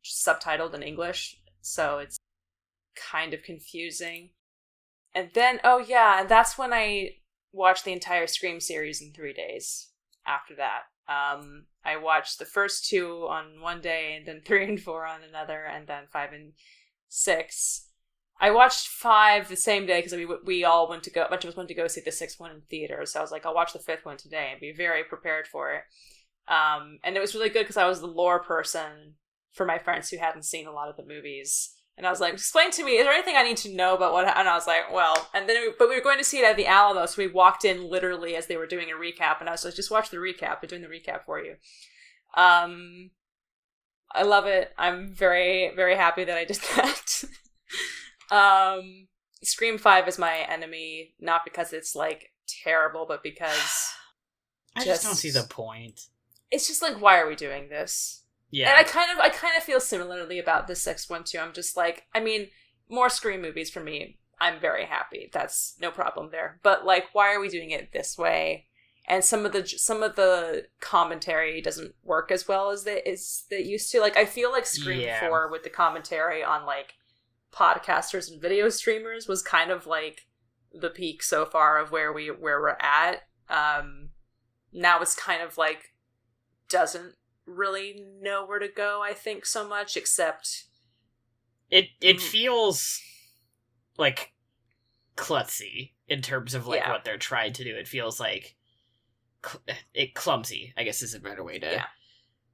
Speaker 2: subtitled in English. So it's kind of confusing. And then, and that's when I watched the entire Scream series in 3 days after that. I watched the first 2 on one day, and then 3 and 4 on another, and then 5 and 6. I watched 5 the same day because we all went to go. A bunch of us went to go see the 6th one in theater. So I was like, I'll watch the 5th one today and be very prepared for it. And it was really good because I was the lore person for my friends who hadn't seen a lot of the movies. And I was like, explain to me, is there anything I need to know about what? And I was like, well, but we were going to see it at the Alamo, so we walked in literally as they were doing a recap, and I was like, just watch the recap. They're doing the recap for you. I love it. I'm very, very happy that I did that. Scream 5 is my enemy, not because it's like terrible, but because
Speaker 3: I just don't see the point.
Speaker 2: It's just like, why are we doing this? Yeah. And I kind of feel similarly about the 6th one too. I'm just like, I mean, more Scream movies for me, I'm very happy. That's no problem there. But like, why are we doing it this way? And some of the commentary doesn't work as well as they used to. Like, I feel like Scream 4 with the commentary on like podcasters and video streamers was kind of like the peak so far of where we're at. Now it's kind of like doesn't really know where to go, I think, so much, except
Speaker 3: it feels like klutzy in terms of like what they're trying to do. It feels like clumsy, I guess, is a better way to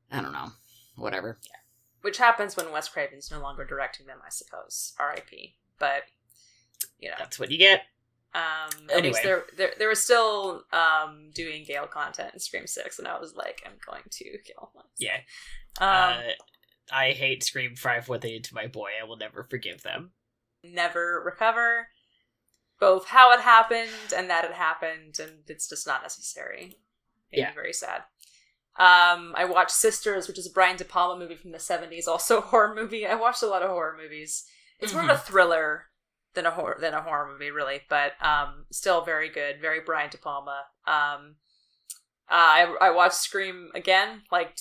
Speaker 3: I don't know, whatever. Yeah. Which
Speaker 2: happens when Wes Craven's no longer directing them, I suppose. R.I.P. But you know,
Speaker 3: that's what you get.
Speaker 2: At least they were still doing Gale content in Scream 6, and I was like, I'm going to kill myself.
Speaker 3: Yeah. I hate Scream 5, what they did to my boy. I will never forgive them.
Speaker 2: Never recover. Both how it happened and that it happened, and it's just not necessary. Made me very sad. I watched Sisters, which is a Brian De Palma movie from the 70s, also a horror movie. I watched a lot of horror movies. It's more of a thriller than a horror movie, really, but still very good, very Brian De Palma. I watched Scream again, like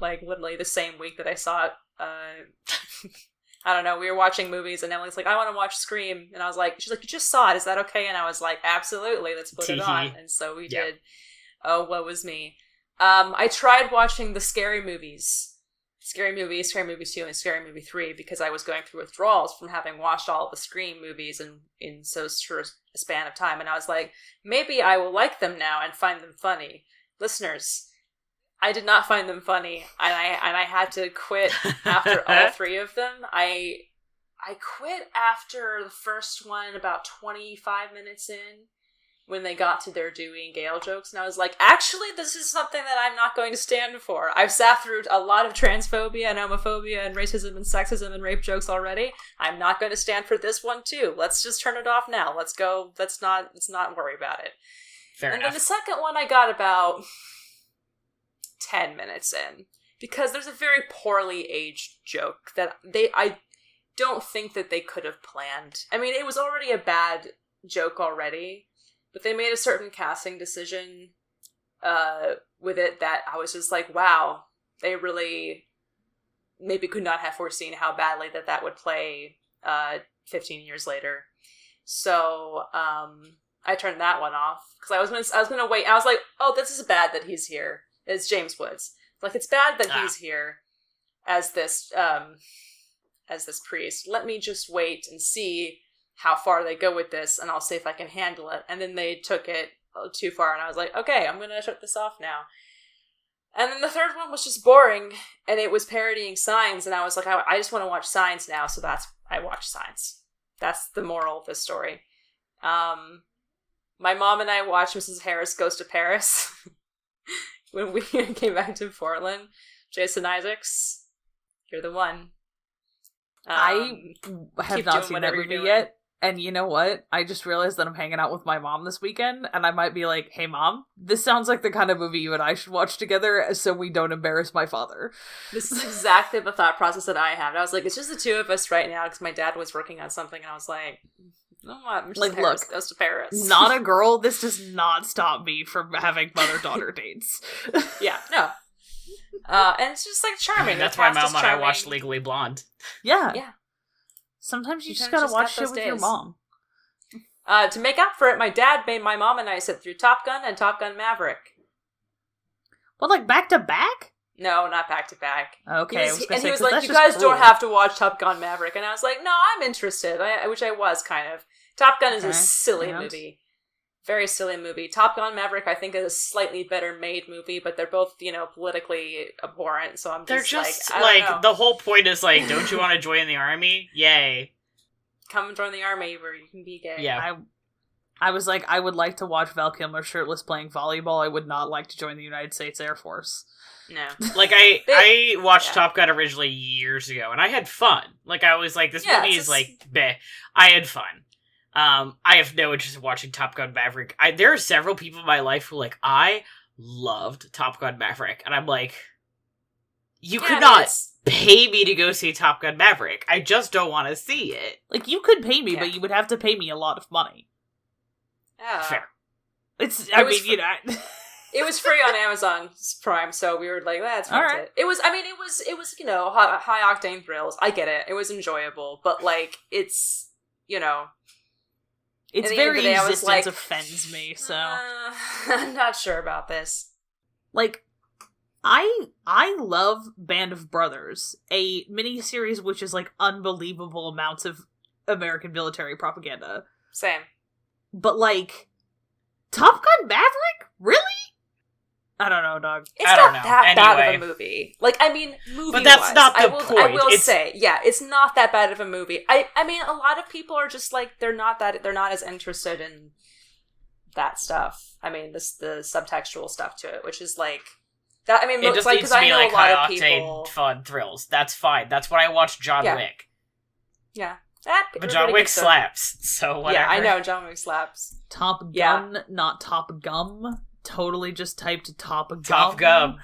Speaker 2: literally the same week that I saw it. I don't know, we were watching movies, and Emily's like, I want to watch Scream, and I was like, she's like, you just saw it, is that okay? And I was like, absolutely, let's put it on, and so we did. Oh, what was me? I tried watching the Scary Movies, Scary Movie 2, and Scary Movie 3, because I was going through withdrawals from having watched all the Scream movies in so short a span of time, and I was like, maybe I will like them now and find them funny. Listeners, I did not find them funny, and I had to quit after all 3 of them. I quit after the first one about 25 minutes in, when they got to their Dewey and Gale jokes, and I was like, actually, this is something that I'm not going to stand for. I've sat through a lot of transphobia and homophobia and racism and sexism and rape jokes already. I'm not going to stand for this one too. Let's just turn it off now. Let's go. Let's not worry about it.
Speaker 3: Fair enough.
Speaker 2: Then the second one I got about 10 minutes in, because there's a very poorly aged joke that I don't think that they could have planned. I mean, it was already a bad joke already, but they made a certain casting decision with it that I was just like, wow, they really maybe could not have foreseen how badly that would play 15 years later. So I turned that one off, because I was gonna wait. I was like, oh, this is bad that he's here. It's James Woods. Like, it's bad that he's here as this priest. Let me just wait and see how far they go with this, and I'll see if I can handle it. And then they took it too far, and I was like, okay, I'm gonna shut this off now. And then the third one was just boring, and it was parodying Signs, and I was like, I just want to watch Signs now, so I watched Signs. That's the moral of this story. My mom and I watched Mrs. Harris Goes to Paris when we came back to Portland. Jason Isaacs, you're the one.
Speaker 1: I have not seen that movie yet. And you know what? I just realized that I'm hanging out with my mom this weekend, and I might be like, hey mom, this sounds like the kind of movie you and I should watch together so we don't embarrass my father.
Speaker 2: This is exactly the thought process that I had. I was like, it's just the two of us right now, because my dad was working on something, and I was like, you know what? Mrs. Harris goes to Paris.
Speaker 1: Not a girl, this does not stop me from having mother-daughter dates.
Speaker 2: Yeah, no. And it's just like charming.
Speaker 3: That's why mom and I watched Legally Blonde.
Speaker 1: Yeah.
Speaker 2: Yeah.
Speaker 1: Sometimes you just gotta watch shit with your mom.
Speaker 2: To make up for it, my dad made my mom and I sit through Top Gun and Top Gun Maverick.
Speaker 1: What, like back to back?
Speaker 2: No, not back to back.
Speaker 1: Okay,
Speaker 2: he was like, you guys don't have to watch Top Gun Maverick. And I was like, no, I'm interested. Which I was, kind of. Top Gun is a silly movie. Very silly movie. Top Gun Maverick, I think, is a slightly better made movie, but they're both, politically abhorrent, so I'm just like,
Speaker 3: the whole point is like, don't you want to join the army? Yay.
Speaker 2: Come and join the army where you can be gay.
Speaker 3: Yeah.
Speaker 1: I was like, I would like to watch Val Kilmer shirtless playing volleyball. I would not like to join the United States Air Force.
Speaker 2: No.
Speaker 3: Like, I watched Top Gun originally years ago, and I had fun. Like, I was like, this movie is like, bleh. I had fun. I have no interest in watching Top Gun Maverick. There are several people in my life who I loved Top Gun Maverick, and I'm like, you could not pay me to go see Top Gun Maverick. I just don't want to see it.
Speaker 1: Like, you could pay me, but you would have to pay me a lot of money.
Speaker 3: Fair.
Speaker 1: It
Speaker 2: was free on Amazon Prime, so we were like, that's right. It was high octane thrills. I get it. It was enjoyable, but like, it's,
Speaker 1: its very existence offends me, so
Speaker 2: I'm not sure about this.
Speaker 1: Like, I love Band of Brothers, a miniseries which is like unbelievable amounts of American military propaganda.
Speaker 2: Same.
Speaker 1: But like, Top Gun Maverick? Really? I don't know, dog.
Speaker 2: It's not that bad of a movie. Like, I mean, movie-wise.
Speaker 3: But that's not the point.
Speaker 2: I will say, it's not that bad of a movie. I mean, a lot of people are just like, they're not as interested in that stuff. I mean, the subtextual stuff to it, which is like, that. I mean,
Speaker 3: it just
Speaker 2: like,
Speaker 3: needs to be like
Speaker 2: high
Speaker 3: octane fun thrills. That's fine. That's what I watched John Wick.
Speaker 2: Yeah.
Speaker 3: But John Wick slaps, so whatever.
Speaker 2: Yeah, I know, John Wick slaps.
Speaker 1: Top Gun, not Top Gum. Totally just typed Top Gum.
Speaker 3: Top Gum.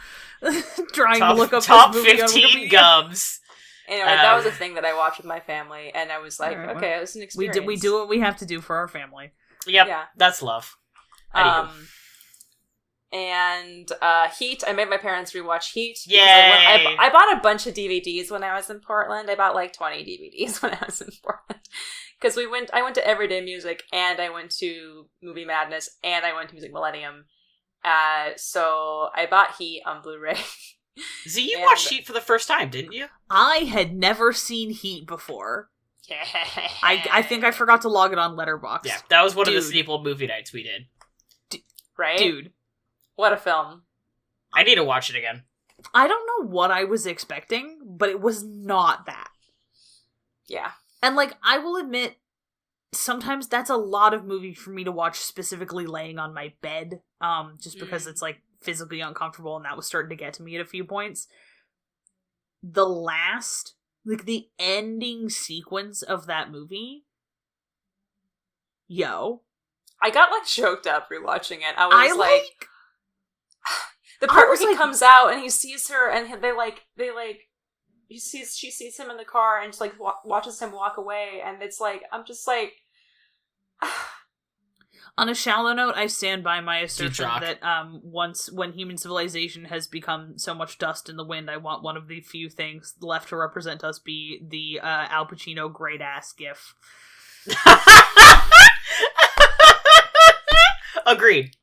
Speaker 1: Trying to look up
Speaker 3: top
Speaker 1: this movie
Speaker 3: 15 gums.
Speaker 2: Anyway, that was a thing that I watched with my family, and I was like, okay, it was an experience.
Speaker 1: We do what we have to do for our family.
Speaker 3: Yep, that's love.
Speaker 2: And Heat, I made my parents rewatch Heat.
Speaker 3: Yay!
Speaker 2: I bought a bunch of DVDs when I was in Portland. I bought like 20 DVDs when I was in Portland. Because I went to Everyday Music, and I went to Movie Madness, and I went to Music Millennium. So I bought Heat on Blu-ray.
Speaker 3: So you watched Heat for the first time, didn't you?
Speaker 1: I had never seen Heat before. I think I forgot to log it on Letterboxd.
Speaker 3: Yeah, that was one of the Sneople movie nights we did.
Speaker 2: Right?
Speaker 1: Dude.
Speaker 2: What a film.
Speaker 3: I need to watch it again.
Speaker 1: I don't know what I was expecting, but it was not that.
Speaker 2: Yeah.
Speaker 1: And like, I will admit, sometimes that's a lot of movie for me to watch specifically laying on my bed, just because it's like physically uncomfortable, and that was starting to get to me at a few points. The ending sequence of that movie,
Speaker 2: I got like choked up rewatching it. I was like the part where he
Speaker 1: like,
Speaker 2: comes out and he sees her, and she sees him in the car and just like watches him walk away, and it's like, I'm just like.
Speaker 1: On a shallow note, I stand by my assertion that when human civilization has become so much dust in the wind, I want one of the few things left to represent us be the Al Pacino great ass gif.
Speaker 3: Agreed.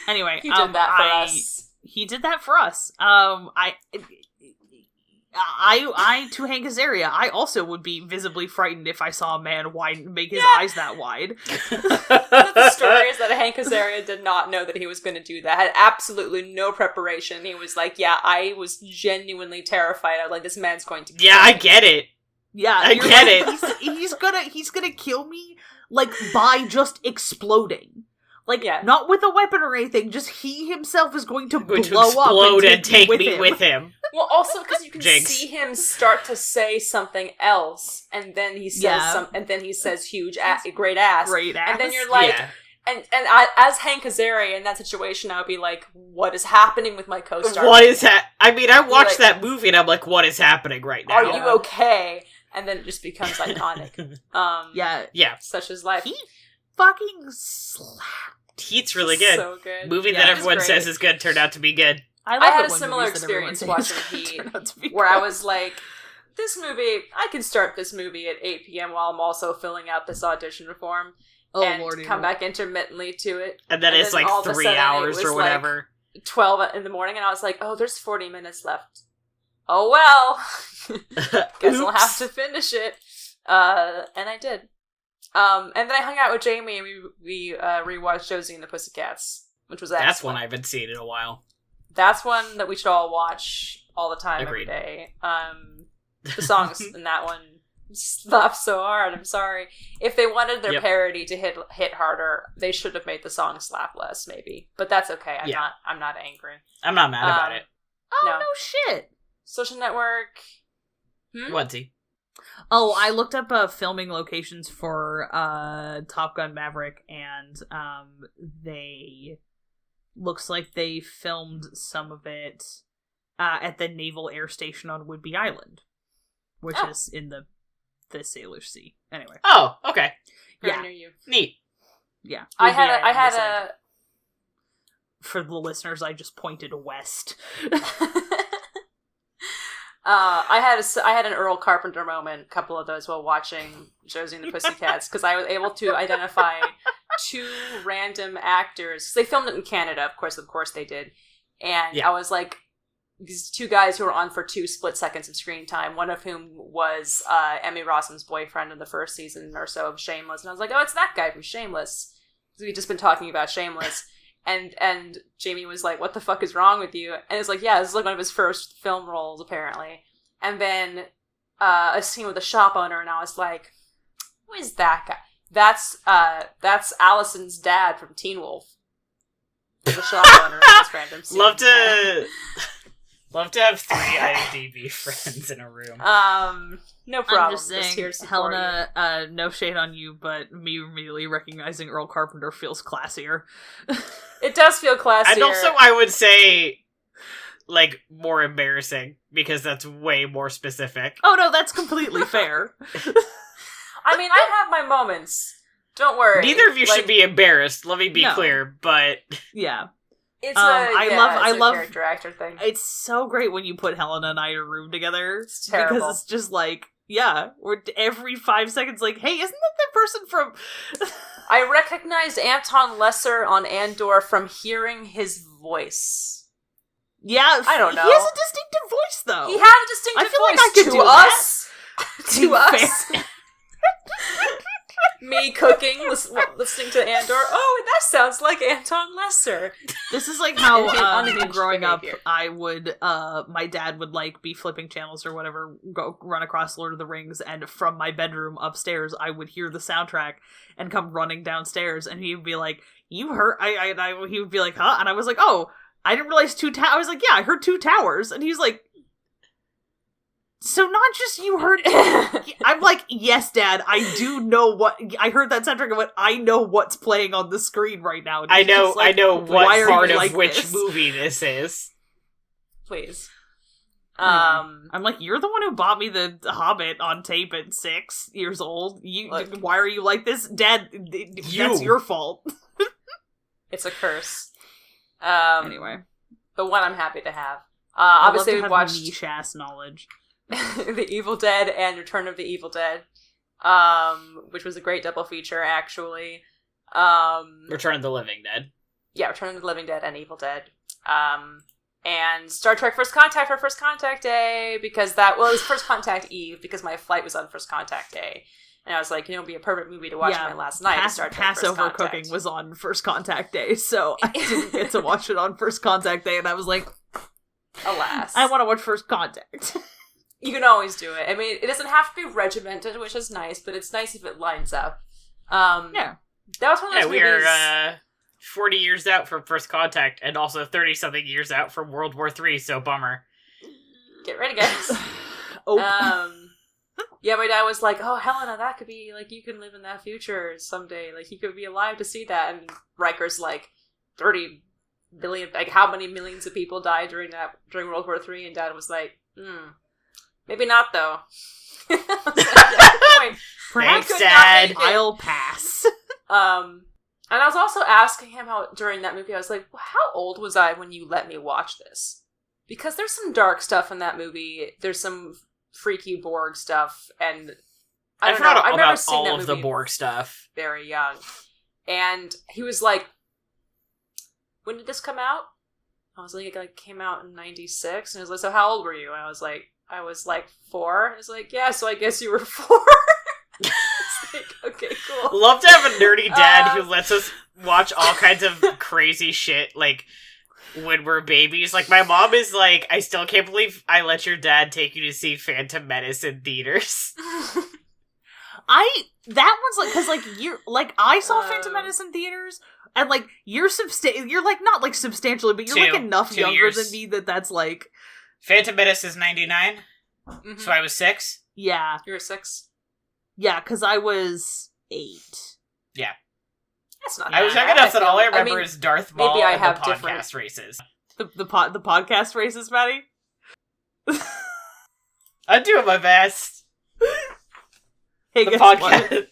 Speaker 2: Anyway, he did that for us.
Speaker 1: He did that for us. I to Hank Azaria, I also would be visibly frightened if I saw a man make his eyes that wide.
Speaker 2: The story is that Hank Azaria did not know that he was going to do that. Had absolutely no preparation. He was like, "Yeah, I was genuinely terrified. I was like, this man's going to kill me."
Speaker 3: I get it.
Speaker 1: Yeah,
Speaker 3: I get it.
Speaker 1: He's gonna kill me like by just exploding. Like,
Speaker 2: Yeah.
Speaker 1: not with a weapon or anything, just he himself is going to blow
Speaker 3: explode
Speaker 1: up
Speaker 3: and take me with him.
Speaker 2: Well, also because you can
Speaker 3: Jinx.
Speaker 2: see him start to say something else, and then he says and then he says great ass, and then you're like, and as Hank Azaria in that situation, I would be like, what is happening with my co-star?
Speaker 3: What is I mean, I watched that movie and I'm like, what is happening right now?
Speaker 2: Are you okay? And then it just becomes iconic.
Speaker 1: Yeah.
Speaker 2: Such as life.
Speaker 1: He fucking slapped.
Speaker 3: Heat's really good.
Speaker 2: So good.
Speaker 3: Movie that everyone says is good turned out to be good.
Speaker 2: I had a similar experience watching Heat, where I was like, this movie, I can start this movie at 8 p.m. while I'm also filling out this audition form, and come back intermittently to it.
Speaker 3: And then it's like 3 hours or whatever.
Speaker 2: Like 12 in the morning, and I was like, oh, there's 40 minutes left. Oh well. Guess I'll have to finish it. And I did. And then I hung out with Jamie, and we rewatched Josie and the Pussycats, which was excellent. That's
Speaker 3: one I haven't seen in a while.
Speaker 2: That's one that we should all watch all the time,
Speaker 3: Agreed.
Speaker 2: every day. The songs in that one slap so hard. I'm sorry. If they wanted their parody to hit harder, they should have made the song slap less, maybe. But that's okay. I'm not angry.
Speaker 3: I'm not mad about it.
Speaker 1: Oh no shit.
Speaker 2: Social Network.
Speaker 3: What's-he?
Speaker 1: Oh, I looked up filming locations for Top Gun Maverick, and they looks like they filmed some of it at the Naval Air Station on Whidbey Island, which is in the Sailor's Sea. Anyway.
Speaker 3: Oh, okay.
Speaker 2: Very near you.
Speaker 3: Neat.
Speaker 1: Yeah.
Speaker 2: I had a.
Speaker 1: For the listeners, I just pointed west.
Speaker 2: I had an Earl Carpenter moment, a couple of those while watching Josie and the Pussycats, because I was able to identify two random actors. They filmed it in Canada, of course they did. And I was like, these two guys who were on for 2 split seconds of screen time, one of whom was Emmy Rossum's boyfriend in the first season or so of Shameless. And I was like, oh, it's that guy from Shameless. Because we'd just been talking about Shameless. And Jamie was like, what the fuck is wrong with you? And it's like, yeah, this is like one of his first film roles, apparently. And then a scene with a shop owner, and I was like, who is that guy? That's Allison's dad from Teen Wolf. The shop owner in this random scene.
Speaker 3: Love to have 3 IMDb friends in a room.
Speaker 2: No problem.
Speaker 1: I'm just saying, Helena, no shade on you, but me immediately recognizing Earl Carpenter feels classier.
Speaker 2: It does feel classier.
Speaker 3: And also, I would say, like, more embarrassing, because that's way more specific.
Speaker 1: Oh no, that's completely fair.
Speaker 2: I mean, I have my moments. Don't worry.
Speaker 3: Neither of you should be embarrassed, let me be clear, but...
Speaker 1: Yeah.
Speaker 2: It's
Speaker 1: I love
Speaker 2: character actor thing.
Speaker 1: It's so great when you put Helena and I in a room together.
Speaker 2: It's terrible.
Speaker 1: Because it's just like, we're every 5 seconds like, hey, isn't that the person from...
Speaker 2: I recognized Anton Lesser on Andor from hearing his voice.
Speaker 1: Yeah,
Speaker 2: I don't know.
Speaker 1: He has a distinctive voice, though.
Speaker 2: He had a distinctive voice.
Speaker 1: Like I could
Speaker 2: to
Speaker 1: do
Speaker 2: us.
Speaker 1: To us.
Speaker 2: Me cooking, listening to Andor. Oh, that sounds like Anton Lesser.
Speaker 1: This is like how growing up, I would, my dad would like be flipping channels or whatever, go run across Lord of the Rings, and from my bedroom upstairs, I would hear the soundtrack and come running downstairs, and he would be like, "You heard?" He would be like, "Huh?" And I was like, "Oh, I didn't realize 2 towers." I was like, "Yeah, I heard 2 towers," and he's like, so not just you heard... I'm like, yes, Dad, I do know what... I heard that soundtrack, but I know what's playing on the screen right now.
Speaker 3: I know what part of which movie this is.
Speaker 2: Please.
Speaker 1: I'm like, you're the one who bought me the Hobbit on tape at 6 years old. Why are you like this? Dad, that's your fault.
Speaker 2: It's a curse.
Speaker 1: Anyway.
Speaker 2: But one I'm happy to have. Obviously, we watched...
Speaker 1: niche-ass knowledge.
Speaker 2: The Evil Dead and Return of the Evil Dead, which was a great double feature, actually.
Speaker 3: Return of the Living Dead.
Speaker 2: Yeah, Return of the Living Dead and Evil Dead. and Star Trek First Contact for First Contact Day, because it was First Contact Eve, because my flight was on First Contact Day. And I was like, it'd be a perfect movie to watch my last night. Star Trek
Speaker 1: Passover
Speaker 2: First Contact.
Speaker 1: cooking was on First Contact Day, so I didn't get to watch it on First Contact Day, and I was like,
Speaker 2: alas.
Speaker 1: I want to watch First Contact.
Speaker 2: You can always do it. I mean, it doesn't have to be regimented, which is nice, but it's nice if it lines up.
Speaker 1: Yeah.
Speaker 2: That was one of those movies.
Speaker 3: We're 40 years out from First Contact, and also 30-something years out from World War III, so bummer.
Speaker 2: Get ready, guys. Yeah, my dad was like, oh, Helena, that could be, like, you can live in that future someday. Like, he could be alive to see that. And Riker's like, 30 billion, like, how many millions of people died during World War III? And Dad was like, maybe not, though.
Speaker 3: Thanks, Dad.
Speaker 1: I'll pass.
Speaker 2: And I was also asking him how, during that movie, I was like, well, how old was I when you let me watch this? Because there's some dark stuff in that movie. There's some freaky Borg stuff, and I
Speaker 3: forgot
Speaker 2: I've never seen
Speaker 3: all
Speaker 2: that
Speaker 3: of the
Speaker 2: movie
Speaker 3: Borg stuff.
Speaker 2: very young. And he was like, when did this come out? I was like, it came out in 96. And he was like, so how old were you? And I was like 4. And he was like, yeah, so I guess you were 4. It's like, okay, cool.
Speaker 3: Love to have a nerdy dad who lets us watch all kinds of crazy shit, like, when we're babies. Like, my mom is like, I still can't believe I let your dad take you to see Phantom Menace in theaters.
Speaker 1: That one's like, because, like, you're, like, I saw Phantom Menace in theaters, and, like, you're like, not, like, substantially, but you're, like, enough younger
Speaker 3: years.
Speaker 1: than me that's, like...
Speaker 3: Phantom Menace is 99, so I was 6.
Speaker 1: Yeah.
Speaker 2: You were 6?
Speaker 1: Yeah, because I was 8.
Speaker 3: Yeah.
Speaker 2: That's not
Speaker 3: I was young enough that all I remember is Darth Maul and the podcast races.
Speaker 1: The podcast races, Matty?
Speaker 3: I'm doing my best.
Speaker 1: Hey,
Speaker 3: The
Speaker 1: guess
Speaker 3: podcast.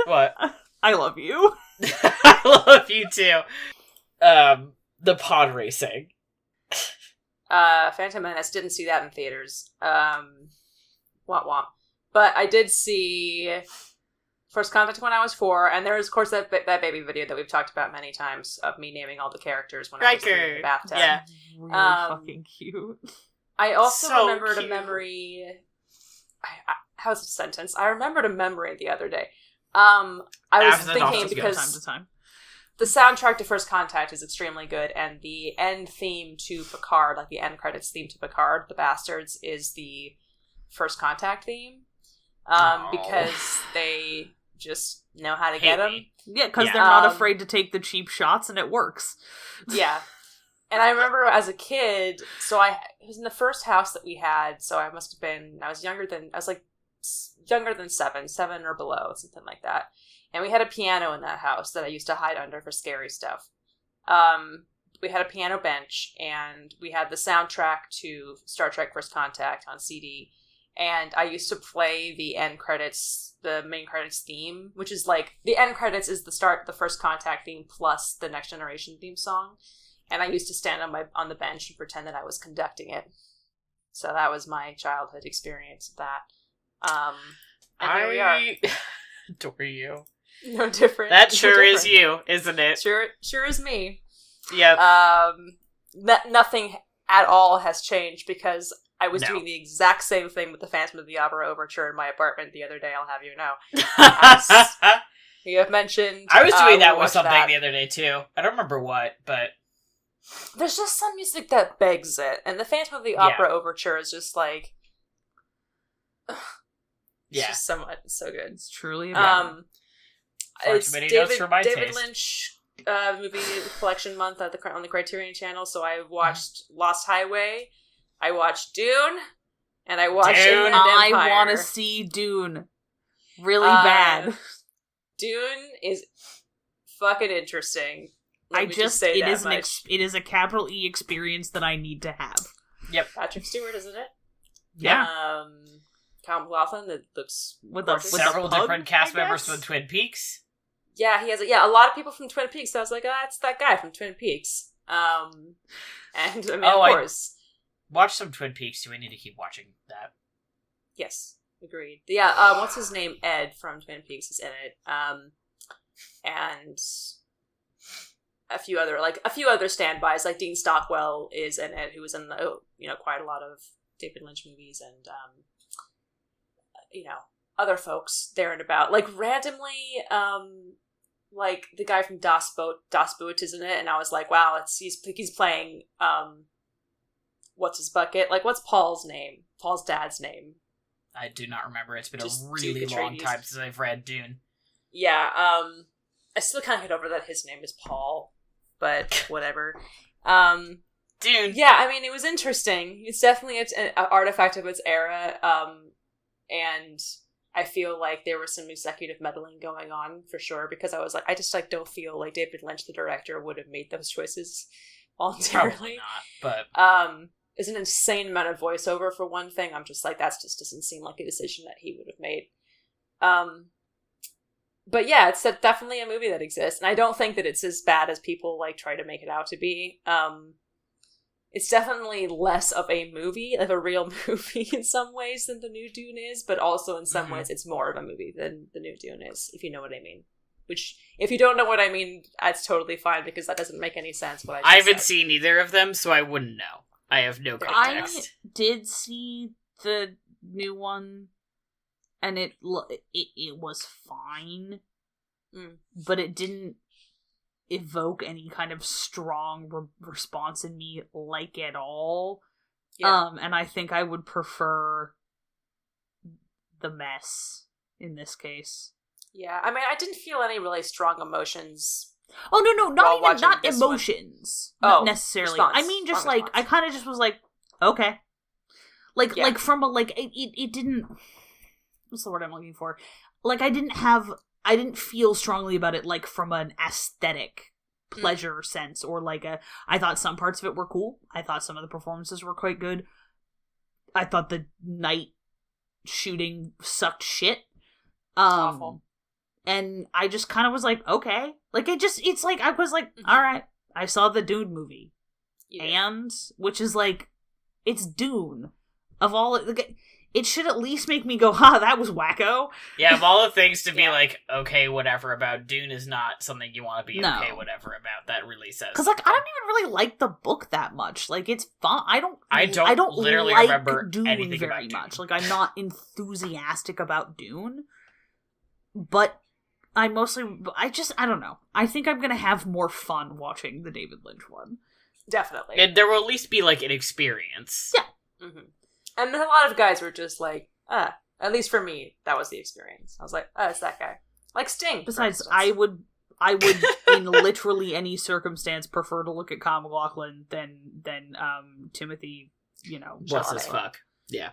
Speaker 3: What?
Speaker 1: I love you.
Speaker 3: I love you too. The pod racing.
Speaker 2: Phantom Menace, didn't see that in theaters. Womp womp. But I did see First Contact when I was 4, and there was, of course, that baby video that we've talked about many times of me naming all the characters when I was in the bathtub.
Speaker 3: Yeah.
Speaker 1: Really fucking cute.
Speaker 2: I also
Speaker 3: So
Speaker 2: remembered
Speaker 3: cute.
Speaker 2: a memory... how's the sentence? I remembered a memory the other day. I was
Speaker 3: After the
Speaker 2: thinking,
Speaker 3: doctors go
Speaker 2: because
Speaker 1: Time to time.
Speaker 2: the soundtrack to First Contact is extremely good, and the end theme to Picard, like the end credits theme to Picard, The Bastards, is the First Contact theme. Because they just know how to get them.
Speaker 1: Yeah, because they're not afraid to take the cheap shots, and it works.
Speaker 2: Yeah. And I remember as a kid, it was in the first house that we had, so I was younger than 7 or below, something like that. And we had a piano in that house that I used to hide under for scary stuff. We had a piano bench, and we had the soundtrack to Star Trek First Contact on CD. And I used to play the end credits, the main credits theme, which is like, the end credits is the First Contact theme plus the Next Generation theme song. And I used to stand on the bench and pretend that I was conducting it. So that was my childhood experience of that. And here we are.
Speaker 3: Adore you.
Speaker 2: No different.
Speaker 3: That sure is you, isn't it?
Speaker 2: Sure is me.
Speaker 3: Yep.
Speaker 2: Nothing at all has changed, because I was doing the exact same thing with the Phantom of the Opera overture in my apartment the other day, I'll have you know. As you have mentioned.
Speaker 3: I was doing that with something the other day, too. I don't remember what, but...
Speaker 2: There's just some music that begs it, and the Phantom of the Opera overture is just like... It's just so good.
Speaker 1: It's truly
Speaker 2: it's
Speaker 3: David
Speaker 2: David Lynch movie collection month on the Criterion Channel, so I watched Lost Highway, I watched Dune, and I watched Inland Empire.
Speaker 1: I want to see Dune really bad.
Speaker 2: Dune is fucking interesting.
Speaker 1: It is a capital E experience that I need to have.
Speaker 3: Yep.
Speaker 2: Patrick Stewart, isn't it?
Speaker 1: Yeah.
Speaker 2: Count McLaughlin, that looks
Speaker 1: with
Speaker 3: several different cast members from Twin Peaks.
Speaker 2: Yeah, he has a lot of people from Twin Peaks. So I was like, it's that guy from Twin Peaks. And I mean, of course,
Speaker 3: watch some Twin Peaks. Do we need to keep watching that?
Speaker 2: Yes, agreed. Yeah, what's his name? Ed from Twin Peaks is in it. And a few other standbys, like Dean Stockwell is in it, who was in quite a lot of David Lynch movies, and other folks there and about. Like randomly, like the guy from Das Boot is in it, and I was like, wow, he's playing what's his bucket? Like, what's Paul's name? Paul's dad's name?
Speaker 3: I do not remember. It's been
Speaker 2: Just
Speaker 3: a really
Speaker 2: Duke
Speaker 3: long
Speaker 2: Atreides.
Speaker 3: time since I've read Dune.
Speaker 2: Yeah, I still can't get over that his name is Paul, but whatever.
Speaker 3: Dune.
Speaker 2: Yeah, I mean, it was interesting. It's definitely an artifact of its era, and I feel like there was some executive meddling going on for sure, because I was like, I just like don't feel like David Lynch, the director, would have made those choices voluntarily.
Speaker 3: Probably not, but
Speaker 2: There's an insane amount of voiceover for one thing. I'm just like, that just doesn't seem like a decision that he would have made. But yeah, it's definitely a movie that exists, and I don't think that it's as bad as people like try to make it out to be. It's definitely less of a movie, like a real movie in some ways than the new Dune is, but also in some ways it's more of a movie than the new Dune is, if you know what I mean. Which, if you don't know what I mean, that's totally fine, because that doesn't make any sense. What
Speaker 3: I haven't seen either of them, so I wouldn't know. I have no context.
Speaker 1: I did see the new one, and it was fine, but it didn't evoke any kind of strong response in me, like, at all.
Speaker 2: Yeah.
Speaker 1: And I think I would prefer the mess in this case.
Speaker 2: Yeah, I mean, I didn't feel any really strong emotions.
Speaker 1: Oh, no, not
Speaker 2: this
Speaker 1: emotions.
Speaker 2: One.
Speaker 1: Not necessarily.
Speaker 2: Response.
Speaker 1: I mean, just
Speaker 2: Strong
Speaker 1: like,
Speaker 2: response.
Speaker 1: I kind of just was like, okay. Like,
Speaker 2: Yeah.
Speaker 1: like from a, like, it didn't, what's the word I'm looking for? Like, I didn't feel strongly about it, like, from an aesthetic pleasure sense, or like I thought some parts of it were cool. I thought some of the performances were quite good. I thought the night shooting sucked shit.
Speaker 2: Awful.
Speaker 1: And I just kind of was like, okay. Like, it's like, I was like, all right, I saw the Dune movie.
Speaker 2: Yeah.
Speaker 1: And, which is like, it's Dune. Of all, it should at least make me go, that was wacko.
Speaker 3: Yeah, of all the things to be like, okay, whatever about Dune is not something you want to be okay, whatever about. That really says.
Speaker 1: Because, like, I don't even really like the book that much. Like, it's fun. I don't
Speaker 3: literally
Speaker 1: like
Speaker 3: remember
Speaker 1: Dune
Speaker 3: anything
Speaker 1: very
Speaker 3: about
Speaker 1: much.
Speaker 3: Dune.
Speaker 1: Like, I'm not enthusiastic about Dune. But I don't know. I think I'm going to have more fun watching the David Lynch one.
Speaker 2: Definitely.
Speaker 3: And there will at least be, like, an experience.
Speaker 1: Yeah.
Speaker 2: Mm-hmm. And a lot of guys were just like, at least for me, that was the experience. I was like, it's that guy. Like Sting.
Speaker 1: Besides, I would in literally any circumstance prefer to look at Kyle MacLachlan than Timothy,
Speaker 3: Bless
Speaker 1: Chalamet.
Speaker 3: as fuck. Yeah.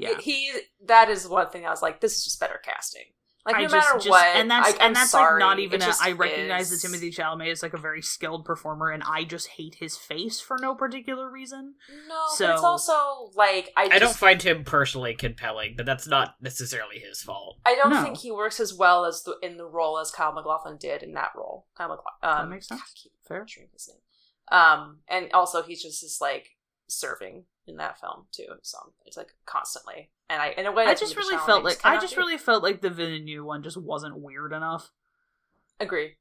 Speaker 2: That is one thing I was like, this is just better casting. Like, no matter what,
Speaker 1: and that's
Speaker 2: sorry,
Speaker 1: like not even. I
Speaker 2: is.
Speaker 1: recognize that Timothy Chalamet is like a very skilled performer, and I just hate his face for no particular reason.
Speaker 2: No, but it's also like
Speaker 3: I don't find him personally compelling, but that's not necessarily his fault.
Speaker 2: I don't think he works as well as in the role as Kyle MacLachlan did in that role. Kyle MacLachlan.
Speaker 1: That makes sense. Fair.
Speaker 2: His name. And also he's just this like serving in that film too. So it's like constantly. And in a way,
Speaker 1: I just really felt like the Villeneuve one just wasn't weird enough.
Speaker 2: Agree.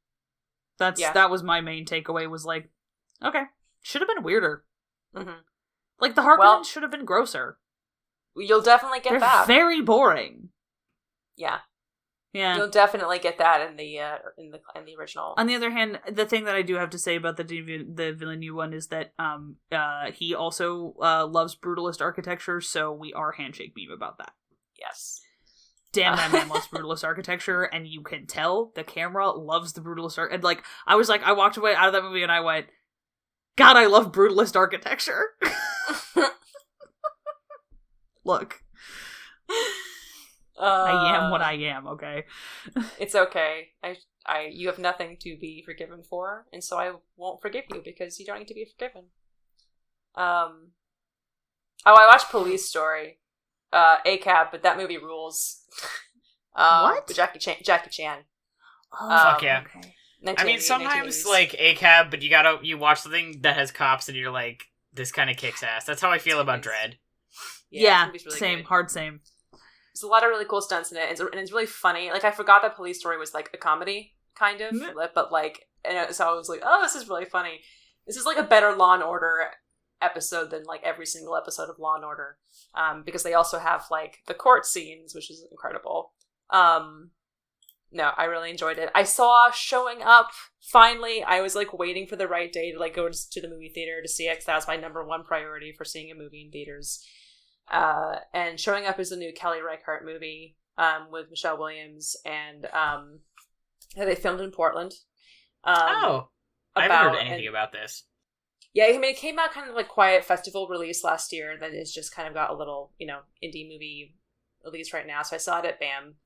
Speaker 1: That was my main takeaway. Was like, okay, should have been weirder.
Speaker 2: Mm-hmm.
Speaker 1: Like the Harkonnens should have been grosser.
Speaker 2: You'll definitely get
Speaker 1: They're
Speaker 2: that.
Speaker 1: Very boring.
Speaker 2: Yeah.
Speaker 1: Yeah.
Speaker 2: You'll definitely get that in the original.
Speaker 1: On the other hand, the thing that I do have to say about the Villeneuve one is that he also loves brutalist architecture, so we are handshake meme about that.
Speaker 2: Yes.
Speaker 1: Damn, that man loves brutalist architecture, and you can tell the camera loves the brutalist art. And like, I walked away out of that movie and I went, God, I love brutalist architecture. Look. I am what I am, okay?
Speaker 2: It's okay. You have nothing to be forgiven for, and so I won't forgive you because you don't need to be forgiven. I watched Police Story, ACAB, but that movie rules.
Speaker 1: What?
Speaker 2: With Jackie Chan.
Speaker 1: Oh,
Speaker 3: fuck yeah.
Speaker 1: Okay.
Speaker 3: I mean, sometimes, like, ACAB, but you watch something that has cops and you're like, this kind of kicks ass. That's how I feel about Dread.
Speaker 1: Yeah,
Speaker 2: really
Speaker 1: same.
Speaker 2: good.
Speaker 1: Hard same.
Speaker 2: There's a lot of really cool stunts in it, and it's really funny. Like, I forgot that Police Story was, like, a comedy, kind of, but, like, so I was like, oh, this is really funny. This is like a better Law and Order episode than like every single episode of Law and Order, because they also have like the court scenes, which is incredible. No, I really enjoyed it. I saw Showing Up. Finally, I was like waiting for the right day to like go to the movie theater to see it, because that was my number one priority for seeing a movie in theaters. And Showing Up is the new Kelly Reichardt movie with Michelle Williams, and they filmed in Portland.
Speaker 3: I haven't heard anything about this.
Speaker 2: Yeah, I mean, it came out kind of like quiet festival release last year, and then it's just kind of got a little, indie movie release right now. So I saw it at BAM.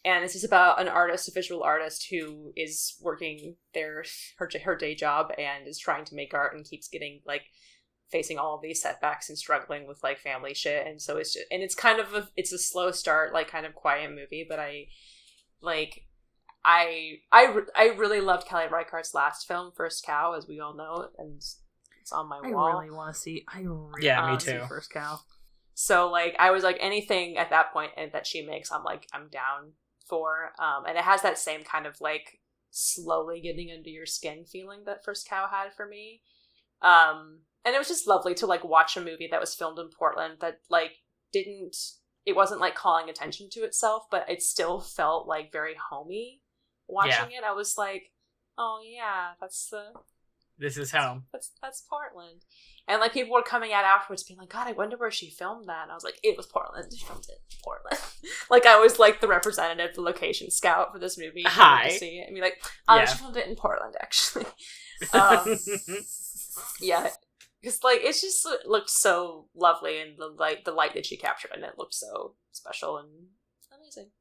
Speaker 2: And this is about an artist, a visual artist, who is working her day job and is trying to make art and keeps getting like facing all of these setbacks and struggling with like family shit. And so it's kind of it's a slow start, like kind of quiet movie, but I really loved Kelly Reichardt's last film, First Cow, as we all know, and it's on my wall.
Speaker 1: I really want to see.
Speaker 3: Me too.
Speaker 1: First Cow.
Speaker 2: So like I was like, anything at that point that she makes, I'm down for. And it has that same kind of like slowly getting under your skin feeling that First Cow had for me. And it was just lovely to like watch a movie that was filmed in Portland that like it wasn't like calling attention to itself, but it still felt like very homey watching it. I was like, oh yeah,
Speaker 3: this is home.
Speaker 2: That's Portland. And like people were coming out afterwards being like, God, I wonder where she filmed that. And I was like, it was Portland. She filmed it in Portland. Like I was like the representative, the location scout for this movie.
Speaker 3: Hi.
Speaker 2: To see it. I mean, like, she filmed it in Portland actually. Yeah. Because like it just looked so lovely, and the light that she captured in it looked so special and amazing.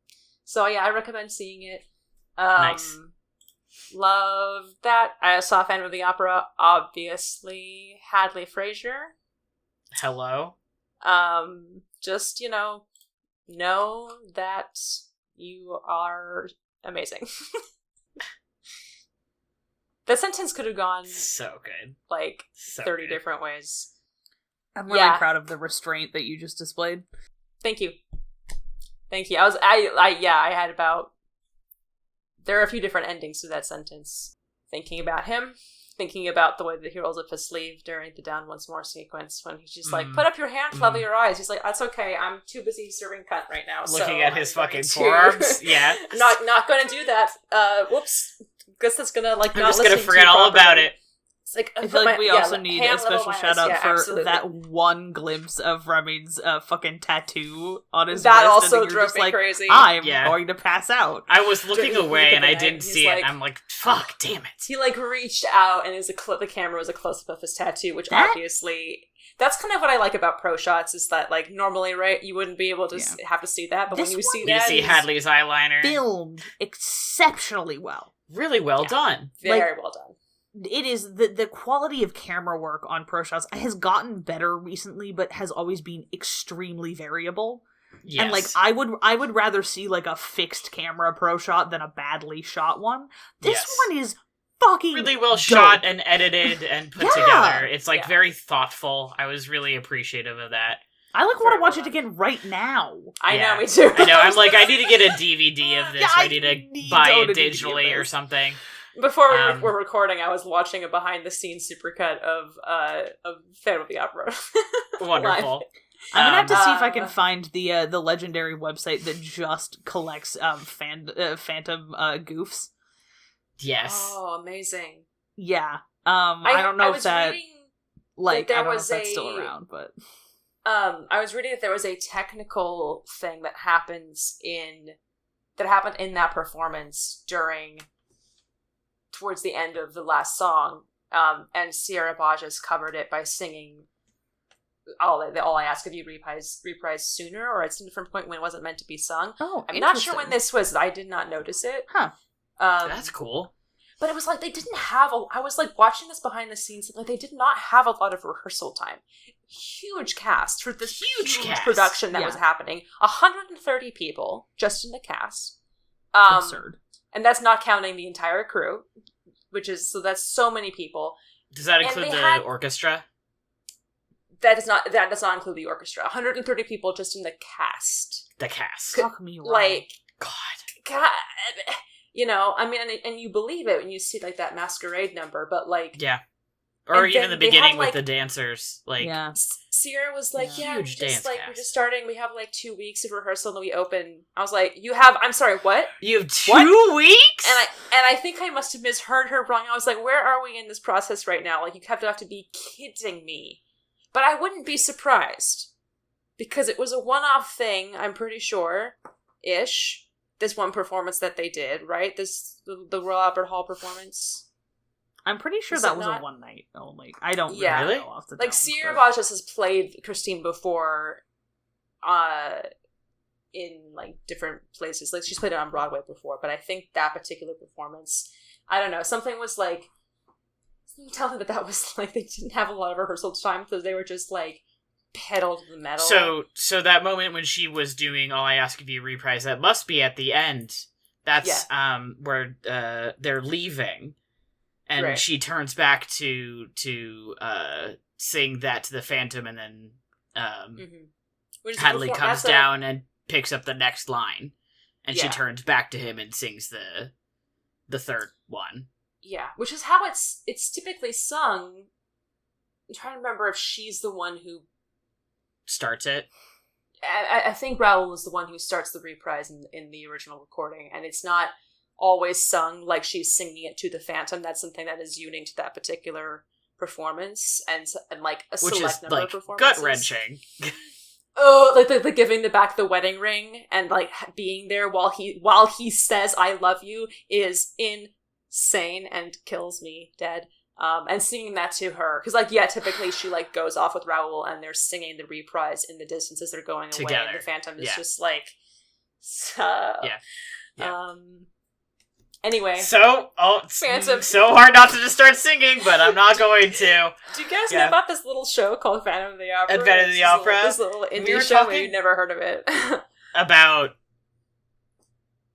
Speaker 2: So yeah, I recommend seeing it.
Speaker 3: Nice.
Speaker 2: Love that. I saw Phantom of the Opera, obviously. Hadley Fraser.
Speaker 3: Hello.
Speaker 2: Just, know that you are amazing. That sentence could have gone
Speaker 3: so good.
Speaker 2: Like 30 different ways.
Speaker 1: I'm really proud of the restraint that you just displayed.
Speaker 2: Thank you. I had about... There are a few different endings to that sentence. Thinking about him, thinking about the way that he rolls up his sleeve during the Down Once More sequence when he's just like, put up your hands, level your eyes. He's like, that's okay, I'm too busy serving cunt right now.
Speaker 3: Looking at his fucking forearms. Yeah.
Speaker 2: Not gonna do that. Whoops. Guess that's gonna like
Speaker 3: I'm
Speaker 2: not
Speaker 3: just gonna forget all about it.
Speaker 2: It's like,
Speaker 1: I feel like we also need a special shout out for that one glimpse of Remy's fucking tattoo on his wrist.
Speaker 2: That also
Speaker 1: and
Speaker 2: drove me
Speaker 1: like,
Speaker 2: crazy.
Speaker 1: I'm going to pass out.
Speaker 3: I was looking away and I didn't see it. And I'm like, fuck, damn it.
Speaker 2: He like reached out and the camera was a close up of his tattoo, which obviously that's kind of what I like about pro shots, is that like normally, right, you wouldn't be able to have to see that, but when you see that,
Speaker 3: you see Hadley's eyeliner
Speaker 1: filmed exceptionally well,
Speaker 3: really well done,
Speaker 2: very well done.
Speaker 1: It is the quality of camera work on pro shots has gotten better recently, but has always been extremely variable. Yes. And like I would rather see like a fixed camera pro shot than a badly shot one. This one is fucking
Speaker 3: really well
Speaker 1: dope.
Speaker 3: Shot and edited and put together. It's like very thoughtful. I was really appreciative of that.
Speaker 1: I like want to watch it again right now.
Speaker 2: I know, me too.
Speaker 3: I know. I'm like, I need to get a DVD of this. I need to buy it digitally or something.
Speaker 2: Before we were recording, I was watching a behind-the-scenes supercut of Phantom of the Opera.
Speaker 3: Wonderful.
Speaker 1: I'm gonna have to see if I can find the legendary website that just collects Phantom goofs.
Speaker 3: Yes.
Speaker 2: Oh, amazing.
Speaker 1: Yeah. I don't know if that like I don't know if that's still around, but
Speaker 2: I was reading that there was a technical thing that happened in that performance towards the end of the last song, and Sierra Bajas covered it by singing All I Ask of You reprised sooner, or it's a different point when it wasn't meant to be sung.
Speaker 1: Oh,
Speaker 2: I'm not sure when this was. I did not notice it.
Speaker 1: Huh.
Speaker 3: That's cool.
Speaker 2: But it was like they didn't have I was like watching this behind the scenes, like they did not have a lot of rehearsal time. Huge cast for this huge production that was happening. 130 people just in the cast.
Speaker 1: Absurd.
Speaker 2: And that's not counting the entire crew, that's so many people.
Speaker 3: Does that include the orchestra?
Speaker 2: That does not include the orchestra. 130 people just in the cast.
Speaker 3: The cast.
Speaker 1: Fuck me,
Speaker 2: like
Speaker 3: God.
Speaker 2: You know, I mean, and you believe it when you see, like, that masquerade number, but, like...
Speaker 3: Yeah. Or even the beginning
Speaker 2: had,
Speaker 3: with
Speaker 2: like,
Speaker 3: the dancers. Like,
Speaker 1: yeah.
Speaker 2: Sierra was like,
Speaker 3: Yeah.
Speaker 2: we're
Speaker 3: Huge
Speaker 2: just,
Speaker 3: dance
Speaker 2: like,
Speaker 3: cast.
Speaker 2: we're just starting, we have, like, 2 weeks of rehearsal, and then we open. I was like, I'm sorry, what?
Speaker 3: you have 2 weeks?
Speaker 2: And I think I must have misheard her wrong. I was like, where are we in this process right now? Like, you have to be kidding me. But I wouldn't be surprised. Because it was a one-off thing, I'm pretty sure, ish. This one performance that they did, right? The Royal Albert Hall performance.
Speaker 1: I'm pretty sure
Speaker 2: Is
Speaker 1: that
Speaker 2: it
Speaker 1: was
Speaker 2: not?
Speaker 1: a one night only. I don't
Speaker 2: Yeah.
Speaker 1: really
Speaker 3: Really?
Speaker 1: know off the
Speaker 2: Like,
Speaker 1: dome,
Speaker 2: Sierra
Speaker 1: but-
Speaker 2: Bosch has played Christine before, in, like, different places. Like, she's played it on Broadway before, but I think that particular performance, I don't know, something was, like, tell me that was, like, they didn't have a lot of rehearsal time, because they were just, like, pedal to the metal.
Speaker 3: So that moment when she was doing All I Ask of You reprise, that must be at the end. That's where they're leaving. And
Speaker 2: Right.
Speaker 3: she turns back to sing that to the Phantom, and then Hadley comes down and picks up the next line, and she
Speaker 2: Yeah.
Speaker 3: turns back to him and sings the third one.
Speaker 2: Yeah, which is how it's typically sung. I'm trying to remember if she's the one who...
Speaker 3: Starts it.
Speaker 2: I think Raoul is the one who starts the reprise in the original recording, and it's not always sung like she's singing it to the Phantom. That's something that is unique to that particular performance, and like a
Speaker 3: Which
Speaker 2: select
Speaker 3: is,
Speaker 2: number
Speaker 3: like,
Speaker 2: of performances.
Speaker 3: gut-wrenching.
Speaker 2: Oh, like the giving back the wedding ring and, like, being there while he says "I love you" is insane and kills me dead. And singing that to her, because, like, yeah, typically she, like, goes off with Raoul and they're singing the reprise in the distance as they're going away,
Speaker 3: Together.
Speaker 2: and the Phantom is
Speaker 3: Yeah.
Speaker 2: just like, so.
Speaker 3: Yeah.
Speaker 2: Anyway,
Speaker 3: So,
Speaker 2: Phantom.
Speaker 3: so hard not to just start singing, but I'm not going to.
Speaker 2: do you guys
Speaker 3: Yeah.
Speaker 2: know about this little show called Phantom of the Opera?
Speaker 3: Phantom of the Opera?
Speaker 2: This little indie
Speaker 3: We were
Speaker 2: show,
Speaker 3: talking-
Speaker 2: maybe you've never heard of it.
Speaker 3: About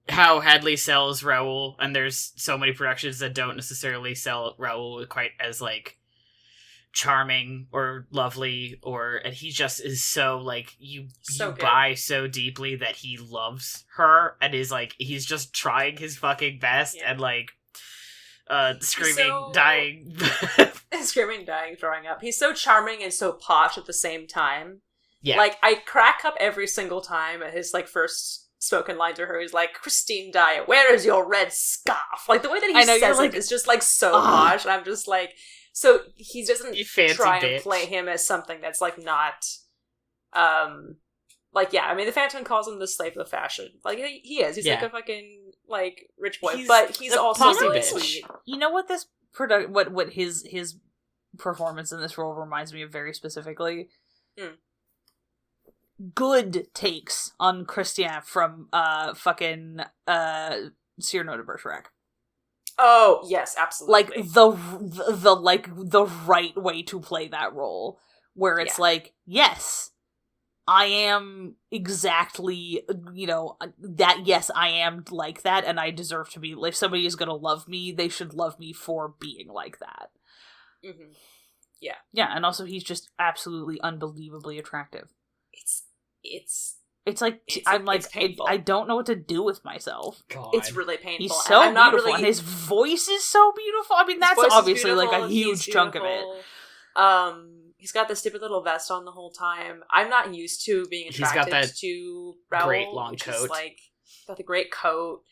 Speaker 3: how Hadley sells Raoul, and there's so many productions that don't necessarily sell Raoul quite as, like, charming or lovely, and he just is so, like, you
Speaker 2: So good.
Speaker 3: buy so deeply that he loves her, and is, like, he's just trying his fucking best,
Speaker 2: Yeah.
Speaker 3: and, like, screaming,
Speaker 2: So-
Speaker 3: dying.
Speaker 2: Screaming, dying, throwing up. He's so charming and so posh at the same time.
Speaker 3: Yeah.
Speaker 2: Like, I crack up every single time at his, like, first spoken line to her. He's like, "Christine Dyer, where is your red scarf?" Like, the way that he
Speaker 1: I know, you're
Speaker 2: says
Speaker 1: like,
Speaker 2: it is just, like, so
Speaker 1: ugh.
Speaker 2: posh. And I'm just like, so he doesn't
Speaker 3: You fancy
Speaker 2: try
Speaker 3: bitch.
Speaker 2: and play him as something that's, like, not, like, yeah, I mean, the Phantom calls him the slave of fashion. Like, he is. He's like
Speaker 3: Yeah.
Speaker 2: a fucking, like, rich boy.
Speaker 3: He's
Speaker 2: but he's
Speaker 3: a
Speaker 2: also
Speaker 3: pussy
Speaker 2: really
Speaker 3: bitch.
Speaker 2: sweet.
Speaker 1: You know what this what his performance in this role reminds me of very specifically?
Speaker 2: Mm.
Speaker 1: Good takes on Christian from fucking Cyrano de Bergerac.
Speaker 2: Oh, yes, absolutely.
Speaker 1: Like the right way to play that role, where it's
Speaker 2: Yeah.
Speaker 1: like, yes, I am exactly, that, yes, I am like that, and I deserve to be, if somebody is gonna love me, they should love me for being like that.
Speaker 2: Mhm.
Speaker 1: Yeah, and also he's just absolutely unbelievably attractive.
Speaker 2: It's
Speaker 1: like,
Speaker 2: It's-
Speaker 1: I'm like,
Speaker 2: it's painful.
Speaker 1: I don't know what to do with myself.
Speaker 3: God.
Speaker 2: It's really painful.
Speaker 1: He's
Speaker 2: and
Speaker 1: so
Speaker 2: I'm not
Speaker 1: beautiful,
Speaker 2: really,
Speaker 1: and his voice is so beautiful. I mean,
Speaker 2: his
Speaker 1: that's
Speaker 2: voice is
Speaker 1: obviously like a
Speaker 2: beautiful,
Speaker 1: huge
Speaker 2: he's
Speaker 1: chunk of it.
Speaker 2: beautiful. He's got the stupid little vest on the whole time. I'm not used to being
Speaker 3: He's got
Speaker 2: attracted
Speaker 3: that
Speaker 2: to Raoul,
Speaker 3: great long
Speaker 2: which
Speaker 3: coat.
Speaker 2: is like got the great coat.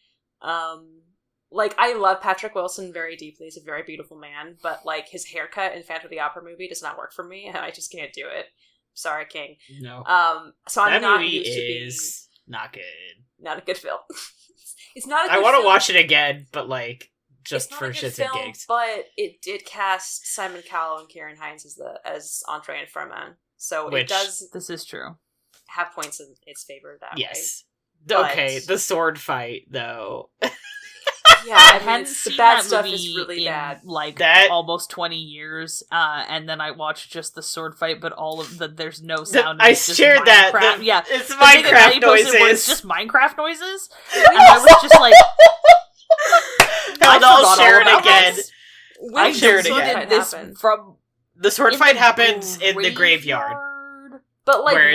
Speaker 2: Like, I love Patrick Wilson very deeply. He's a very beautiful man, but, like, his haircut in Phantom of the Opera movie does not work for me, and I just can't do it. Sorry, King.
Speaker 3: No.
Speaker 2: So I'm
Speaker 3: That
Speaker 2: not
Speaker 3: movie
Speaker 2: used to being
Speaker 3: is not good.
Speaker 2: not a good film. It's not a good
Speaker 3: I want to
Speaker 2: film.
Speaker 3: watch it again, but, like, just
Speaker 2: It's not
Speaker 3: for
Speaker 2: a good
Speaker 3: shits
Speaker 2: film,
Speaker 3: and gigs.
Speaker 2: but it did cast Simon Cowell and Kieran Hines as Entree and Furman, so it
Speaker 3: Which-
Speaker 2: does
Speaker 1: This is true.
Speaker 2: have points in its favor that
Speaker 3: Yes.
Speaker 2: But-
Speaker 3: Okay, the sword fight, though.
Speaker 2: way. Yeah,
Speaker 1: I
Speaker 2: I mean,
Speaker 1: hadn't
Speaker 2: the
Speaker 1: seen
Speaker 2: bad
Speaker 1: that
Speaker 2: stuff
Speaker 1: movie
Speaker 2: is really
Speaker 1: in
Speaker 2: bad.
Speaker 1: like
Speaker 3: That-
Speaker 1: almost 20 years, and then I watched just the sword fight, but all of there's no sound.
Speaker 3: I
Speaker 1: it's just
Speaker 3: shared that.
Speaker 1: Minecraft- yeah,
Speaker 3: It's
Speaker 1: the thing that Maddie
Speaker 3: Minecraft
Speaker 1: posted where
Speaker 3: noises.
Speaker 1: it's just Minecraft noises, and I was just like,
Speaker 3: Hell no,
Speaker 1: I
Speaker 3: I'll
Speaker 1: forgot
Speaker 3: share
Speaker 1: all
Speaker 3: it
Speaker 1: about
Speaker 3: again.
Speaker 1: this.
Speaker 2: When
Speaker 3: I
Speaker 2: did
Speaker 3: shared
Speaker 2: the
Speaker 3: it
Speaker 2: sword
Speaker 3: again.
Speaker 2: fight
Speaker 1: This
Speaker 2: happen?
Speaker 1: from
Speaker 3: The sword
Speaker 1: in
Speaker 3: fight
Speaker 1: the
Speaker 3: happens in the graveyard.
Speaker 1: graveyard.
Speaker 2: But, like,
Speaker 3: where-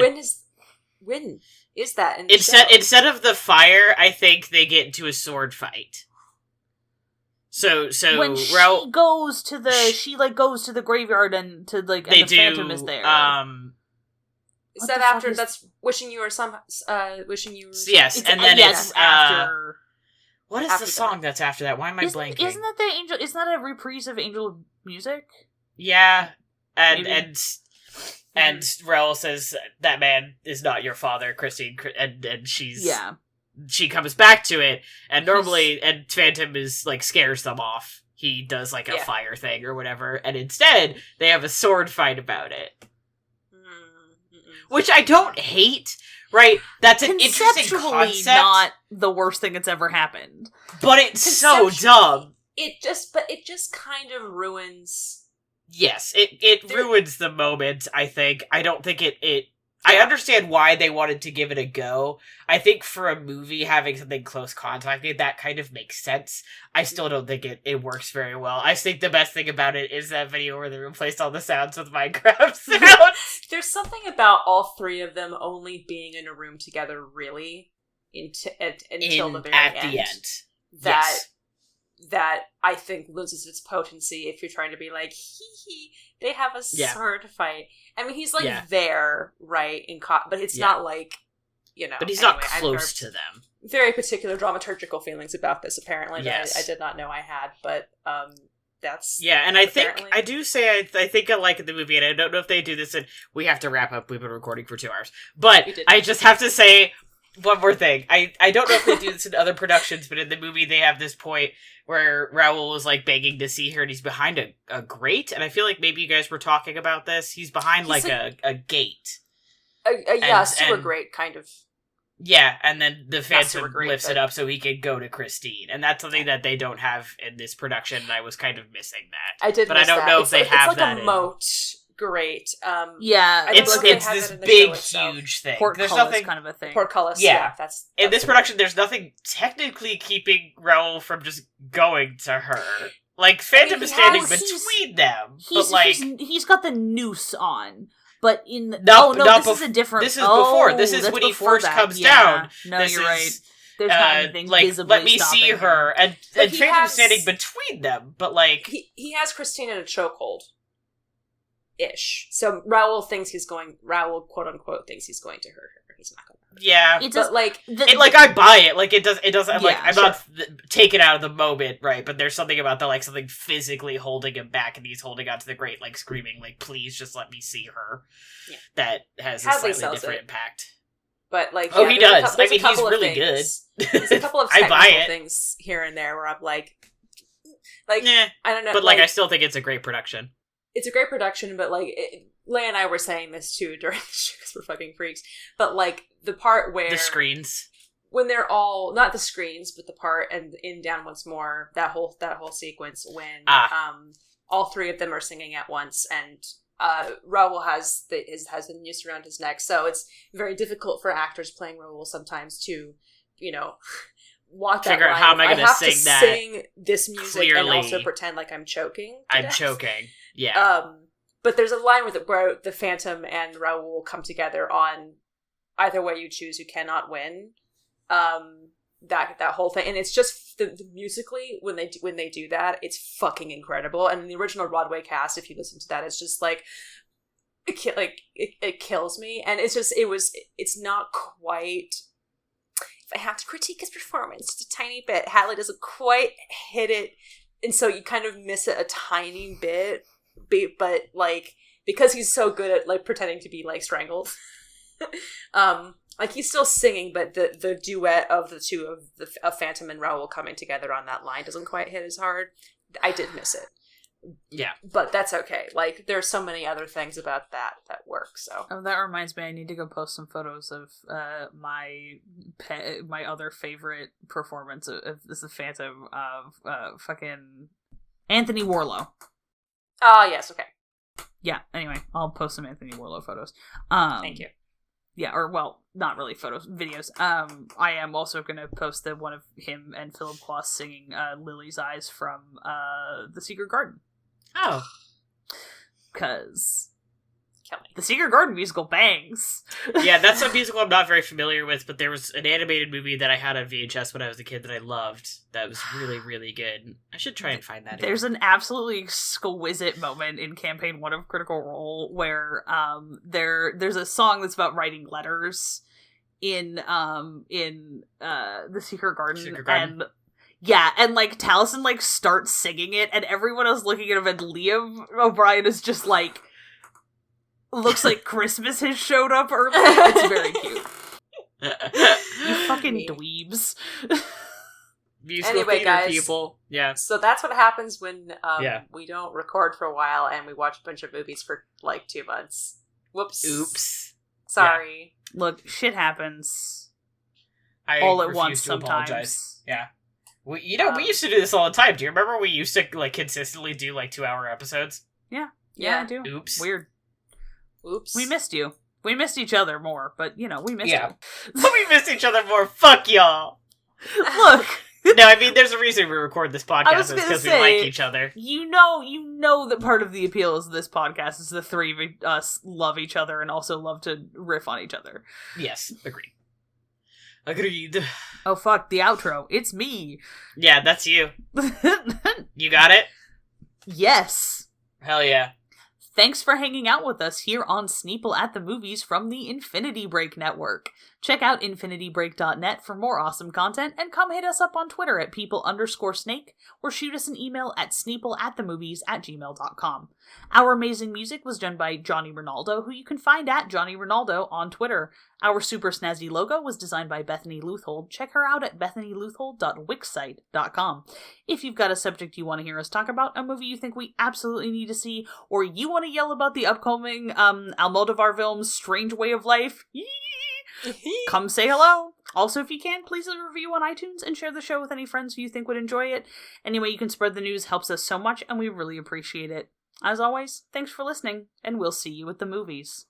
Speaker 2: when is that in the show?
Speaker 3: Instead of the fire, I think they get into a sword fight. So
Speaker 1: when she goes to the graveyard and to like and the Phantom is there.
Speaker 2: Is that after? That's wishing you were some. Wishing you.
Speaker 3: Yes, and then it's
Speaker 1: after.
Speaker 3: What is the song that's after that? Why am I blanking?
Speaker 1: Isn't that the Angel? Isn't that a reprise of Angel Music?
Speaker 3: Yeah, and Raoul says that man is not your father, Christine, and she comes back to it, and normally and Phantom is like scares them off. He does like a fire thing or whatever, and instead they have a sword fight about it. Which I don't hate, right? That's an interesting concept.
Speaker 1: Not the worst thing that's ever happened.
Speaker 3: But it's so dumb.
Speaker 2: It just kind of ruins...
Speaker 3: Yes, it ruins the moment, I think. I don't think it I understand why they wanted to give it a go. I think for a movie, having something close contact, that kind of makes sense. I still don't think it works very well. I think the best thing about it is that video where they replaced all the sounds with Minecraft sounds.
Speaker 2: There's something about all three of them only being in a room together, really, until the very end. At the end. That I think loses its potency if you're trying to be like, they have a sword fight. I mean, he's like there, right? But it's not like,
Speaker 3: But he's not close to them.
Speaker 2: Very particular dramaturgical feelings about this, apparently, that I did not know I had, but that's...
Speaker 3: Yeah, and I think I like the movie, and I don't know if they do this, and we have to wrap up, we've been recording for 2 hours. But I just have to say one more thing. I don't know if they do this in other productions, but in the movie they have this point where Raoul was like begging to see her, and he's behind a grate, and I feel like maybe you guys were talking about this. He's behind a gate.
Speaker 2: Super grate, kind of.
Speaker 3: Yeah, and then the Phantom lifts it up so he can go to Christine, and that's something that they don't have in this production, and I was kind of missing that. I don't know if they have that.
Speaker 2: It's like a moat grate.
Speaker 3: It's this big, huge thing.
Speaker 1: Portcullis kind of a thing.
Speaker 2: Portcullis, that's
Speaker 3: in this production, there's nothing technically keeping Raoul from just going to her. Like, Phantom is standing between them, but like...
Speaker 1: He's got the noose on. But this is a different...
Speaker 3: This is before. This is when he first comes down.
Speaker 1: No, you're right. There's not anything visibly
Speaker 3: let me see her. And Phantom's standing between them, but like...
Speaker 2: He has Christine in a chokehold-ish. So Raoul, quote-unquote, thinks he's going to hurt her. He's not going to hurt her.
Speaker 3: Yeah.
Speaker 2: I
Speaker 3: buy it. Like, it doesn't... I'm not taken out of the moment, right? But there's something about something physically holding him back, and he's holding onto the grate, like, screaming, like, please just let me see her. Yeah. That has a slightly different impact.
Speaker 2: But, like...
Speaker 3: he does. I mean, he's really good.
Speaker 2: There's a couple of technical things here and there where I'm like... I don't know.
Speaker 3: But, I still think it's a great production.
Speaker 2: It's a great production, but, Leia and I were saying this, too, during the show, because we're fucking freaks. But, the part where...
Speaker 3: The screens.
Speaker 2: When they're all... Not the screens, but the part and in Down Once More, that whole sequence when all three of them are singing at once, and Raoul has the noose around his neck, so it's very difficult for actors playing Raoul sometimes to, walk that
Speaker 3: figure out how am I going to sing
Speaker 2: this music clearly, and also pretend like I'm choking.
Speaker 3: Choking. Yeah.
Speaker 2: But there's a line where the Phantom and Raoul come together on either way you choose, you cannot win. That whole thing, and it's just the musically when they do that, it's fucking incredible. And in the original Broadway cast, if you listen to that, it's just it kills me. And it's not quite. If I have to critique his performance just a tiny bit, Hadley doesn't quite hit it, and so you kind of miss it a tiny bit. But because he's so good at pretending to be strangled, he's still singing, but the duet of the two of Phantom and Raoul coming together on that line doesn't quite hit as hard. I did miss it.
Speaker 3: Yeah,
Speaker 2: but that's okay. There's so many other things about that work. So
Speaker 1: that reminds me, I need to go post some photos of my other favorite performance of the Phantom of fucking Anthony Warlow.
Speaker 2: Oh, yes, okay.
Speaker 1: Yeah, anyway, I'll post some Anthony Warlow photos.
Speaker 2: Thank you.
Speaker 1: Yeah, not really photos, videos. I am also going to post one of him and Philip Kloss singing Lily's Eyes from The Secret Garden.
Speaker 3: Oh.
Speaker 1: Because
Speaker 2: Kelly.
Speaker 1: The Secret Garden musical bangs.
Speaker 3: Yeah, that's a musical I'm not very familiar with, but there was an animated movie that I had on VHS when I was a kid that I loved that was really, really good. I should try and find that.
Speaker 1: There's an absolutely exquisite moment in Campaign 1 of Critical Role where there's a song that's about writing letters in the Secret Garden. And yeah, and like Taliesin like starts singing it, and everyone else looking at him, and Liam O'Brien is just like, looks like Christmas has showed up early. It's very cute. You fucking dweebs.
Speaker 3: Musical
Speaker 2: anyway,
Speaker 3: theater
Speaker 2: guys,
Speaker 3: people. Yeah.
Speaker 2: So that's what happens when we don't record for a while and we watch a bunch of movies for like 2 months. Whoops.
Speaker 3: Oops.
Speaker 2: Sorry.
Speaker 1: Yeah. Look, shit happens.
Speaker 3: I
Speaker 1: all at
Speaker 3: refuse
Speaker 1: once
Speaker 3: to
Speaker 1: sometimes.
Speaker 3: Apologize. Yeah. We used to do this all the time. Do you remember we used to like consistently do like 2-hour episodes?
Speaker 1: Yeah, I do.
Speaker 3: Oops.
Speaker 1: Weird.
Speaker 2: Oops.
Speaker 1: We missed you. We missed each other more, but you know, we missed you.
Speaker 3: We missed each other more. Fuck y'all.
Speaker 1: Look.
Speaker 3: No, I mean, there's a reason we record this podcast. It's because we like each other.
Speaker 1: You know that part of the appeal of this podcast is the three of us love each other and also love to riff on each other.
Speaker 3: Yes, agreed.
Speaker 1: Oh fuck, the outro. It's me.
Speaker 3: Yeah, that's you. You got it?
Speaker 1: Yes.
Speaker 3: Hell yeah.
Speaker 1: Thanks for hanging out with us here on Sneople at the Movies from the Infinity Break Network. Check out infinitybreak.net for more awesome content, and come hit us up on Twitter at people_snake, or shoot us an email at sneopleatthemovies@gmail.com. Our amazing music was done by Johnny Ronaldo, who you can find at Johnny Ronaldo on Twitter. Our super snazzy logo was designed by Bethany Luthold. Check her out at bethanyluthold.wixsite.com. If you've got a subject you want to hear us talk about, a movie you think we absolutely need to see, or you want to yell about the upcoming Almodovar film Strange Way of Life, come say hello. Also, if you can, please leave a review on iTunes and share the show with any friends who you think would enjoy it. Any way you can spread the news helps us so much, and we really appreciate it. As always, thanks for listening, and we'll see you at the movies.